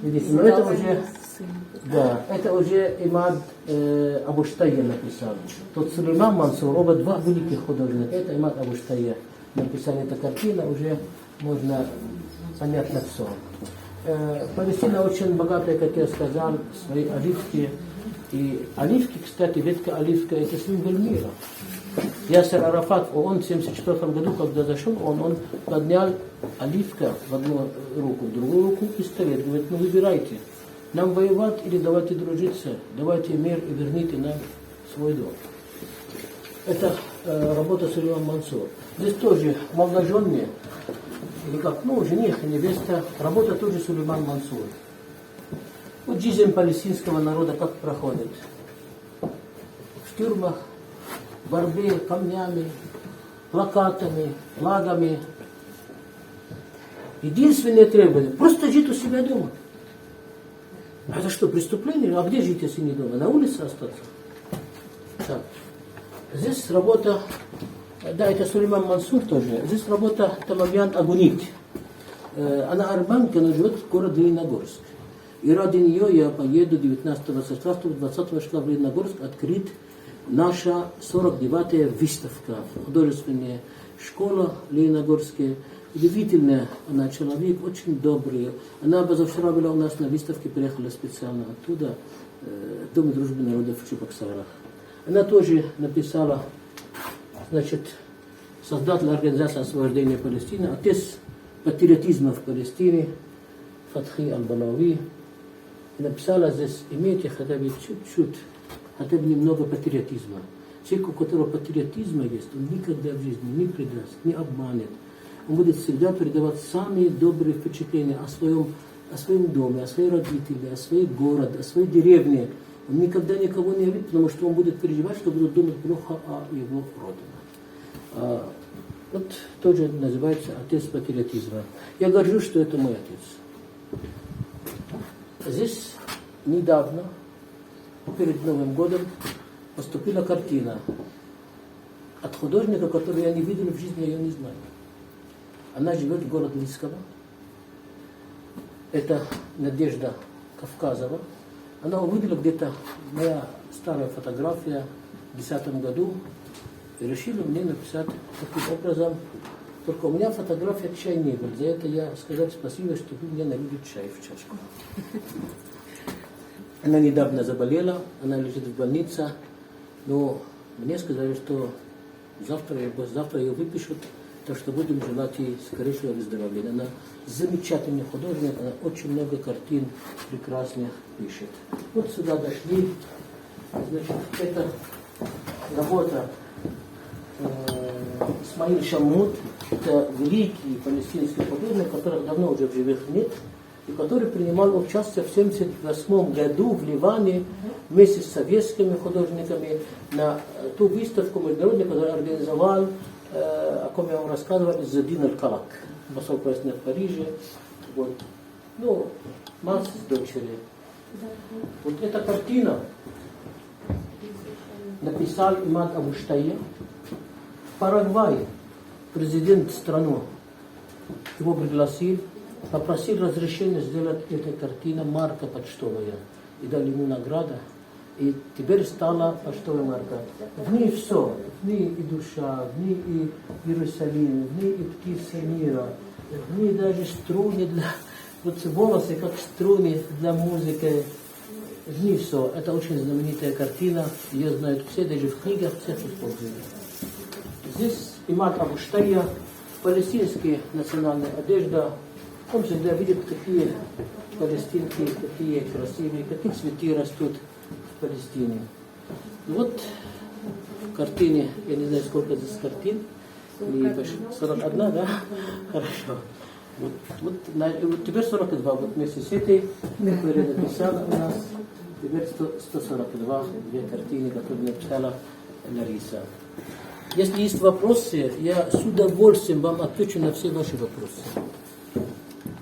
видите, но это уже, да, это уже Имад Абуштайя написал. Тот Сулейман Мансур, оба два великих художника, это Имад Абуштайя написали эту картину, уже можно понятно все. Палестина очень богатая, как я сказал, свои оливки. И оливки, кстати, ветка оливка, это символ мира. Ясер Арафат, он в 1974 году, когда зашел, он поднял оливка в одну руку, в другую руку пистолет. Говорит, ну выбирайте, нам воевать или давайте дружиться, давайте мир и верните нам свой дом. Это работа Сулейман Мансур. Здесь тоже молодоженные, или как, ну, жених и невеста, работа тоже Сулейман Мансур. Вот жизнь палестинского народа как проходит? В тюрьмах, в борьбе камнями, плакатами, флагами. Единственное требование – просто жить у себя дома. Это что, преступление? А где жить, если не дома? На улице остаться? Так. Здесь работа, да, это Сулейман Мансур тоже. Здесь работа Тамамьян Агунит. Она армянка, но живет в городе Лениногорск. И ради нее я поеду 19 числа, 20 числа в Лениногорск открыть наша 49-я выставка. Художественная школа Лениногорская. Удивительная она человек, очень добрый. Она позавчера была у нас на выставке, приехала специально оттуда, в Доме дружбы народов в Чебоксарах. Она тоже написала, значит, создатель организации освобождения Палестины, отец патриотизма в Палестине, Фатхи Аль-Балави. И написала здесь, имейте хотя бы чуть-чуть, хотя бы немного патриотизма. Человек, у которого патриотизма есть, он никогда в жизни не предаст, не обманет. Он будет всегда передавать самые добрые впечатления о своем доме, о своих родителях, о своем городе, о своей деревне. Он никогда никого не обидит, потому что он будет переживать, что будут думать плохо о его родине. Вот тоже называется отец патриотизма. Я горжусь, что это мой отец. Здесь недавно, перед Новым годом, поступила картина от художника, которую я не видел в жизни, я ее не знаю. Она живет в городе Лисково. Это Надежда Кавказова. Она увидела где-то моя старая фотография в 2010 году и решила мне написать таким образом. Только у меня фотография чай не был. За это я сказать спасибо, что вы мне налили чай в чашку. Она недавно заболела, она лежит в больнице, но мне сказали, что завтра ее выпишут, так что будем желать ей скорейшего выздоровления. Она замечательный художник, она очень много картин прекрасных пишет. Вот сюда дошли, значит, это работа Исмаил Шаммут, это великий палестинский художник, которых давно уже в живых нет, и который принимал участие в 1978 году в Ливане вместе с советскими художниками на ту выставку международную, которую организовал, о ком я вам рассказывал, Задин Аль-Калак, посол Палестины в Париже. Вот. Ну, мать с дочерью. Вот эта картина написал Имад Абуштайя. В Парагвае президент страны его пригласил, попросил разрешения сделать эту картину марка почтовая. И дали ему награду. И теперь стала почтовая марка. В ней все. В ней и душа, в ней и Иерусалим, в ней и птица мира, в ней даже струны для... Вот волосы как струны для музыки. Внизу, это очень знаменитая картина, ее знают все, даже в книгах всех используют. Здесь имам Абу Штайя, палестинская национальная одежда. Он всегда видит, какие палестинки, какие красивые, какие цветы растут в Палестине. Вот в картине, я не знаю, сколько здесь картин, 41, да? Хорошо. Вот теперь 42, вот вместе с этой, которая написала у нас, теперь 142, две картины, которые написала Лариса. Если есть вопросы, я с удовольствием вам отвечу на все ваши вопросы.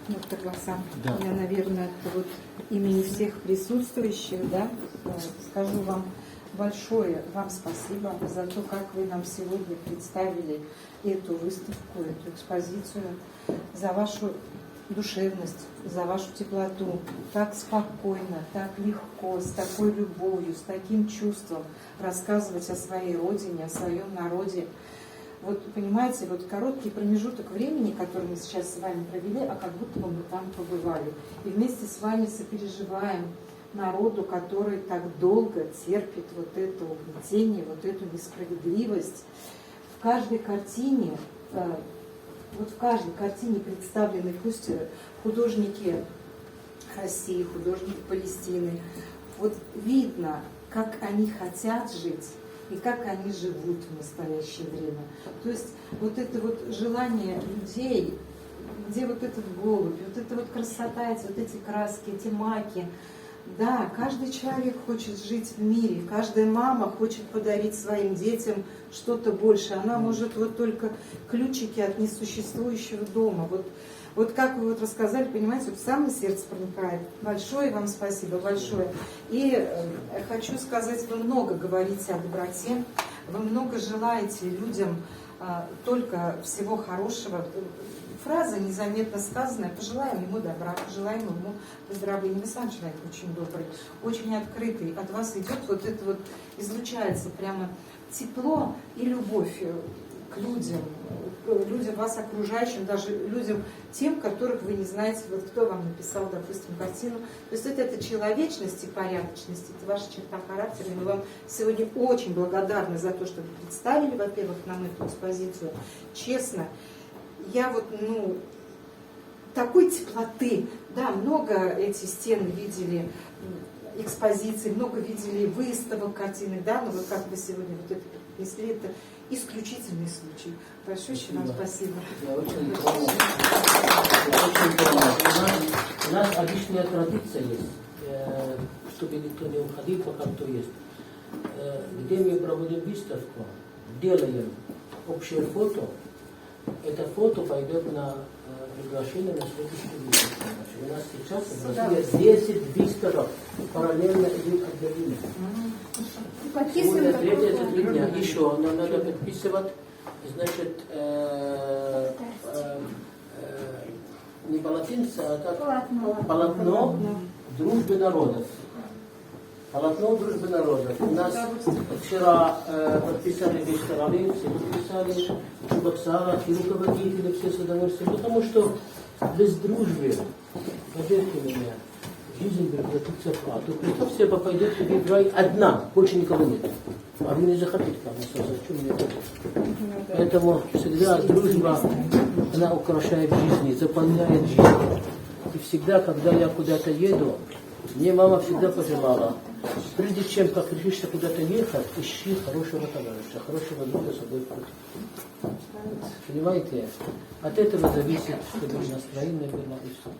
Доктор Басам, Да. я, наверное, вот имени всех присутствующих, да, скажу вам большое вам спасибо за то, как вы нам сегодня представили эту выставку, эту экспозицию, за вашу душевность, за вашу теплоту, так спокойно, так легко, с такой любовью, с таким чувством рассказывать о своей родине, о своем народе. Вот понимаете, вот короткий промежуток времени, который мы сейчас с вами провели, а как будто бы мы там побывали. И вместе с вами сопереживаем народу, который так долго терпит вот это угнетение, вот эту несправедливость. В каждой картине, вот в каждой картине представлены пусть художники России, художники Палестины. Вот видно, как они хотят жить и как они живут в настоящее время. То есть вот это вот желание людей, где вот этот голубь, вот эта вот красота, вот эти краски, эти маки. Да, каждый человек хочет жить в мире, каждая мама хочет подарить своим детям что-то больше. Она может вот только ключики от несуществующего дома. Вот как вы вот рассказали, понимаете, вот в самое сердце проникает. Большое вам спасибо, большое. И хочу сказать, вы много говорите о доброте, вы много желаете людям только всего хорошего. Фраза незаметно сказанная: пожелаем ему добра, пожелаем ему выздоровления. Вы сам человек очень добрый, очень открытый. От вас идет вот это вот, излучается прямо тепло и любовь к людям вас окружающим, даже людям тем, которых вы не знаете, вот кто вам написал, допустим, картину. То есть это человечность и порядочность, это ваша черта характера. И мы вам сегодня очень благодарны за то, что вы представили, во-первых, нам эту экспозицию. Честно, я вот, такой теплоты, да, много эти стены видели, экспозиции, много видели выставок, картины, да, но вот как вы сегодня вот это принесли, это исключительный случай. Большое вам спасибо. Очень у нас обычная традиция есть, чтобы никто не уходил, пока кто есть. Где мы проводим выставку, делаем общее фото, это фото пойдет на приглашение на следующую выставку. У нас сейчас в России 10 выставок параллельно идут отдельно. Сегодня 3 дня. Еще нам надо подписывать, значит, не полотенце, а как полотно дружбы народов. Полотно дружбы народов. У нас вчера подписали весь Королев, все подписали, Чубаксара, и руководители все с удовольствием. Потому что без дружбы, поверьте мне, жизнь превратится в ад. Представь себе, пойдет тебе в рай одна, больше никого нет. А вы не захотите там остаться, зачем мне это? Поэтому всегда дружба, она украшает жизнь, заполняет жизнь. И всегда, когда я куда-то еду, мне мама всегда пожелала: прежде чем как решишься куда-то ехать, ищи хорошего товарища, хорошего друга с собой путь. Понимаете? От этого зависит, чтобы настроение было и все.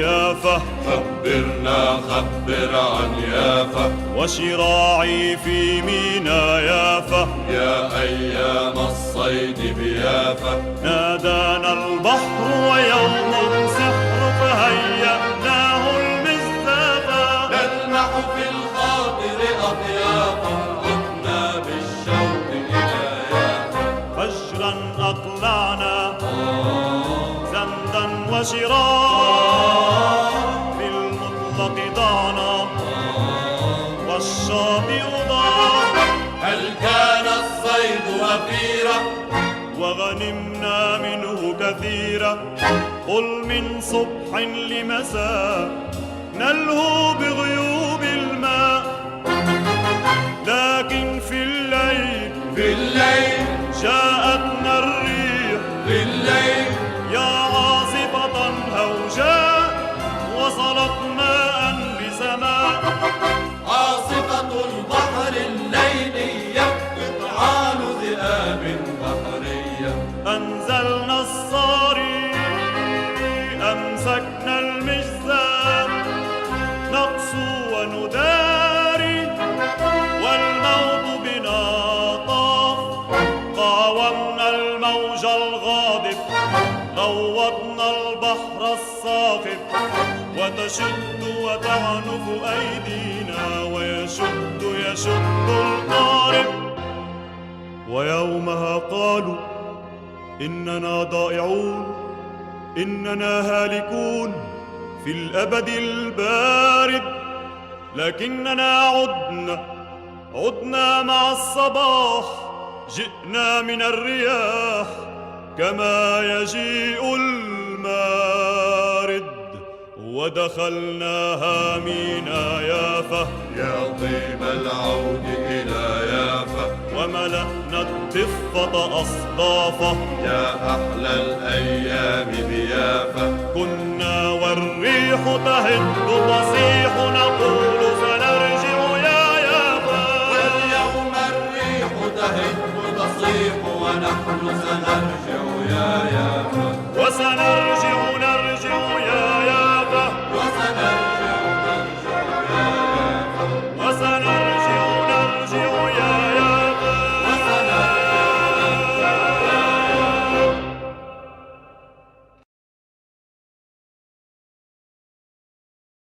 يافا خبرنا خبر عن يافا وشراعي في مينا يافا يا أيام الصيد بيافا نادانا البحر ويوم سحر فهيأناه المزدافا نلمح في الخاطر أطيافا عدنا بالشوق إلى يافا فجرا أقلعنا زندا وشراع في المطلق ضعنا والشاطئ ضاع هل كان الصيد وفيرا وغنمنا منه كثيرا قل من صبح لمساء نلهو بغيوب الماء لكن في الليل جاءتنا الريح في الليل يا عاصفة هوجاء وصلت ماء بسماء عاصفة البحر الليلية قطعان ذئاب بحرية أنزلنا الصاري أمسكنا المجزام نقسو ونداري والموت بنا طاف قاومنا الموج الغاضب غوضنا البحر الصاخب وتشد وتعنف أيدينا ويشد القارب ويومها قالوا إننا ضائعون إننا هالكون في الأبد البارد لكننا عدنا مع الصباح جئنا من الرياح كما يجيء المارد ودخلناها مينا يافا يا طيب العود إلى يافا وملأنا الضفة أصدافا يا أحلى الأيام بيافا كنا والريح تهد تصيح نقول سنرجع يا يافا واليوم الريح تهد تصيح ونحن سنرجع